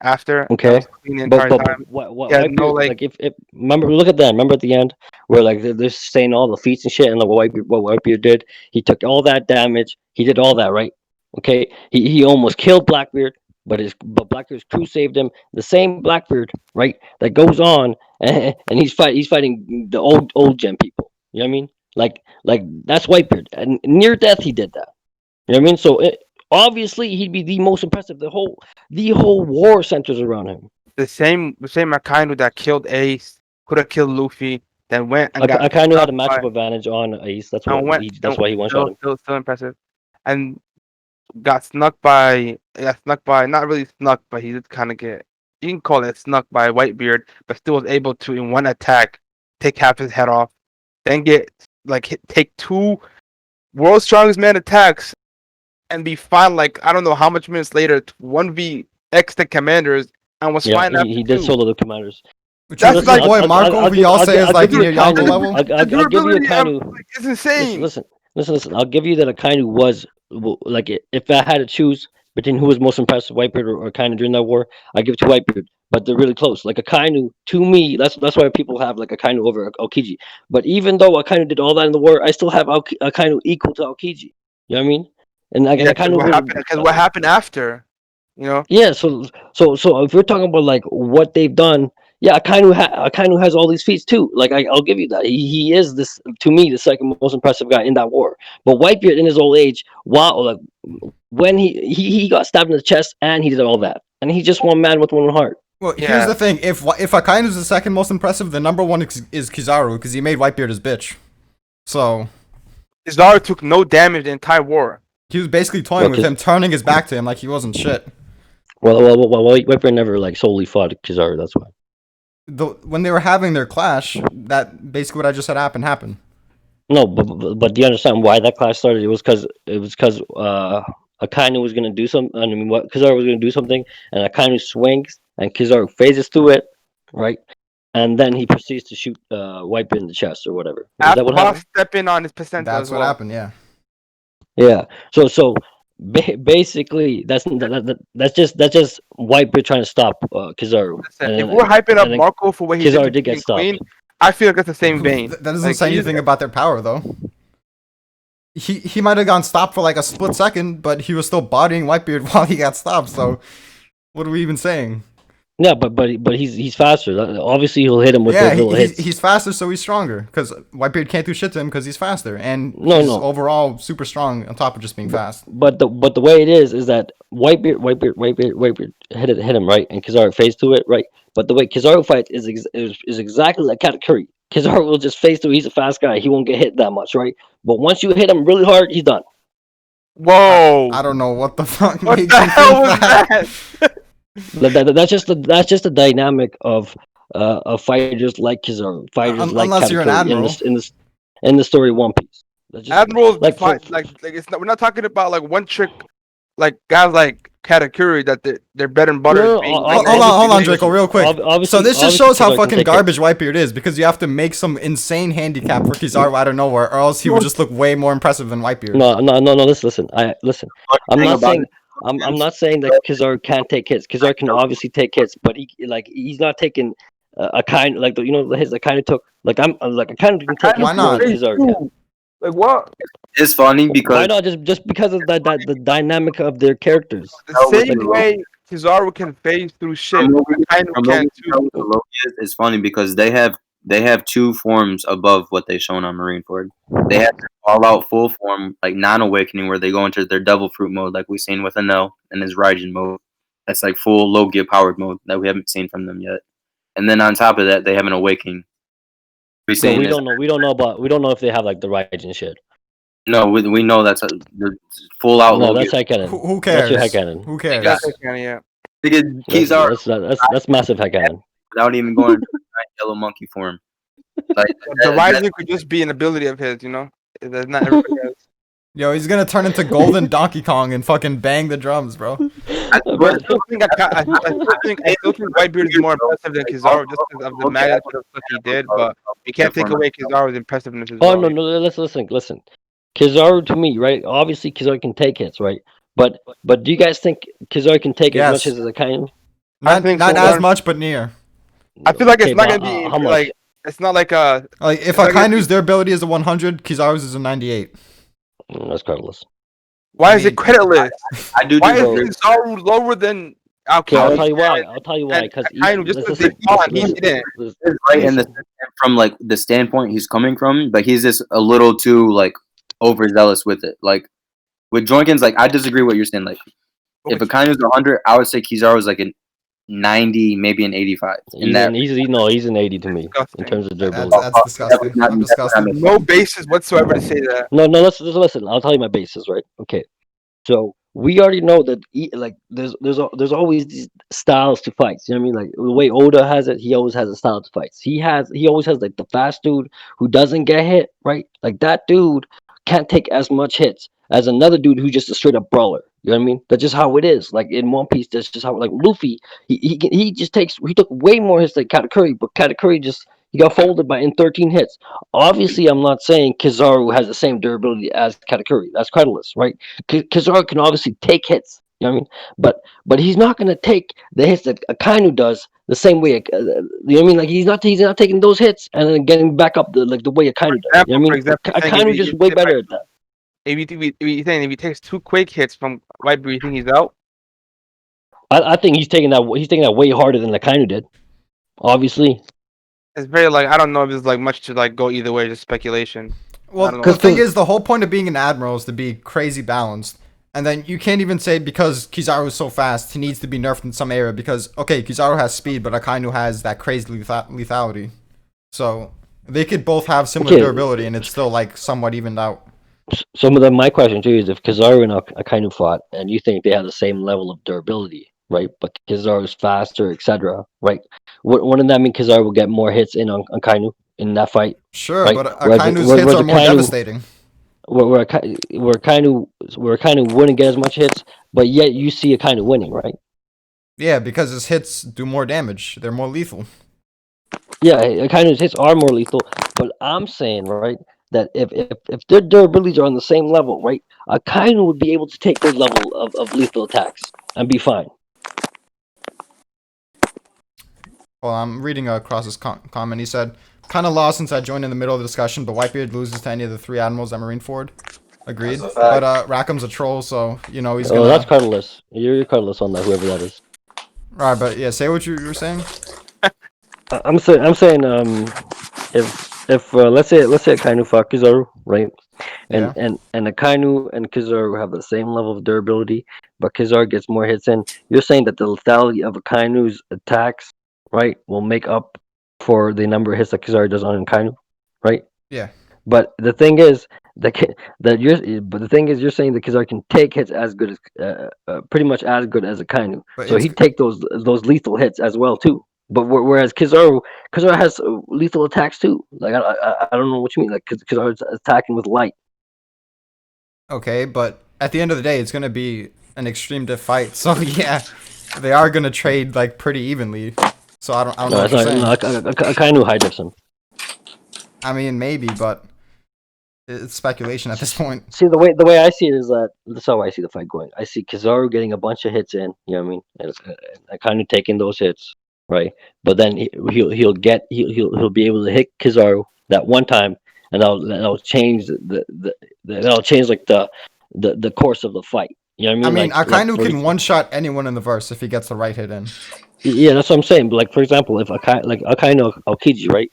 After Okay. that was clean the entire But time. what He had Whitebeard, no, like, like- if remember, look at that. Remember at the end where like they're saying all the feats and shit, and what Whitebeard did. He took all that damage. He did all that, right? Okay. He almost killed Blackbeard, but Blackbeard's crew saved him. The same Blackbeard, right? That goes on and he's fighting the old gen people. You know what I mean? Like that's Whitebeard. And near death he did that. You know what I mean? So obviously he'd be the most impressive. The whole war centers around him. The same Akainu that killed Ace could have killed Luffy. Then went and got I kind of had a struck by- matchup advantage on Ace. That's and why he one shot him. Still impressive, and got snuck by. Not really snuck, but he did kind of get. You can call it snuck by Whitebeard, but still was able to in one attack take half his head off, then take two world's strongest man attacks, and be fine. Like I don't know how much minutes later, 1v X the commanders, and was fine Yeah, after he did two. solo the commanders. Which That's is like- my boy I'll- Marco, I'll who y'all give- say is I'll like give near you a kind Yonko of- level. I'll give you a durability kind of- of. like, it's insane. Listen. I'll give you that Akainu was like if I had to choose between who was most impressive, Whitebeard or Akainu during that war, I give it to Whitebeard. But they're really close. Like Akainu, to me, that's why people have like Akainu over Aokiji. But even though Akainu did all that in the war, I still have Akainu equal to Aokiji. You know what I mean? And like Yeah, Akainu because what happened after, you know? Yeah, so if we're talking about like what they've done, Yeah, Akainu has all these feats too. Like I'll give you that. He is this to me the second most impressive guy in that war. But Whitebeard in his old age, wow, like when he got stabbed in the chest and he did all that, and he's just one man with one heart. Well, here's Yeah. the thing: if Akainu's the second most impressive, the number one is Kizaru because he made Whitebeard his bitch. So Kizaru took no damage the entire war. he was basically toying with him, turning his back to him like he wasn't shit. Well, Whitebeard never like solely fought Kizaru. That's why. When they were having their clash, that basically what I just said happened. No, but do you understand why that clash started? It was because Akainu was gonna do something. I mean, what Kizaru was gonna do something, and Akainu swings, and Kizaru phases through it, right? And then he proceeds to shoot Whitebeard in the chest or whatever. Is that After what Boss happened? stepping on his percentile. That's as what well. happened. Yeah. Yeah. So basically, that's just Whitebeard trying to stop Kizaru. Listen, And if then- we're hyping up and then Marco for what he Kizaru did did to get King stopped. Queen, I feel like that's the same vein. That doesn't Like, say he's- anything about their power though. He might have gone stopped for like a split second, but he was still bodying Whitebeard while he got stopped. So what are we even saying? Yeah, but he's faster. Obviously, he'll hit him with Yeah, those little hits. he's faster, so he's stronger. Because Whitebeard can't do shit to him because he's faster, and No, he's no. overall super strong on top of just being fast. But the way it is that Whitebeard hit him right, and Kizaru phased to it right. But the way Kizaru fights is exactly like Katakuri. Kizaru will just phase to it. He's a fast guy. He won't get hit that much, right? But once you hit him really hard, he's done. Whoa! I don't know what the fuck What made the you hell think was that. that? That's just the dynamic of fighters like Kizaru, fighters like Unless you're an Katakuri admiral. in the story One Piece. That's just- Admirals, like, like it's not. We're not talking about like one trick, like guys like Katakuri that they're bread and butter. No, being, no, like, Hold on, obviously Draco, real quick. Obviously- So this just obviously shows how Kizaru can fucking take garbage Whitebeard is, because you have to make some insane handicap for Kizaru out of nowhere, or else he would just look way more impressive than Whitebeard. No. Listen. I'm thing not about saying. I'm not saying that Kizaru can't take hits. Kizaru can obviously take hits, but he's not taking a kind like the hits I kind of took. Like I'm like I kind of can take Why hits not? more than Kizaru can. Like what? It's funny Why because not just because of the dynamic of their characters? The That was same the- way Kizaru can phase through shit, from what we- kind from of what can we too. know with the Loki it's funny because they have two forms above what they shown on Marineford. They have their all-out full form, like non-awakening, where they go into their devil fruit mode, like we've seen with Enel, and his Raijin mode. That's like full Logia powered mode that we haven't seen from them yet. And then on top of that, they have an awakening. We So we this- don't know. We don't know if they have like the rights and shit. No, we know that's the full out No, Logia. that's headcanon. Who That's cares? your headcanon. Who cares? Yeah, yeah. Because That's massive headcanon. without even going into yellow monkey form. Like, The rising could just be an ability of his, you know. That's not everybody else. Yo, he's gonna turn into Golden Donkey Kong and fucking bang the drums, bro. I still think Whitebeard is more impressive than Kizaru just because of the magnitude of stuff he did, but you can't take away Kizaru's impressiveness as Oh well. no, listen. Kizaru to me, right? Obviously, Kizaru can take hits, right? But do you guys think Kizaru can take Yes. as much as a kind? I Not, think not so, as Leonard. much, but near. I feel like it's Okay, not but, gonna be how much? like it's not like a Like if It's like Akainu's their ability is a 100, Kizaru's is a 98. That's credulous. why is it creditless? I do Why disagree. is Kizaru lower than Okay, I'll Alcali? tell you why. Because Akainu, just because they fought, he didn't. He's right in the from like the standpoint he's coming from, but he's just a little too like overzealous with it. Like with Joinkins, like I disagree with what you're saying. Like if Akainu's 100, I would say Kizaru's like a 90, maybe an 85. In that, He's an 80 to me Disgusting. in terms of That's, durability. that's disgusting. I'm disgusted. No basis whatsoever to say that. No, let's listen. I'll tell you my basis, right? Okay, so we already know that like there's always these styles to fights. You know what I mean? Like the way Oda has it, he always has a style to fights. He always has like the fast dude who doesn't get hit, right? Like that dude can't take as much hits as another dude who's just a straight up brawler. You know what I mean? That's just how it is. Like in One Piece, that's just how like Luffy. He took way more hits than Katakuri, but Katakuri he got folded in 13 hits. Obviously, I'm not saying Kizaru has the same durability as Katakuri. That's credulous, right? Kizaru can obviously take hits. You know what I mean? But he's not gonna take the hits that Akainu does the same way. You know what I mean? Like he's not taking those hits and then getting back up the way Akainu does. You know what I mean? Akainu just way better at that. If he takes 2 Quake hits from Whitebeard, you think he's out? I think he's taking that way harder than Akainu did. Obviously, It's very like I don't know if there's like much to like go either way, just speculation. I Well, don't know. the thing Cause- is, the whole point of being an admiral is to be crazy balanced. And then you can't even say because Kizaru is so fast, he needs to be nerfed in some area because, okay, Kizaru has speed, but Akainu has that crazy lethality. So they could both have similar Okay. durability and it's still like somewhat evened out. so then my question to you is, if Kizaru and Akainu fought, and you think they have the same level of durability, right? But Kizaru is faster, etc., right? Wouldn't that mean Kizaru will get more hits in on Akainu in that fight? Sure, Right. but Whereas- Akainu's whereas hits are more Akainu- devastating. where Akainu wouldn't get as much hits, but yet you see Akainu winning, right? Yeah, because his hits do more damage. They're more lethal. Yeah, Akainu's hits are more lethal, but I'm saying, right, that if their durabilities are on the same level, right, Akainu would be able to take those level of lethal attacks and be fine. Well, I'm reading across his comment. He said, kind of lost since I joined in the middle of the discussion, but Whitebeard loses to any of the three admirals at Marineford. Agreed. That's a fact. But Rackham's a troll, so, you know, he's Oh, gonna... that's cardless. You're cardless on that, whoever that is. Alright, but yeah, say what you were saying. I'm saying if let's say Akainu fought Kizaru, right? And Yeah. and Akainu and Kizaru have the same level of durability, but Kizaru gets more hits in. You're saying that the lethality of Akainu's attacks, right, will make up for the number of hits that Kizaru does on Akainu, right? Yeah. But the thing is but the thing is, you're saying that Kizaru can take hits as good as pretty much as good as Akainu, But so it's- he'd take those lethal hits as well too. But whereas Kizaru has lethal attacks too. Like I don't know what you mean. Like Kizaru's attacking with light. Okay, but at the end of the day, it's gonna be an extreme diff fight. So yeah, they are gonna trade like pretty evenly. So I don't know No, what it's you're not. saying. No, Akainu high diffs him. I mean, maybe, but it's speculation at this point. See, the way I see it is that's how I see the fight going. I see Kizaru getting a bunch of hits in. You know what I mean? And Akainu taking those hits, right? But then he'll be able to hit Kizaru that one time, and that'll change that'll change like the course of the fight. You know what I I mean? mean, Akainu for can one-shot anyone in the verse if he gets the right hit in. Yeah, that's what I'm saying. But like, for example, if Akainu Aokiji, right?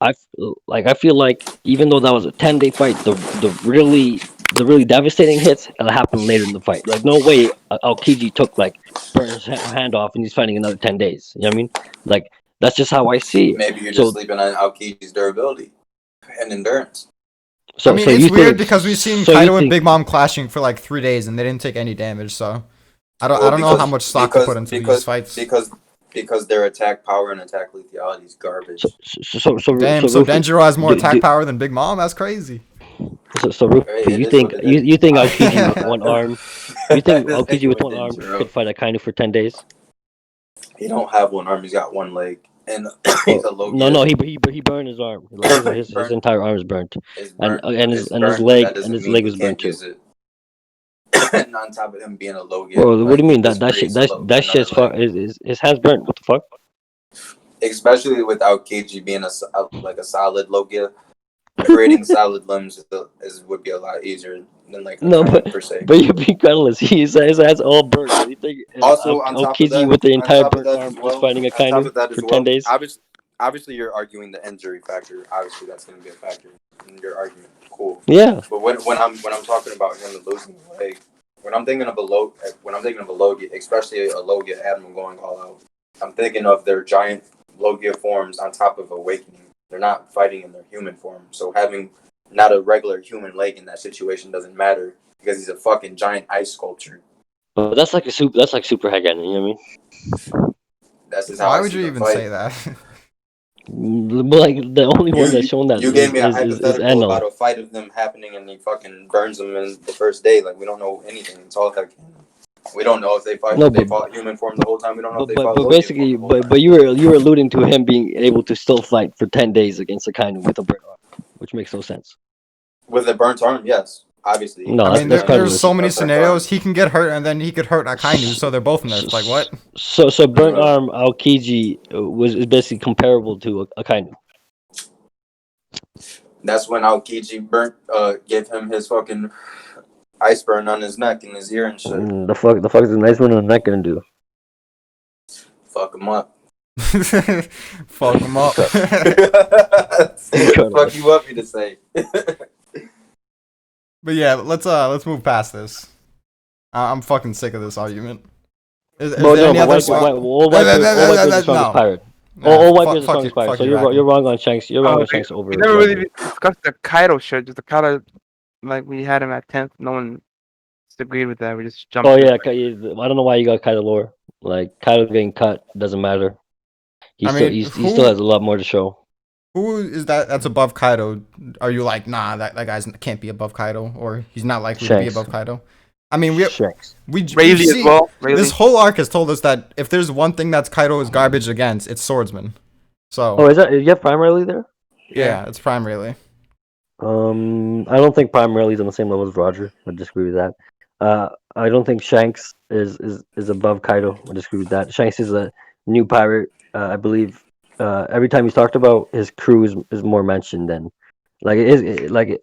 I feel like even though that was a 10-day fight, the really devastating hits happened later in the fight. Like no way Aokiji took like burned his hand off and he's fighting another 10 days. You know what I mean? Like that's just how I see it. Maybe you're So- just sleeping on Aokiji's durability and endurance. So I mean, so it's you weird think, because we've seen so you Kaido and think- Big Mom clashing for like 3 days and they didn't take any damage. So I don't know how much stock to put into these fights. Because their attack power and attack lethality is garbage. Damn, so Rufy, Denjiro has more do- attack do- power than Big Mom? That's crazy. So Rufy, It you is think what it is. you think I Aokiji agree with with one arm? You think This Aokiji nigga with one arm Denjiro. could fight Akainu for 10 days? He don't have one arm. He's got one leg, and he's a low. No, he burned his arm. Like, his Burnt. entire arm is burnt, It's and burnt. his It's and his burnt, but leg that doesn't and his mean leg he was burnt can't too. use it. And on top of him being a low Bro, what do you mean that that that shit's fuck? His hand's burnt. What the fuck? Especially without KG being like a solid Logia, creating solid limbs would be a lot easier than like a No, Akainu per se. but you're being colorless. His hand's all burnt. So you think Also, on top of Aokiji that, with the on entire top of burnt that arm as well, is fighting on top Akainu of that as for well, 10 days? obviously you're arguing the injury factor. Obviously, that's going to be a factor in your argument. Cool. Yeah. But when I'm talking about him losing the leg, when I'm thinking of a Logia, especially a Logia Admiral going all out, I'm thinking of their giant Logia forms on top of Awakening. They're not fighting in their human form, so having not a regular human leg in that situation doesn't matter because he's a fucking giant ice sculpture. But that's like super Hagen, you know what I mean? That's just how Why I would see you the even fight. say that? But like the only one that's shown that You gave me a is hypothetical Enel. about a fight of them happening and he fucking burns them in the first day. Like, we don't know anything. It's all like, we don't know if they fight. No, They but- fought human form the whole time. We don't know if they But fought Logia basically, form the whole time. but you were alluding to him being able to still fight for 10 days against Akainu with a burnt arm, which makes no sense. With a burnt arm, yes, obviously. No, I mean, that's there's so colorless. many scenarios. He can get hurt and then he could hurt Akainu, so they're both nerfed. Like, what? So burnt No. arm Aokiji is basically comparable to Akainu. That's when Aokiji gave him his fucking ice burn on his neck and his ear and shit. The fuck is the nice one on the neck gonna do? Fuck him up. Fuck him up. Fuck you want me to say? But yeah, let's move past this. I'm fucking sick of this argument. Is Bro, there no, any but other all Whitebeard's the strongest pirate. All Whitebeard's the strongest pirate. So you're wrong on Shanks. You're wrong on Shanks over. We never really Whitebeard. discussed the Kaido shit. Just the Kaido, like we had him at 10th. No one agreed with that. We just jumped. Oh in. yeah, I don't know why you got Kaido lower. Like Kaido getting cut doesn't matter. He still has a lot more to show. Who is that? That's above Kaido. Are you like, nah, that guy's can't be above Kaido, or he's not likely to be Shanks. above Kaido? I mean, Shanks. Rayleigh as see, well. Rayleigh. this whole arc has told us that if there's one thing that's Kaido is garbage against, it's swordsman. So. Oh, is you have Prime Rayleigh there? Yeah, it's Prime Rayleigh. I don't think Prime Rayleigh's on the same level as Roger. I disagree with that. I don't think Shanks is above Kaido. I disagree with that. Shanks is a new pirate. I believe every time he's talked about, his crew is more mentioned than the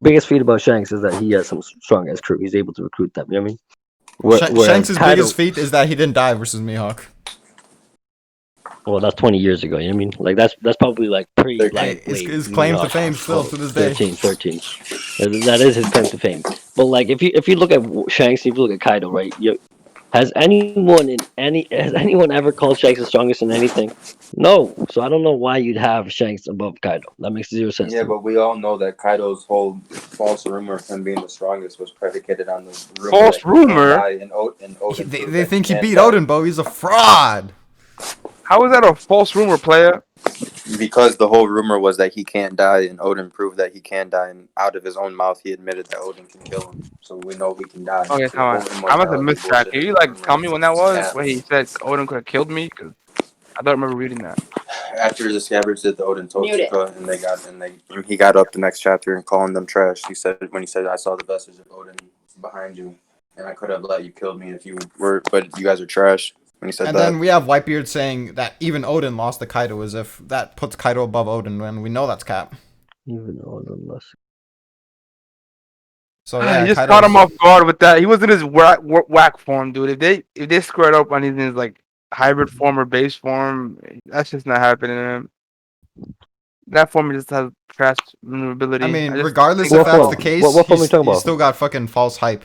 biggest feat about Shanks is that he has some strong ass crew. He's able to recruit them. You know what I mean? Shanks' biggest feat is that he didn't die versus Mihawk. Well, that's 20 years ago. You know what I mean? Like that's probably like pre. Like, his claim to fame still to this day. 13. That is his claim to fame. But like, if you look at Shanks, if you look at Kaido, right? Has anyone ever called Shanks the strongest in anything? No. So I don't know why you'd have Shanks above Kaido. That makes zero sense. Yeah, but we all know that Kaido's whole false rumor of him being the strongest was predicated on the false rumor. They think he beat Odin, but he's a fraud. How is that a false rumor, player? Because the whole rumor was that he can't die, and Odin proved that he can die, and out of his own mouth, he admitted that Odin can kill him. So we know he can die. Okay, come on. I must have missed that. Can you tell me when that was? Where he said Odin could have killed me? Cause I don't remember reading that. After the Scabbards did the Odin Totsuka, and he got up the next chapter and calling them trash. He said I saw the vestige of Odin behind you, and I could have let you kill me if you were, but you guys are trash. When he said and then we have Whitebeard saying that even Odin lost to Kaido, as if that puts Kaido above Odin, when we know that's cap. Even Odin lost. So yeah, he just caught him off guard with that. He was in his whack form, dude. If they squared up on his like hybrid form or base form, that's just not happening to him. That form just has trash maneuverability. I mean, regardless if that's the case, he's still got fucking false hype.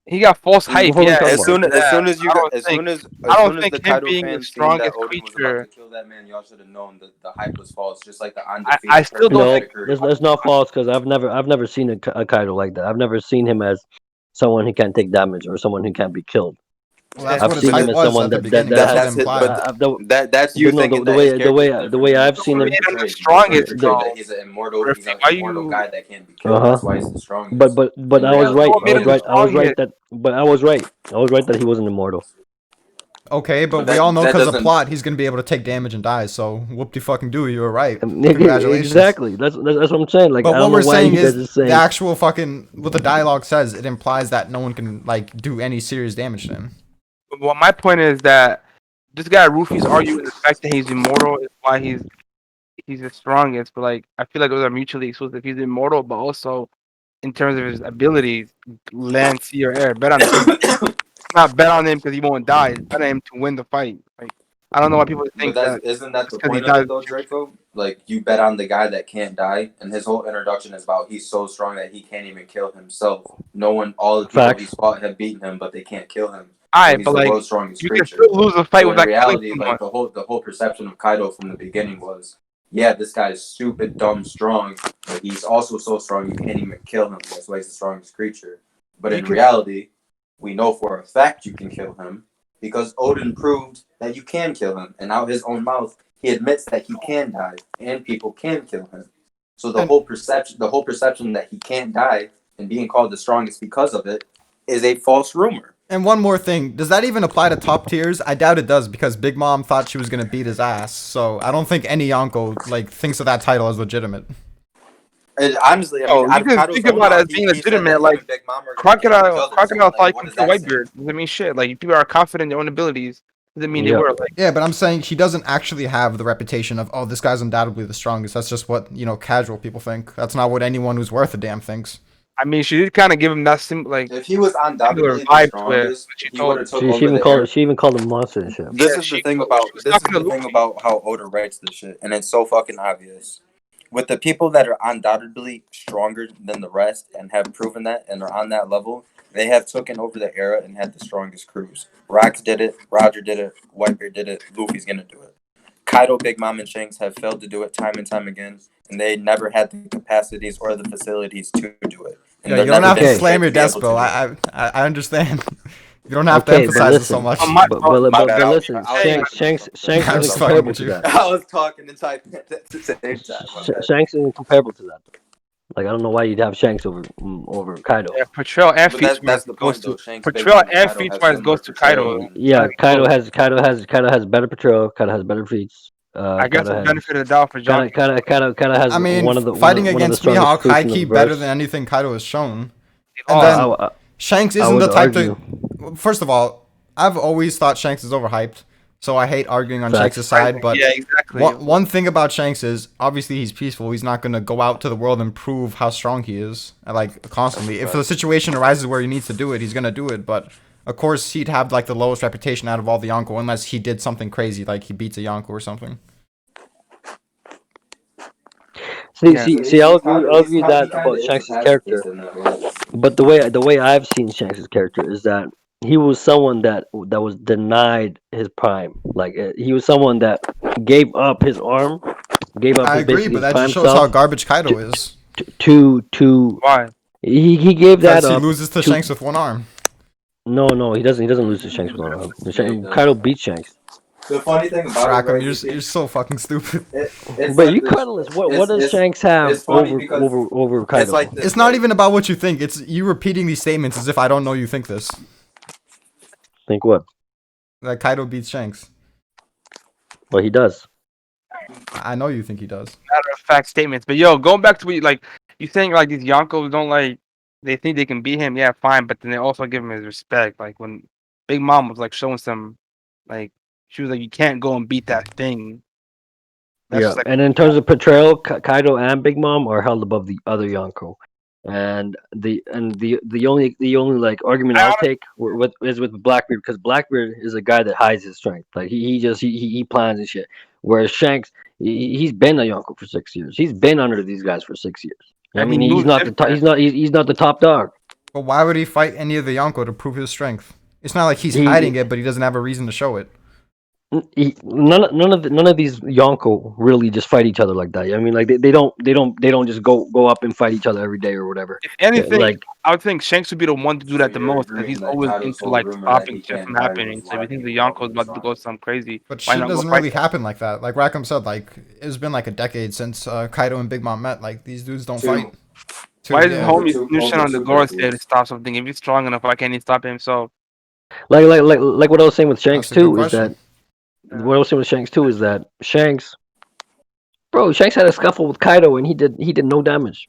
He got false hype. Yeah. As soon as the Kaido being fans the strongest Odin was creature about to kill that man, y'all should have known that the hype was false. Just like the undefeated. I still don't think it's not false because I've never seen a Kaido like that. I've never seen him as someone who can't take damage or someone who can't be killed. Well, that's what his hype was at the beginning. That's you thinking the way I've seen him. The strongest. He's an immortal. He's an immortal guy that can't be killed. That's why he's the strongest. But I was right. I was right that he wasn't immortal. Okay, but we all know because of plot, he's gonna be able to take damage and die. So whoop de fucking do, you were right. Congratulations. Exactly. That's what I'm saying. Like, but what we're saying is the actual fucking what the dialogue says. It implies that no one can like do any serious damage to him. Well, my point is that this guy Rufy's arguing the fact that he's immortal is why he's the strongest. But like, I feel like those are mutually exclusive. He's immortal, but also in terms of his abilities, land, sea, or air. Bet on him. Not bet on him because he won't die. Bet on him to win the fight. Like, I don't know why people think that. Isn't that the point of it though, Draco? Like, you bet on the guy that can't die, and his whole introduction is about he's so strong that he can't even kill himself. All the people he's fought have beaten him, but they can't kill him. Alright, but like, you can still lose a fight with that. In reality, like the whole perception of Kaido from the beginning was, yeah, this guy is stupid, dumb, strong, but he's also so strong you can't even kill him. That's why he's the strongest creature. But in reality, we know for a fact you can kill him because Odin proved that you can kill him, and out his own mouth, he admits that he can die and people can kill him. So the whole perception that he can't die and being called the strongest because of it is a false rumor. And one more thing, does that even apply to top tiers? I doubt it does because Big Mom thought she was gonna beat his ass. So I don't think any Yonko like thinks of that title as legitimate. And honestly, I mean, you can think about it as being legitimate. Like Crocodile thought he could kill Whitebeard. Doesn't mean shit. Like people are confident in their own abilities. Doesn't mean they were like. Yeah, but I'm saying he doesn't actually have the reputation of this guy's undoubtedly the strongest. That's just what casual people think. That's not what anyone who's worth a damn thinks. I mean, she did kind of give him that like If he was similar undoubtedly the vibe to it. strongest, When she he told would him. have took She over even the called era. she even called him monster and shit. This Yeah, is the she thing was about talking to Luffy. how Oda writes this shit, and it's so fucking obvious. With the people that are undoubtedly stronger than the rest and have proven that and are on that level, they have taken over the era and had the strongest crews. Rocks did it, Roger did it, Whitebeard did it, Luffy's gonna do it. Kaido, Big Mom, and Shanks have failed to do it time and time again, and they never had the capacities or the facilities to do it. And Yeah, they're you don't never have to been slam prepared your to be desk, able bro. to do it. I understand. You don't have to Okay, but emphasize it so listen, much. my- My bad, I was listen, try- I was Hey, trying Shanks to- Shanks I'm isn't just fucking comparable with to you. that. I was talking and typing at the same time. My bad. Shanks isn't comparable to that. Like I don't know why you'd have Shanks over Kaido. Yeah, portrayal and But feature that's the goes point, to though. Shanks, Big portrayal Mom, and and Kaido feature have wise similar goes to portrayal. Kaido. Yeah, Like, Kaido so has better portrayal. Kaido has better feats. I guess Kaido the has benefit of the doubt for John. Kaido has I mean, one of the fighting one of the against strongest Mihawk crews high in the key better verse. than anything Kaido has shown. Oh, And then I, Shanks I isn't would the type argue. to. First of all, I've always thought Shanks is overhyped, so I hate arguing on Facts. Shanks' side. But yeah, exactly. one thing about Shanks is obviously he's peaceful. He's not gonna go out to the world and prove how strong he is, like constantly. If the situation arises where he needs to do it, he's gonna do it. But of course, he'd have like the lowest reputation out of all the Yonko, unless he did something crazy, like he beats a Yonko or something. See, I'll agree with that about Shanks' character. But the way I've seen Shanks' character is that he was someone that was denied his prime. Like he was someone that gave up his arm, gave up I his agree, basically but his that prime just shows how self garbage Kaido is. to Why? he gave that Because he up loses to Shanks with one arm. No, he doesn't lose to Shanks with one arm. Kaido beats Shanks. The funny thing about Rackham, it, right, you're so fucking stupid. it's But like you this. cuddless. What does It's- Shanks have it's funny because over Kaido? It's like this. It's not even about what you think. It's you repeating these statements as if I don't know you think this. Think what? That Kaido beats Shanks. Well, he does. I know you think he does. Matter of fact statements. But yo, going back to what you saying like these Yonkos don't like they think they can beat him, yeah, fine, but then they also give him his respect. Like when Big Mom was like showing some like she was like, you can't go and beat that thing. That's Yeah, just like and in terms of portrayal, Kaido and Big Mom are held above the other Yonko. And the only like argument I'll take is with Blackbeard, because Blackbeard is a guy that hides his strength. Like he plans and shit. Whereas Shanks, he's been a Yonko for 6 years. He's been under these guys for 6 years. I and mean, he he's moves not the top. different. He's not the top dog. But why would he fight any of the Yonko to prove his strength? It's not like he's He- hiding it, but he doesn't have a reason to show it. None of these Yonko really just fight each other like that. I mean, like they don't just go up and fight each other every day or whatever. If anything, Like I would think Shanks would be the one to do that the So you're most because agreeing he's that always Kaido's into whole like rumor that stopping he shit can't from hide happening. was So if you why think the people Yonko's about to go some crazy, But why shit not go doesn't fight really them? happen like that. Like Rackham said, like it's been like a decade since Kaido and Big Mom met. Like these dudes don't Two. fight. Why is his Yeah. homie Over Nushan on the two Goron stage to decades. stop something? If he's strong enough, why can't he stop himself? like what I was saying with Shanks That's a good too is question. that what I was saying with Shanks too is that Shanks had a scuffle with Kaido and he did no damage.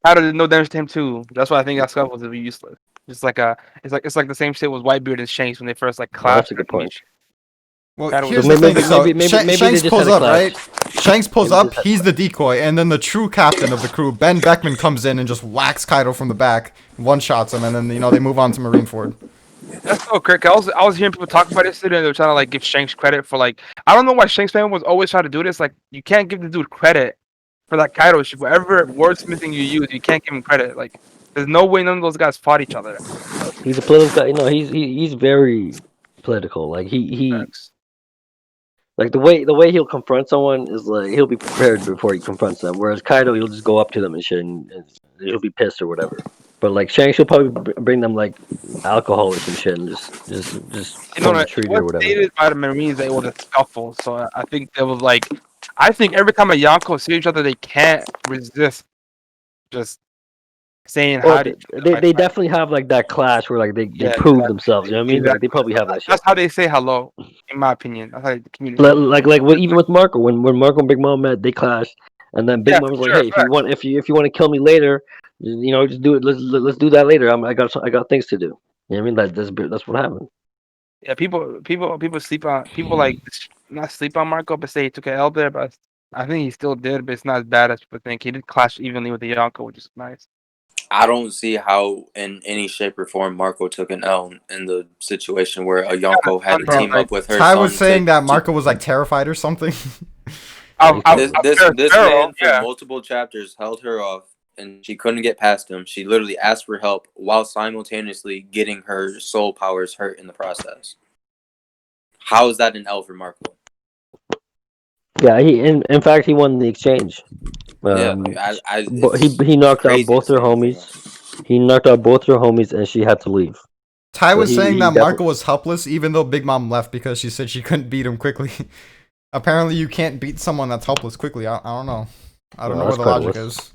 Kaido did no damage to him too. That's why I think that scuffle was useless. It's like the same shit with Whitebeard and Shanks when they first like Well, clashed. that's a good point. Well, Kaido was- here's So the thing. maybe- So maybe they Shanks just pulls had a up, clash. right? Shanks pulls Maybe up. just had a He's the decoy, and then the true captain of the crew, Ben Beckman, comes in and just whacks Kaido from the back, one shots him, and then they move on to Marineford. That's so correct. I was hearing people talk about this today, and they were trying to like give Shanks credit for like I don't know why Shanks fan was always trying to do this. Like you can't give the dude credit for that Kaido shit. Whatever wordsmithing you use, you can't give him credit. Like there's no way none of those guys fought each other. He's a political guy. You know, he's very political. Like he Facts. like the way he'll confront someone is like he'll be prepared before he confronts them. Whereas Kaido, he'll just go up to them and shit, and he'll be pissed or whatever. But like Shanks, he'll probably bring them like alcohol or some shit and just You know form a what? treaty It or was whatever. stated by the Marines that it was a scuffle. So I think there was like I think every time a Yonko see each other, they can't resist just saying Or hi to each other. they definitely have like that clash where like they Yeah, prove exactly. themselves. You know what I mean? Like, they probably have that shit. That's how they say hello, in my opinion. That's how they communicate. Like what even with Marco when Marco and Big Mom met, they clashed, and then Big Yeah, Mom was for like, sure, "Hey, if you want to kill me later, just do it. Let's do that later. I got things to do." You know what I mean? That's what happened. Yeah, people sleep on people like not sleep on Marco, but say he took an L there. But I think he still did, but it's not as bad as people think. He did clash evenly with the Yonko, which is nice. I don't see how, in any shape or form, Marco took an L in the situation where a Yonko had to Bro, team up with her Ty son. was saying that Marco was like terrified or something. This man for yeah. multiple chapters held her off, and she couldn't get past him. She literally asked for help while simultaneously getting her soul powers hurt in the process. How is that an L for Marco? Yeah, in fact he won the exchange. Yeah, But he knocked out both her homies. He knocked out both her homies, and she had to leave. Ty So was saying he that Marco definitely- was helpless, even though Big Mom left because she said she couldn't beat him quickly. Apparently, you can't beat someone that's helpless quickly. I don't know. I don't know Well, where the that's logic credible. is.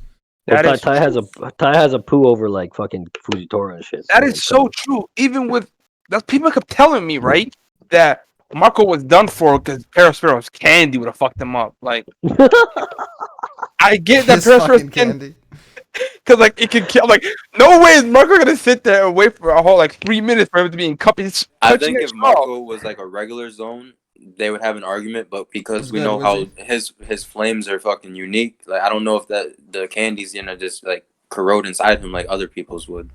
That Well, is Ty has a poo over like fucking Fujitora and shit. That is so true. Even with that, people kept telling me, right, that Marco was done for because Parasparrow's candy would have fucked him up. Like, I get that His fucking Parasparrow's candy candy. because like it could kill. Like, no way is Marco gonna sit there and wait for a whole like 3 minutes for him to be in cup. He's I touching think his if jaw. Marco was like a regular zone, they would have an argument. But because What's we good, know how Wizzy? his flames are fucking unique, like I don't know if that the candy's gonna just like corrode inside him like other people's would.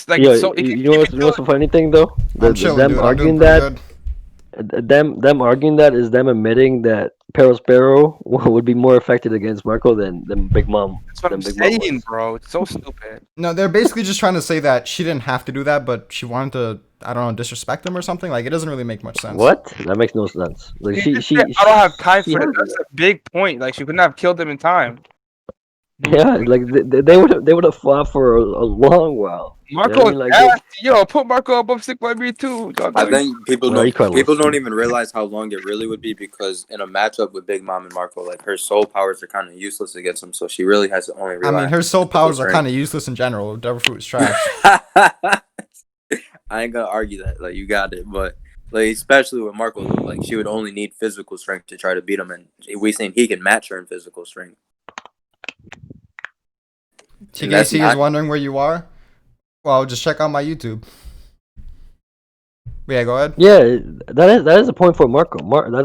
Like, Yo, so it you can, know you what's, can you know what's the funny thing though? I'm chilling, Them dude. I'm doing arguing pretty that. good. Them arguing that is them admitting that Parasparrow would be more affected against Marco than Big Mom. That's what Than I'm Big Mom saying, was. bro. It's so stupid. No, they're basically just trying to say that she didn't have to do that, but she wanted to, I don't know, disrespect him or something. Like, it doesn't really make much sense. What? That makes no sense. Like He she just said, I don't have time she for had that. to do That's a big point. Like, she couldn't have killed him in time. Yeah, like they would have fought for a long while. Marco, I mean? Like, yo, put Marco above 6 by 2. I think people Well, don't he kinda people was. don't even realize how long it really would be because in a matchup with Big Mom and Marco, like her soul powers are kind of useless against him, so she really has to only I rely. mean, her on soul physical powers are strength. kind of useless in general. Devil Fruit is trash. I ain't gonna argue that. Like you got it, but like especially with Marco, like she would only need physical strength to try to beat him, and we saying he can match her in physical strength. And that's TKC is not- wondering where you are? Well, just check out my YouTube. Yeah, go ahead. Yeah, that is a point for Marco.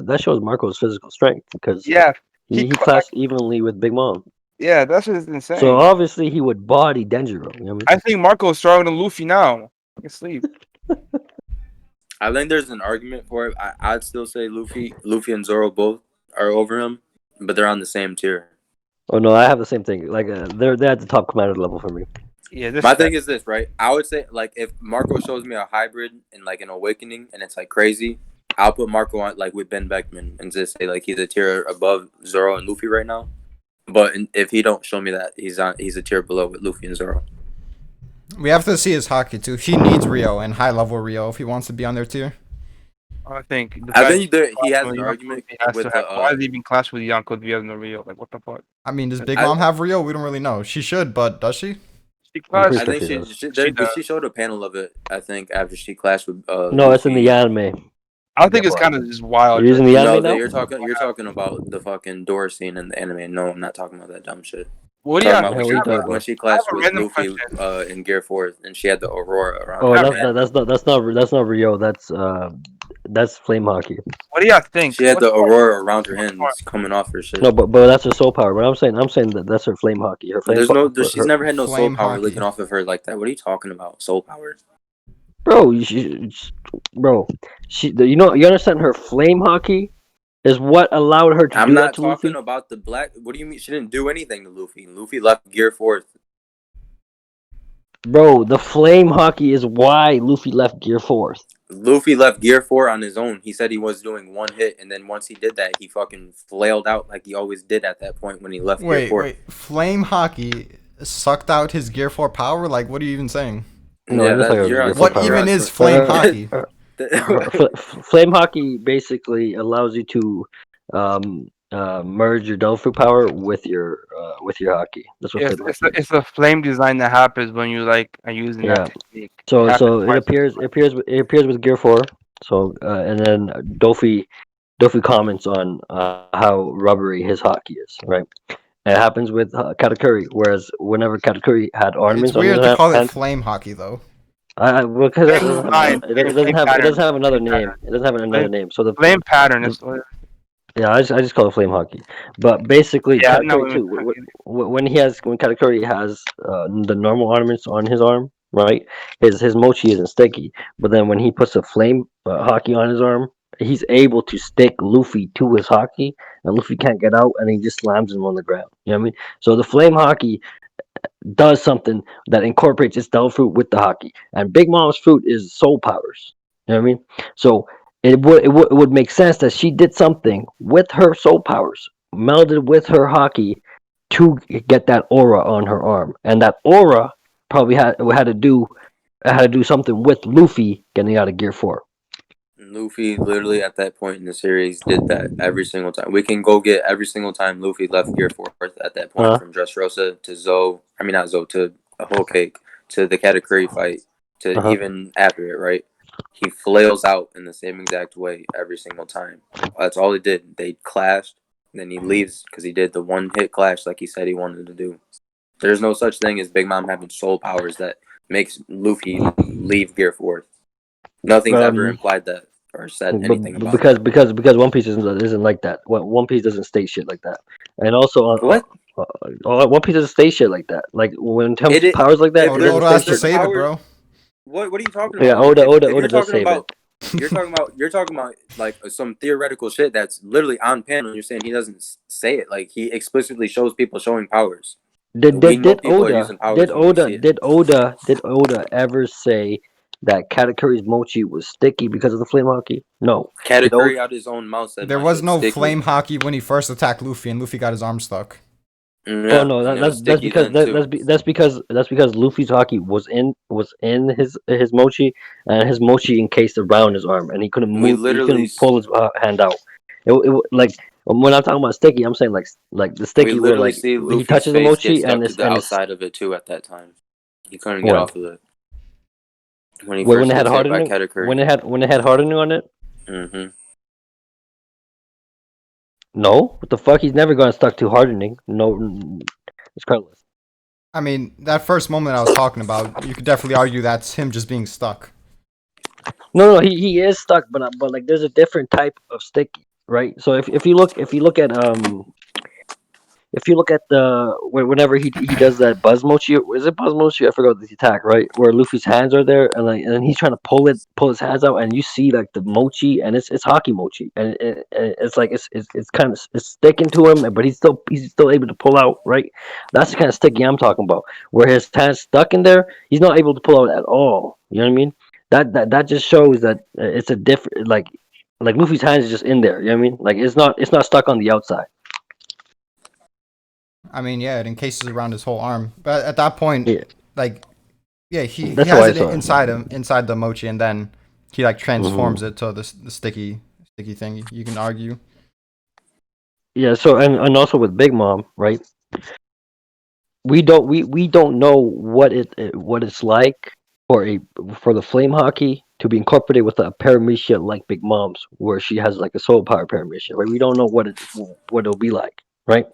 That shows Marco's physical strength because Yeah, he clashed evenly with Big Mom. yeah, that's just insane. So obviously he would body Denjiro. You know what I I mean? think Marco's stronger than Luffy now. I can sleep. I think there's an argument for it. I'd still say Luffy and Zoro both are over him, but they're on the same tier. Oh no, I have the same thing. Like they're at the top commander level for me. Yeah, this My thing is this, right? I would say like if Marco shows me a hybrid and like an awakening and it's like crazy, I'll put Marco on like with Ben Beckman and just say like he's a tier above Zoro and Luffy right now. But if he don't show me that, he's a tier below with Luffy and Zoro. We have to see his hockey too. He needs Rio and high level Rio if he wants to be on their tier. I think He has an argument with why is he even clash with Yonko if he has no Rio? Like, what the fuck? I mean, does Big Mom have Rio? We don't really know. She should, but does she? She I'm clashed. pretty I think sure she showed a panel of it. I think after she clashed with No, it's in the anime. I think it's kind of just wild. You're using the No, anime now? you're talking about the fucking door scene in the anime. No, I'm not talking about that dumb shit. What do you Talking have? about what are you talking when about? she clashed I have a with random Luffy question. in Gear 4 and she had the aurora around Oh, her. that's not Rio. That's flame hockey. What do y'all think? She had the What's more- aurora around her hands coming off her shit. No, but that's her soul power. But I'm saying that that's her flame hockey. Her flame. She's never had no soul Flame power hockey. leaking off of her like that. What are you talking about? Soul power? Bro, you understand her flame hockey is what allowed her to I'm do not that to Luffy. talking about the black. What do you mean? She didn't do anything to Luffy. Luffy left Gear 4. Bro, the flame hockey is why Luffy left Gear 4. Luffy left Gear 4 on his own. He said he was doing one hit, and then once he did that, he fucking flailed out like he always did at that point when he left Gear 4. Wait. Flame hockey sucked out his Gear 4 power? Like, what are you even saying? No, Yeah, that's that's, like you're on What some even power. is flame hockey? Flame hockey basically allows you to merge your Delphi power with your hockey. That's what It's, flame it's, hockey a, it's a flame design that happens when you like are using Yeah. that technique. So happens so it twice. appears with Gear 4. So and then Dofi comments on how rubbery his hockey is, right? It happens with Katakuri, whereas whenever Katakuri had ornaments It's on weird his to call it hand, flame hockey, though. because it doesn't have Flame another name. It doesn't have another name. So the Flame pattern is what Yeah, I just call it flame hockey. But basically, Yeah, I know. Katakuri too. When Katakuri has the normal ornaments on his arm, right? His mochi isn't sticky. But then when he puts a flame hockey on his arm, he's able to stick Luffy to his hockey, and Luffy can't get out, and he just slams him on the ground. You know what I mean? So the flame hockey does something that incorporates its devil fruit with the hockey. And Big Mom's fruit is soul powers. You know what I mean? So it would make sense that she did something with her soul powers, melded with her hockey to get that aura on her arm. And that aura probably had to do something with Luffy getting out of Gear 4. Luffy literally at that point in the series did that every single time. We can go get every single time Luffy left Gear 4 at that point, Uh-huh. from Dressrosa to Zoe. I mean, not Zoe, to a whole cake, to the Katakuri fight, to Uh-huh. even after it, right? He flails out in the same exact way every single time. That's all he did. They clashed, and then he leaves because he did the one hit clash like he said he wanted to do. There's no such thing as Big Mom having soul powers that makes Luffy leave Gear 4. Nothing's ever implied that or said anything about because One Piece isn't like that. One Piece doesn't state shit like that. And also what? One Piece doesn't state shit like that. Like when it comes to It powers like that, if it Oda, there's doesn't Oda state has to there's shit. save it, power. bro. What are you talking Yeah, about? Oda If you're does talking save about it. you're talking about like some theoretical shit that's literally on panel. You're saying he doesn't say it. Like he explicitly shows people showing powers. We know people are using powers when we see it. Did Oda ever say that Katakuri's mochi was sticky because of the flame hockey? No. Did Oda, Katakuri out his own mouth said There my was shit's no sticky. flame hockey when he first attacked Luffy, and Luffy got his arm stuck. Yeah, oh no, and it was that's sticky because then too. that's because Luffy's hockey was in his mochi, and his mochi encased around his arm, and he couldn't We move. He literally couldn't pull his hand out. Like when I'm talking about sticky, I'm saying like the sticky where like see he Luffy's touches the face get mochi stuck to the and it's outside of it too at that time. He couldn't get when off of it when he when first it had gets hit by hardening Katakuri. when it had hardening on it. Mm-hmm. No, what the fuck? He's never gone stuck to hardening. No, it's colorless. I mean, that first moment I was talking about, you could definitely argue that's him just being stuck. No, he is stuck, but like there's a different type of sticky, right? So if you look at if you look at the whenever he does that buzz mochi, is it buzz mochi? I forgot the attack, right? Where Luffy's hands are there, and he's trying to pull his hands out, and you see like the mochi, and it's hockey mochi, and it's like it's kind of it's sticking to him, but he's still able to pull out, right? That's the kind of sticky I'm talking about, where his hands stuck in there, he's not able to pull out at all. You know what I mean? That just shows that it's a different like Luffy's hands is just in there. You know what I mean? Like it's not stuck on the outside. I mean, yeah, it encases around his whole arm. But at that point, Yeah, like, yeah, he that's how has I it saw it. inside him, inside the mochi, and then he like transforms Mhm. it to the sticky thing. You can argue. Yeah, so and also with Big Mom, right? We don't know what it's like for a for the flame hockey to be incorporated with a paramecia like Big Mom's, where she has like a soul power paramecia, right? We don't know what it'll be like, right?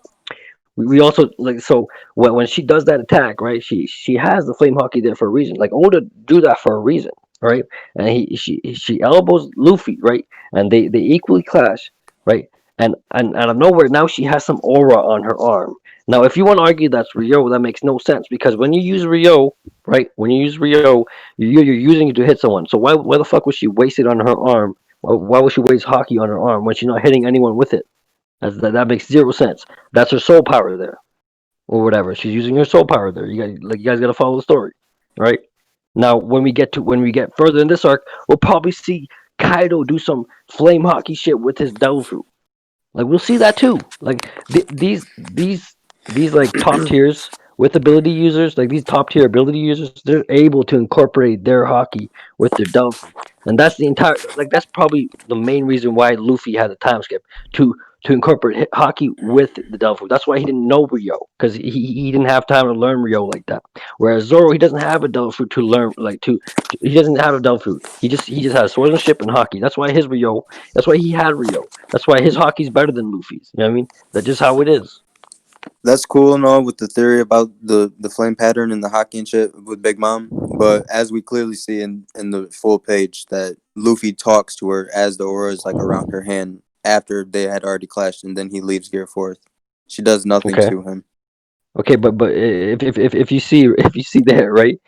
We also like so when she does that attack, right? She has the flame hockey there for a reason. Like Oda do that for a reason, right? And she elbows Luffy, right? And they equally clash, right? And out of nowhere now she has some aura on her arm. Now if you want to argue that's Ryo, that makes no sense because when you use Ryo, right? When you use Ryo, you're using it to hit someone. So why the fuck would she waste it on her arm? Why would she waste hockey on her arm when she's not hitting anyone with it? That makes zero sense. That's her soul power there, or whatever. She's using her soul power there. You guys gotta follow the story, right? Now, when we get further in this arc, we'll probably see Kaido do some flame hockey shit with his devil fruit. Like we'll see that too. Like these like top tiers with ability users, like these top tier ability users, they're able to incorporate their hockey with their devil fruit, and that's the entire like that's probably the main reason why Luffy had a time skip to incorporate hockey with the devil fruit. That's why he didn't know Rio because he didn't have time to learn Rio like that. Whereas Zoro, he doesn't have a devil fruit to learn he doesn't have a devil fruit. He just has swordsmanship and hockey. That's why his Rio. That's why he had Rio. That's why his hockey's better than Luffy's. You know what I mean? That's just how it is. That's cool and all with the theory about the flame pattern and the hockey and shit with Big Mom. But as we clearly see in the full page that Luffy talks to her as the aura is like around her hand after they had already clashed, and then he leaves Gear 4th. She does nothing Okay. to him. Okay, but if you see there, right?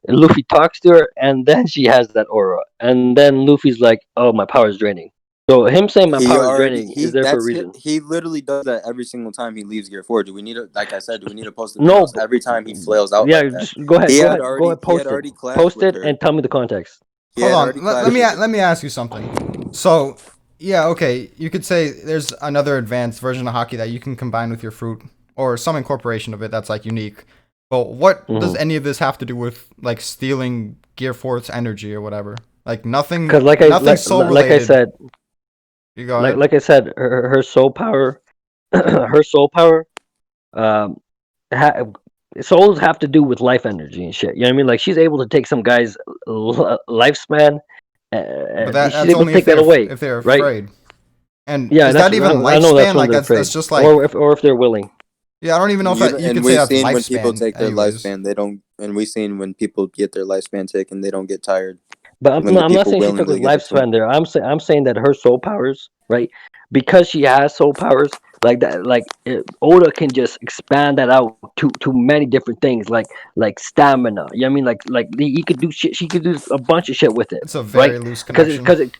Luffy talks to her, and then she has that aura, and then Luffy's like, "Oh, my power is draining." So him saying my power is draining is there for a reason. He literally does that every single time he leaves Gear 4. Do we need to, like I said, do we need to post the No, videos every time he flails out yeah, like that? just go ahead, He go had ahead, already go ahead, he had post already it, clashed post with it, her. and tell me the context. He Hold had on. already clashed with her. Let me ask you something. So, yeah, okay, you could say there's another advanced version of hockey that you can combine with your fruit, or some incorporation of it that's like unique. But what does any of this have to do with like stealing Gear 4's energy or whatever? Like nothing. Because Nothing soul related. like I said, You go ahead. like I said, her soul power, her soul power, um, souls have to do with life energy and shit. You know what I mean? Like she's able to take some guy's lifespan, But she's that's able to only take that away, if they're right? afraid. And Yeah, is that's that even I know that's lifespan? when Like they're that's afraid, just like or if they're willing. yeah. I don't even know if that you And could say we've that's seen when people lifespan. take their Anyways, lifespan, they don't. And we've seen when people get their lifespan taken, they don't get tired. But When the I'm not people saying she took his willingly give it to 'em. lifespan there. I'm saying that her soul powers, right? Because she has soul powers, like that, like Oda can just expand that out to many different things, like stamina. You know what I mean? He could do shit. She could do a bunch of shit with it, it's a right? very loose Because connection.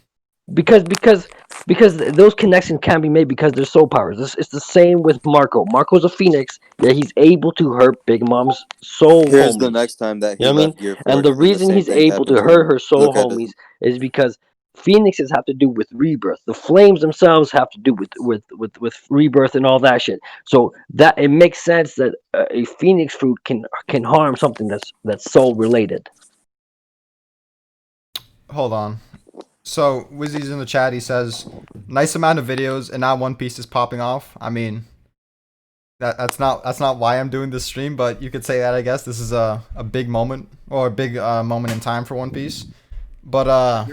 those connections can be made because they're soul powers. It's the same with Marco. Marco's a phoenix. Yeah, he's able to hurt Big Mom's soul Here's the homies. next time that You he know what I mean? left Gear And 4th, the and then the reason same he's thing able to happened to hurt him. her soul Look at it. homies is because phoenixes have to do with rebirth. The flames themselves have to do with rebirth and all that shit. So that it makes sense that a phoenix fruit can harm something that's soul related. Hold on. So Wizzy's in the chat. He says, "Nice amount of videos, and now One Piece is popping off." I mean, that's not why I'm doing this stream, but you could say that. I guess this is a big moment or a big moment in time for One Piece. But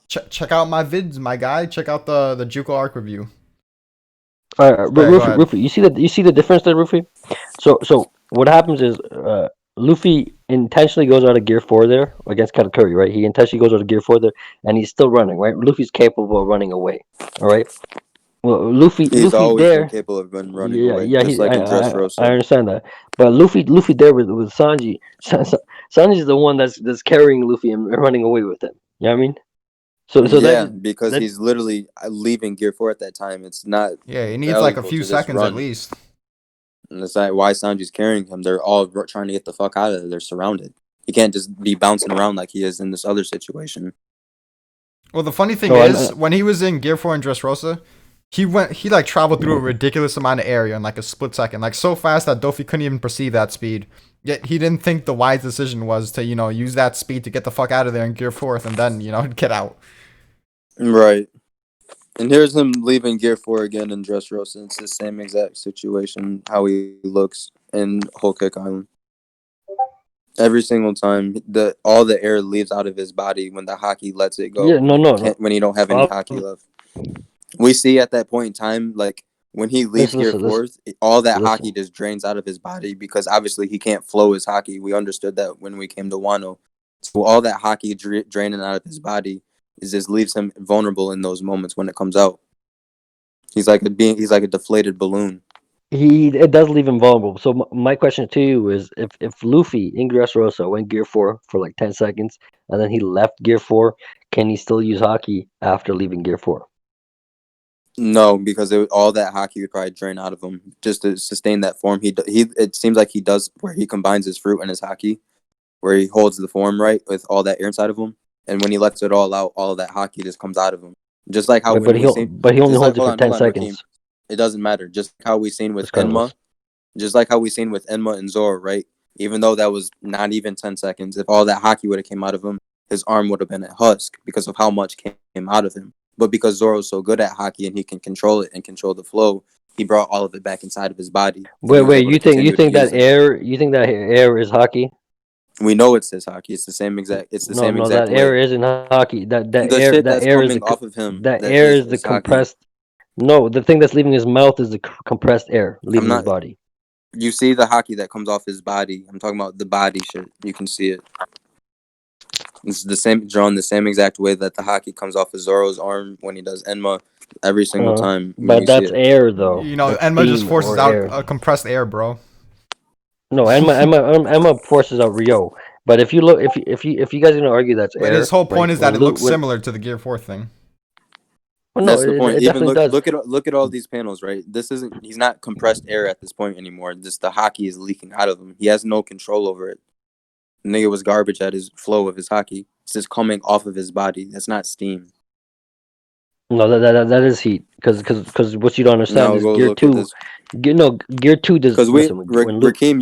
check out my vids, my guy. Check out the Juko arc review. All right, Go ahead. Rufy, you see the difference there, Rufy? So what happens is Luffy intentionally goes out of Gear 4 there against Katakuri, right? He intentionally goes out of Gear 4 there, and he's still running, right? Luffy's capable of running away, all right? Well, He's Luffy always been there, capable of running yeah, away, yeah. just like in I Dressrosa. understand that, but Luffy there with Sanji, Sanji is the one that's carrying Luffy and running away with him. You know what I mean? So Yeah, because that he's literally leaving Gear 4 at that time. It's not Yeah, he needs like a valuable few to just seconds at run. least. And that's like why Sanji's carrying him. They're all trying to get the fuck out of there. They're surrounded. He can't just be bouncing around like he is in this other situation. Well, the funny thing No, is, when he was in Gear 4 and Dressrosa, he like traveled through a ridiculous amount of area in like a split second, like so fast that Dofi couldn't even perceive that speed. Yet he didn't think the wise decision was to use that speed to get the fuck out of there in Gear 4th and then get out. Right. And here's him leaving Gear 4 again in Dressrosa. It's the same exact situation, how he looks in Whole Cake Island. Every single time, all the air leaves out of his body when the hockey lets it go. yeah, no. When you don't have any hockey left. We see at that point in time, like when he leaves Gear 4th, all that hockey just drains out of his body because obviously he can't flow his hockey. We understood that when we came to Wano. So all that hockey draining out of his body just leaves him vulnerable in those moments when it comes out. He's like a deflated balloon. It does leave him vulnerable. So my question to you is, if Luffy in Dressrosa went Gear 4 for like 10 seconds and then he left Gear 4, can he still use hockey after leaving Gear 4? No, because all that hockey would probably drain out of him just to sustain that form. It seems like he does where he combines his fruit and his hockey, where he holds the form right with all that air inside of him, and when he lets it all out, all of that hockey just comes out of him. Just like how But he only holds it for 10 seconds. Raheem, it doesn't matter. Just like how we seen with Regardless. Enma, just like how we seen with Enma and Zoro, right? Even though that was not even 10 seconds, if all that hockey would have came out of him, his arm would have been a husk because of how much came out of him. But because Zoro's so good at hockey and he can control it and control the flow, he brought all of it back inside of his body. Wait, you think that air is hockey? We know it's his hockey. It's the same exact. It's the same No, exact that way. air isn't hockey. That The air shit that that's air is coming off of him. that that air is the his hockey. compressed. No, the thing that's leaving his mouth is the compressed air leaving his body. You see the hockey that comes off his body. I'm talking about the body shit. You can see it. It's the same, drawn the same exact way that the hockey comes off of Zoro's arm when he does Enma. every single time. when But you see that's it. air though. You know, That's Enma just steam forces or out air. compressed air, bro. No, Emma forces out Rio. But if you look, if you guys are gonna argue that's But his air, whole point right? is that it looks When similar to the Gear 4 thing. well, no, That's the point. it Even definitely does. look at all these panels, right? This isn't. He's not compressed air at this point anymore. Just the hockey is leaking out of him. He has no control over it. Nigga was garbage at his flow of his hockey. It's just coming off of his body. That's not steam. No, that is heat. Because what you don't understand Now is go Gear look at 2. this. Gear 2 does Because listen when Luke. Rakeem,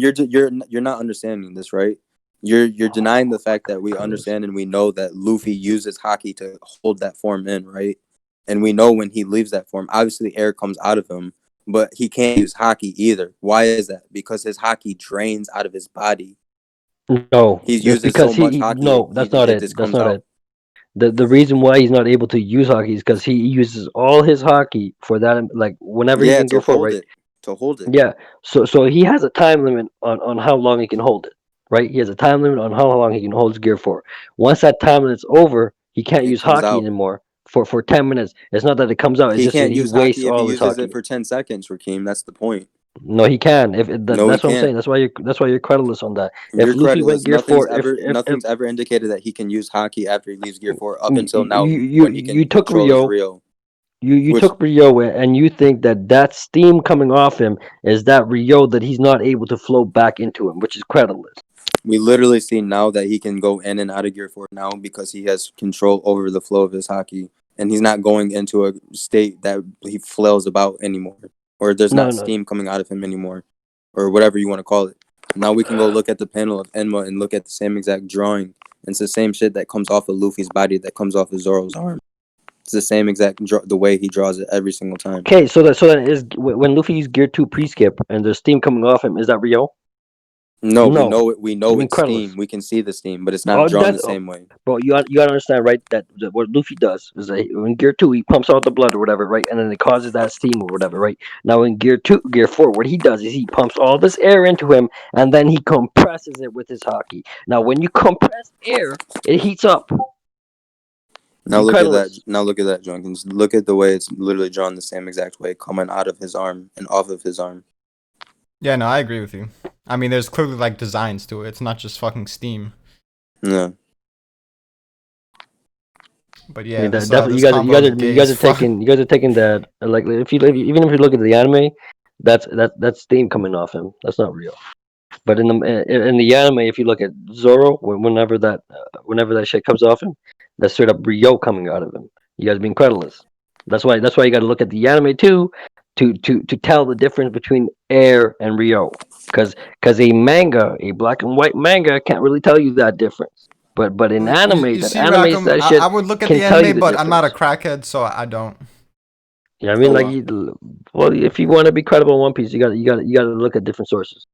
you're not understanding this, right? You're denying the fact that we understand and we know that Luffy uses hockey to hold that form in, right? And we know when he leaves that form, obviously air comes out of him, but he can't use hockey either. Why is that? Because his hockey drains out of his body. No, He it's uses so because much no, hockey, that's not it it. just That's comes not out. it. The reason why he's not able to use hockey is because he uses all his hockey for that. Like whenever he's Yeah, in to Gear 4, hold right? it, to hold it. Yeah. So he has a time limit on how long he can hold it, right? He has a time limit on how long he can hold his Gear 4. Once that time limit's over, he can't It use comes hockey out. anymore for 10 minutes. It's not that it comes out. It's He just that can't he use wastes hockey if he all his uses it hockey. for 10 seconds, Rakeem. That's the point. No, he can. No, he That's what I'm saying. can't. That's why you're credulous on that. If You're Luffy went creditless. Gear 4, if Nothing's ever indicated that he can use hockey after he leaves Gear 4 up you until now when he you can took control his Rio. Rio. You Which took Rio and you think that steam coming off him is that Rio that he's not able to flow back into him, which is creditless. we literally see now that he can go in and out of Gear 4 now because he has control over the flow of his hockey. And he's not going into a state that he flails about anymore. Or there's No, not no. steam coming out of him anymore. Or whatever you want to call it. Now we can go look at the panel of Enma and look at the same exact drawing. It's the same shit that comes off of Luffy's body that comes off of Zoro's arm. It's the same exact the way he draws it every single time. Okay, so that is when Luffy used Gear 2 pre-skip and there's steam coming off him, is that Rio? No, we No. know it. We know You've been it's steam. creditless. We can see the steam, but it's not Oh, drawn that's the same way. bro. You gotta understand, right? That what Luffy does is that in Gear 2 he pumps out the blood or whatever, right? And then it causes that steam or whatever, right? Now in Gear 4, what he does is he pumps all this air into him and then he compresses it with his hockey. Now when you compress air, it heats up. Now Be look at that. creditless. Now look at that, Junkins. Look at the way it's literally drawn the same exact way, coming out of his arm and off of his arm. Yeah, no, I agree with you. I mean, there's clearly like designs to it. It's not just fucking steam. No. But yeah, Yeah, this, definitely. this You combo is gay as fuck. You guys are taking that like even if you look at the anime, that's steam coming off him. That's not real. But in the anime, if you look at Zoro, whenever that shit comes off him, that's straight up Rio coming out of him. You guys being creditless. That's why you got to look at the anime too, to tell the difference between air and Rio. Because a black and white manga can't really tell you that difference. But in anime, You that see, animates Rackham, that shit I would look at can the tell you anime, the but I'm not a difference. crackhead, so I don't. Yeah, I mean, Oh, like, wow. well, if you want to be credible in One Piece, you got to look at different sources.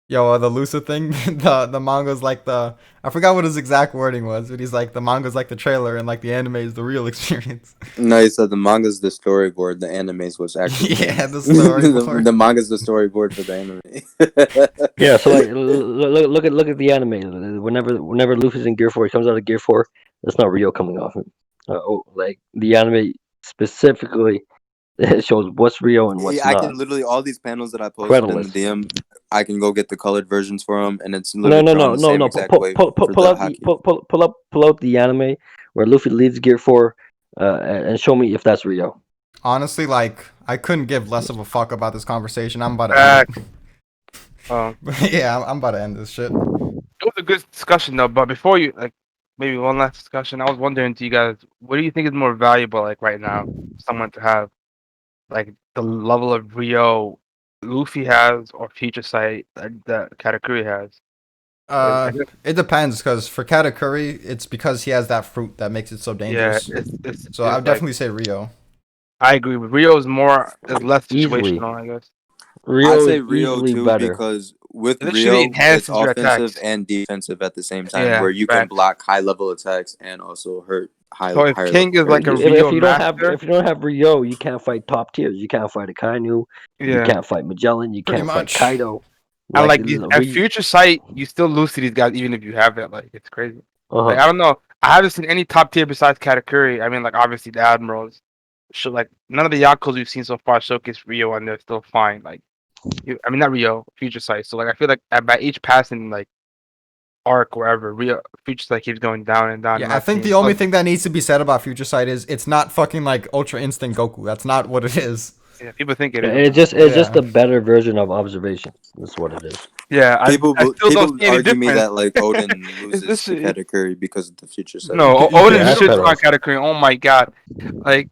Yo, the Lusa thing, the manga's like I forgot what his exact wording was, but he's like, the manga's like the trailer and like the anime is the real experience. No, he said the manga's the storyboard. The anime's what's actually Yeah, changed. the storyboard. the manga's the storyboard for the anime. Yeah, so like look at the anime. Whenever Luffy's in Gear 4, he comes out of Gear 4. That's not Rio coming off him. Like the anime specifically, it shows what's Rio and what's I not. can literally all these panels that I posted in the Creditless. DM. I can go get the colored versions for them, and it's No, literally no, drawn no, the no, same no. exact way for Pull the out the hockey. pull out the anime where Luffy leaves Gear 4, and show me if that's Rio. Honestly, like, I couldn't give less of a fuck about this conversation. I'm about to Back. end Um, it. Yeah, I'm about to end this shit. it was a good discussion though. But before you like, maybe one last discussion. I was wondering to you guys, what do you think is more valuable, like right now, someone to have, like the level of Rio Luffy has, or Future Sight that Katakuri has? I guess, It depends, because for Katakuri, it's because he has that fruit that makes it so yeah, dangerous. it's So I would like definitely say Rio. I agree with Rio is less Easily, situational, I guess. I'd Rio is say Rio easily too better. because with It literally Rio, it's enhances your offensive attacks. and defensive at the same time, Yeah, where you can facts. block high level attacks and also hurt So if higher King level is like a characters. Rio master, If you don't have Rio, you can't fight top tiers. You can't fight Akainu. You yeah, can't fight Magellan. You Pretty can't fight much. Kaido. and Like like these at Future Sight, you still lose to these guys even if you have it. Like it's crazy. Like uh-huh. I don't know, I haven't seen any top tier besides Katakuri. I mean, like obviously the admirals, like none of the Yakuza we've seen so far showcase Rio, and they're still fine. Like, I mean not Rio, Future Sight. So like I feel like by each passing like arc wherever Rio Future Sight keeps going down and down. in Yeah, my I think opinion. the only thing that needs to be said about Future Sight is it's not fucking like Ultra Instinct Goku. That's not what it is. Yeah, people think it is. It's just Yeah. a better version of observation. That's what it is. Yeah, I still People don't see any argue me difference. that like Odin Is loses this to Katakuri because of the future side. No, You Odin can't is have shit that. on category. Oh my god, like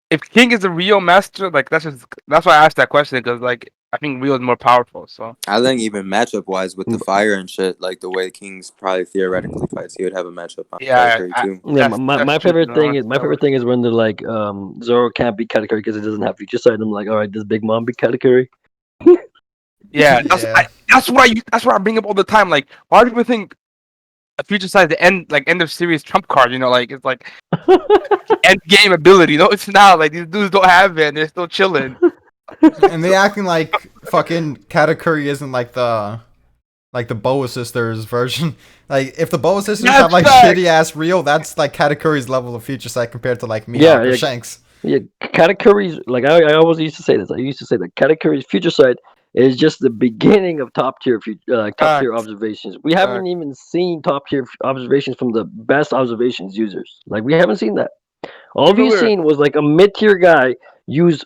if King is a real master, like that's why I asked that question because like I think Rio is more powerful. So I think even matchup wise with the Mm. fire and shit, like the way King's probably theoretically fights, he would have a matchup on yeah, Katakuri too. Yeah, that's my true, favorite you know, thing is when they're like Zoro can't beat Katakuri because it doesn't have future sight. I'm like, all right, does Big Mom beat Katakuri? yeah, Yeah. that's what I bring up all the time. Like, why do people think a future side the end of series trump card? You know, like it's like end game ability. No, it's not. Like these dudes don't have it. And they're still chilling. And they acting like fucking Katakuri isn't like the Boa Sisters version. Like if the Boa Sisters Yes, have like facts. shitty ass Rio, that's like Katakuri's level of Future Sight compared to like Mihawk Yeah, or yeah. Shanks. Yeah, Katakuri's like I always used to say this. I used to say that Katakuri's future sight is just the beginning of top tier Facts. observations. We haven't even seen top tier observations from the best observations users. Like we haven't seen that. All Even we've weird. seen was like a mid tier guy use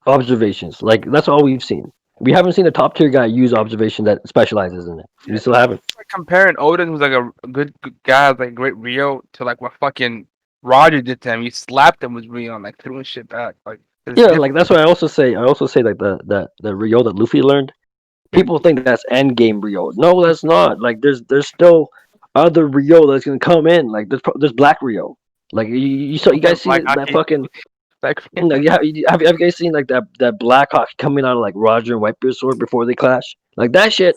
observations. Like that's all we've seen. We haven't seen a top tier guy use observation that specializes in it. We still haven't. Like comparing Odin, who's like a good guy, like great Rio, to like what fucking Roger did to him. He slapped him with Rio and like threw his shit back. Like it's Yeah, different. like that's why I also say like the Rio that Luffy learned. People think that's end game Rio. No, that's not. Like there's still other Rio that's gonna come in. Like there's Black Rio. Like you saw you guys seen Like that hockey. fucking. Like Like, have you guys seen like that Black Hawk coming out of like Roger and Whitebeard's sword before they clash? Like that shit.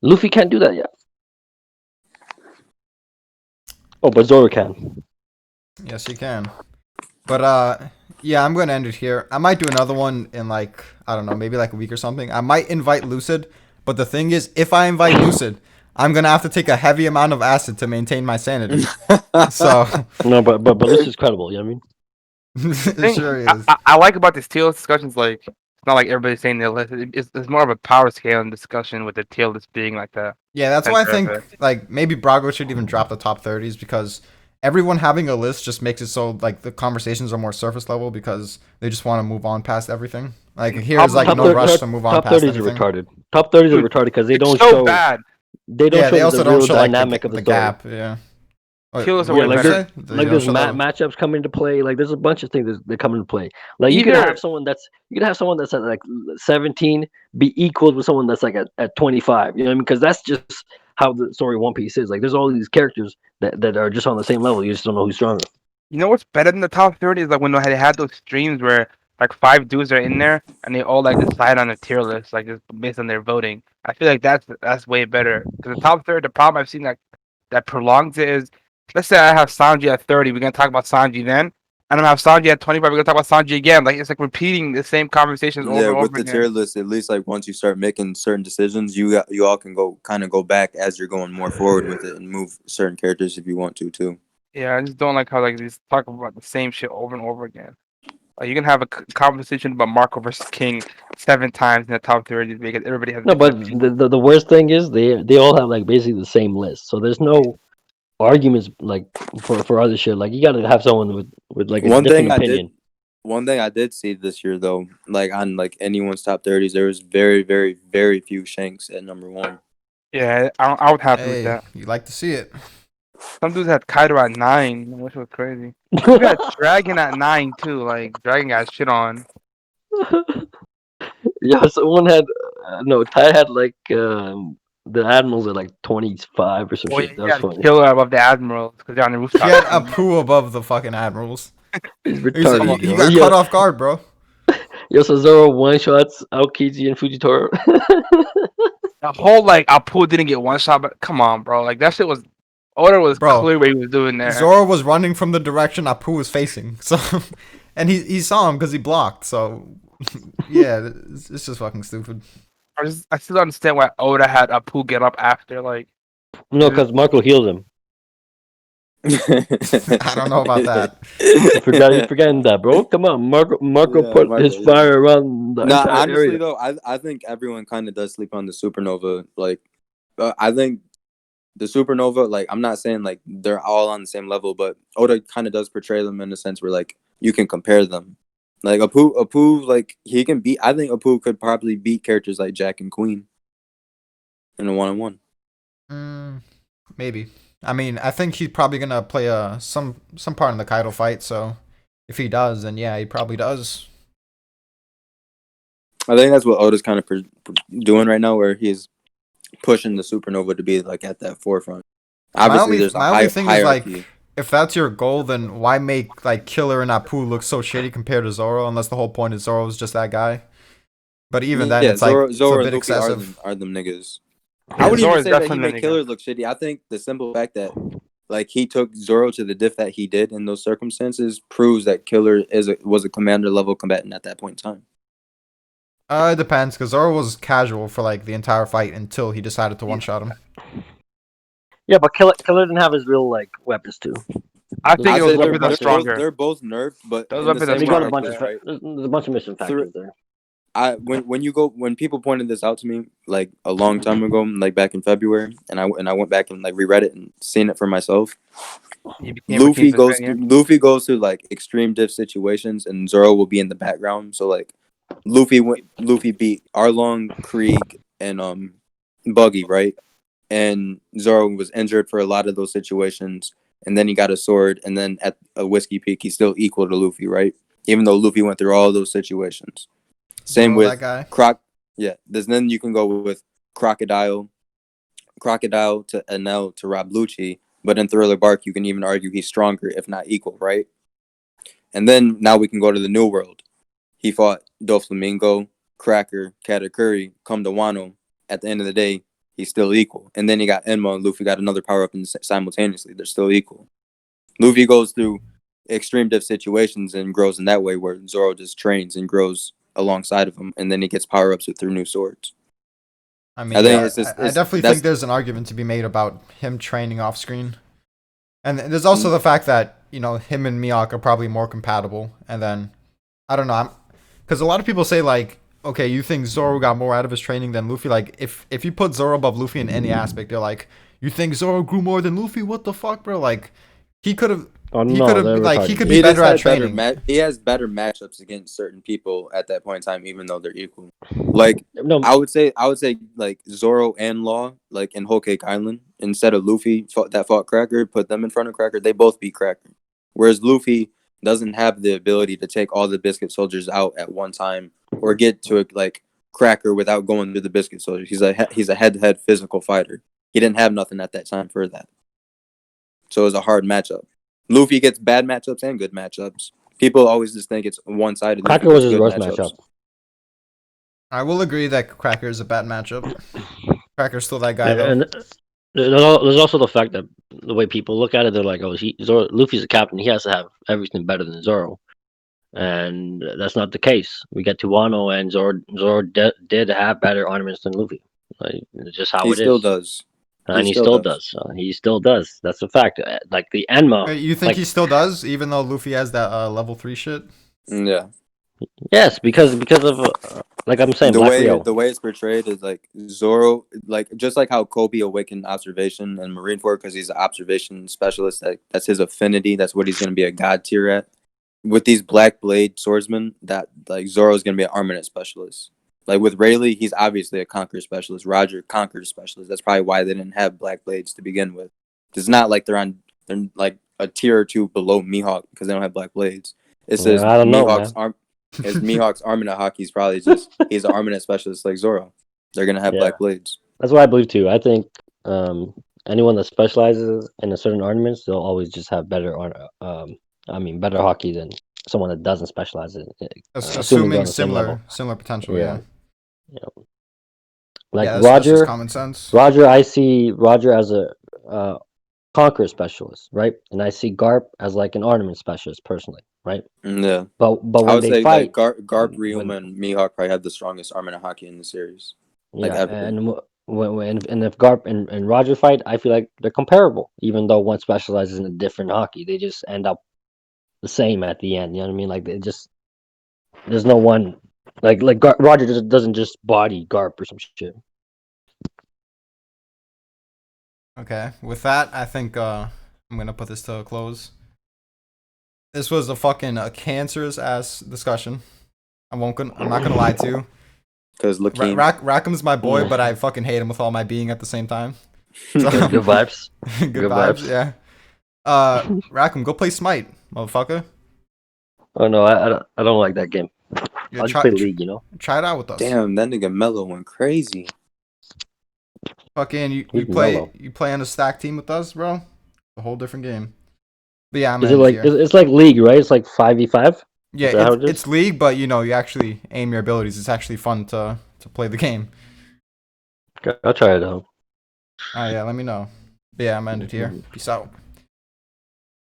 Luffy can't do that yet. Oh, but Zoro can. Yes, you can. But yeah, I'm gonna end it here. I might do another one in like I don't know, maybe like a week or something. I might invite Lucid, but the thing is, if I invite Lucid, I'm gonna have to take a heavy amount of acid to maintain my sanity. So No, but Lucy's credible. You know what I mean? it sure is. I like about this Tierlist discussions, like it's not like everybody's saying their list. It's more of a power scaling discussion with the Tierlist being like the Yeah, that's why I center of think it. like maybe Brago should even drop the top 30s because everyone having a list just makes it so like the conversations are more surface level because they just want to move on past everything. Like here's like Top no thir- rush top- to move on top past 30s are anything. retarded. Top 30s are Dude, retarded because they It's don't so show. bad. They don't Yeah, they show also the don't real show like dynamic the, of the, the story. gap. Yeah. Wait, Tierlist are what way did you better. say? They Like don't there's show the- matchups come into play. Like there's a bunch of things that come into play. Like you could Either- have someone that's at like 17 be equal with someone that's like at 25. You know what I mean? Because that's just how the story of One Piece is. Like there's all these characters that are just on the same level. You just don't know who's stronger. You know what's better than the top 30 is like when they had those streams where like 5 dudes are in there and they all like decide on a tier list, like just based on their voting. I feel like that's way better because the top 30. The problem I've seen that prolongs it is, let's say I have Sanji at 30, we're gonna talk about Sanji then, and I have Sanji at 25, we're gonna talk about Sanji again. Like it's like repeating the same conversations over Yeah, and with over the tier again. list, at least like once you start making certain decisions, you all can go back as you're going more forward with it and move certain characters if you want to too. Yeah, I just don't like how like these talk about the same shit over and over again. Like you can have a conversation about Marco versus King 7 times in the top 30 because everybody has. No, but the worst thing is they all have like basically the same list. So there's no arguments like for other shit. Like you gotta have someone with like a One different thing opinion. One thing I did see this year though, like on like anyone's top 30s, there was very, very, very few Shanks at number one. Yeah, I would happy with Hey, that. you like to see it. Some dudes had Kaido at 9, which was crazy. We had Dragon at 9 too. Like Dragon got shit on. Yeah, someone had no. Ty had like the admirals at like 25 or some Oh yeah, shit. he That was had funny. Killer above the Admirals because they're on the He rooftop. had a poo above the fucking admirals. He's He, said, retarded. you yo. got Yo, caught off guard, bro. yo, so Zoro one shots Aokiji and Fujitora. The whole like Apu didn't get one shot, but come on, bro. Like that shit was. Oda was Bro, clear what he was doing there. Zoro was running from the direction Apu was facing, so and he saw him because he blocked. So yeah, it's just fucking stupid. I still don't understand why Oda had Apu get up after like. No, because Marco healed him. I don't know about that. You're forgetting that, bro. Come on, Marco Yeah, put Marco, his yeah. fire around the Nah, entire honestly area. though, I think everyone kind of does sleep on the supernova. Like, I think the supernova. Like, I'm not saying like they're all on the same level, but Oda kind of does portray them in a sense where like you can compare them. Like Apu, like he can beat. I think Apu could probably beat characters like Jack and Queen in a 1-on-1. Maybe. I mean, I think he's probably gonna play some part in the Kaido fight. So if he does, then yeah, he probably does. I think that's what Oda's kind of doing right now, where he's pushing the supernova to be like at that forefront. Obviously, there's a My only thing is hierarchy. like, if that's your goal, then why make like Killer and Apu look so shitty compared to Zoro? Unless the whole point is Zoro's just that guy. But even then, Yeah, it's like Zoro it's a and bit Luffy excessive. are them niggas. I Yeah, wouldn't Zoro even is say that he definitely made the nigga. Killer look shitty. I think the simple fact that like he took Zoro to the diff that he did in those circumstances proves that Killer was a commander level combatant at that point in time. It depends, because Zoro was casual for like the entire fight until he decided to one shot him. Yeah, but Killer didn't have his real like weapons too. I think I'd it say was weapons are stronger. they're both nerfed, but Those in the weapons are same He way, got a stronger. like bunch this, of right? there's a bunch of mission factors there. When people pointed this out to me like a long time ago, like back in February, and I went back and like reread it and seen it for myself. He became a king for yeah. Luffy goes to like extreme diff situations, and Zoro will be in the background. So like Luffy beat Arlong, Krieg, and Buggy, right? And Zoro was injured for a lot of those situations, and then he got a sword, and then at a Whiskey Peak, he's still equal to Luffy, right? Even though Luffy went through all those situations. Same Zoro, that with guy. Yeah. Then you can go with Crocodile to Enel to Rob Lucci, but in Thriller Bark, you can even argue he's stronger, if not equal, right? And then now we can go to the New World. He fought Doflamingo, Cracker, Katakuri, come to Wano. At the end of the day, he's still equal. And then he got Enma and Luffy got another power up, and simultaneously they're still equal. Luffy goes through extreme diff situations and grows in that way, where Zoro just trains and grows alongside of him, and then he gets power ups through new swords. I mean, I think yeah, it's just I definitely think there's an argument to be made about him training off screen. And there's also the fact that, you know, him and Mihawk are probably more compatible. And then, I don't know, because a lot of people say, like, okay, you think Zoro got more out of his training than Luffy? Like, if you put Zoro above Luffy in any aspect, they're like, you think Zoro grew more than Luffy? What the fuck, bro? Like, he could have, Oh he no, could have, they're like, he retarded. could be better at training. He has better matchups against certain people at that point in time, even though they're equal. Like No, I would say like Zoro and Law, like in Whole Cake Island, instead of Luffy that fought Cracker, put them in front of Cracker, they both beat Cracker. Whereas Luffy doesn't have the ability to take all the Biscuit Soldiers out at one time or get to like Cracker without going through the Biscuit Soldiers. He's a head-to-head physical fighter. He didn't have nothing at that time for that, so it was a hard matchup. Luffy gets bad matchups and good matchups. People always just think it's one-sided. Cracker was his worst matchup. I will agree that Cracker is a bad matchup. Cracker's still that guy, though. And there's also the fact that the way people look at it, they're like, oh, Luffy's a captain. He has to have everything better than Zoro. And that's not the case. We get to Wano, and Zoro did have better ornaments than Luffy. Like, it's just how He it still is. does. And he still does. He still does. That's a fact. Like the Enma. Wait, you think he still does, even though Luffy has that level 3 shit? Yeah. Yes, because of like I'm saying, the Black way Rio. the way it's portrayed is like Zoro, like just like how Kobe awakened observation and Marineford because he's an observation specialist. That's his affinity. That's what he's going to be a god tier at. With these Black Blade swordsmen, that like Zoro's going to be an armament specialist. Like with Rayleigh, he's obviously a conquer specialist. Roger, conquer specialist. That's probably why they didn't have Black Blades to begin with. It's not like they're like a tier or two below Mihawk because they don't have Black Blades. It says I don't know, Mihawk's man. As Mihawk's armament hockey's probably he's an armament specialist like Zoro. They're gonna have Black Blades. That's what I believe too. I think anyone that specializes in a certain ornaments, they'll always just have better better hockey than someone that doesn't specialize in it. Assuming similar potential, yeah. Like yeah, that's just common sense. Roger, I see Roger as a conquer specialist, right? And I see Garp as like an ornament specialist personally, right? Yeah. But when I would they say fight, like Garp, Ryuma, and Mihawk probably have the strongest armament hockey in the series. Yeah, like ever. and and if Garp and Roger fight, I feel like they're comparable, even though one specializes in a different hockey. They just end up the same at the end. You know what I mean? Like they just there's no one Roger doesn't just body Garp or some shit. Okay, with that, I think I'm gonna put this to a close. This was a fucking cancerous ass discussion. I'm not gonna lie to you. Because looking, Rackham's my boy, but I fucking hate him with all my being at the same time. So, Good vibes. good Good vibes, vibes. yeah. Rackham, go play Smite, motherfucker. Oh no, I don't like that game. Yeah, I'll just play League, you know. try it out with us. damn, that nigga Mello went crazy. Fucking, you Who's play Mello? you play on a stack team with us, bro. A whole different game. But yeah, I'm Is it gonna like end here. it's like League, right? It's like 5v5. Yeah, that how it is? it's League, but you know, you actually aim your abilities. It's actually fun to play the game. Okay, I'll try it out. Yeah, let me know. But yeah, I'm ended here. Peace out.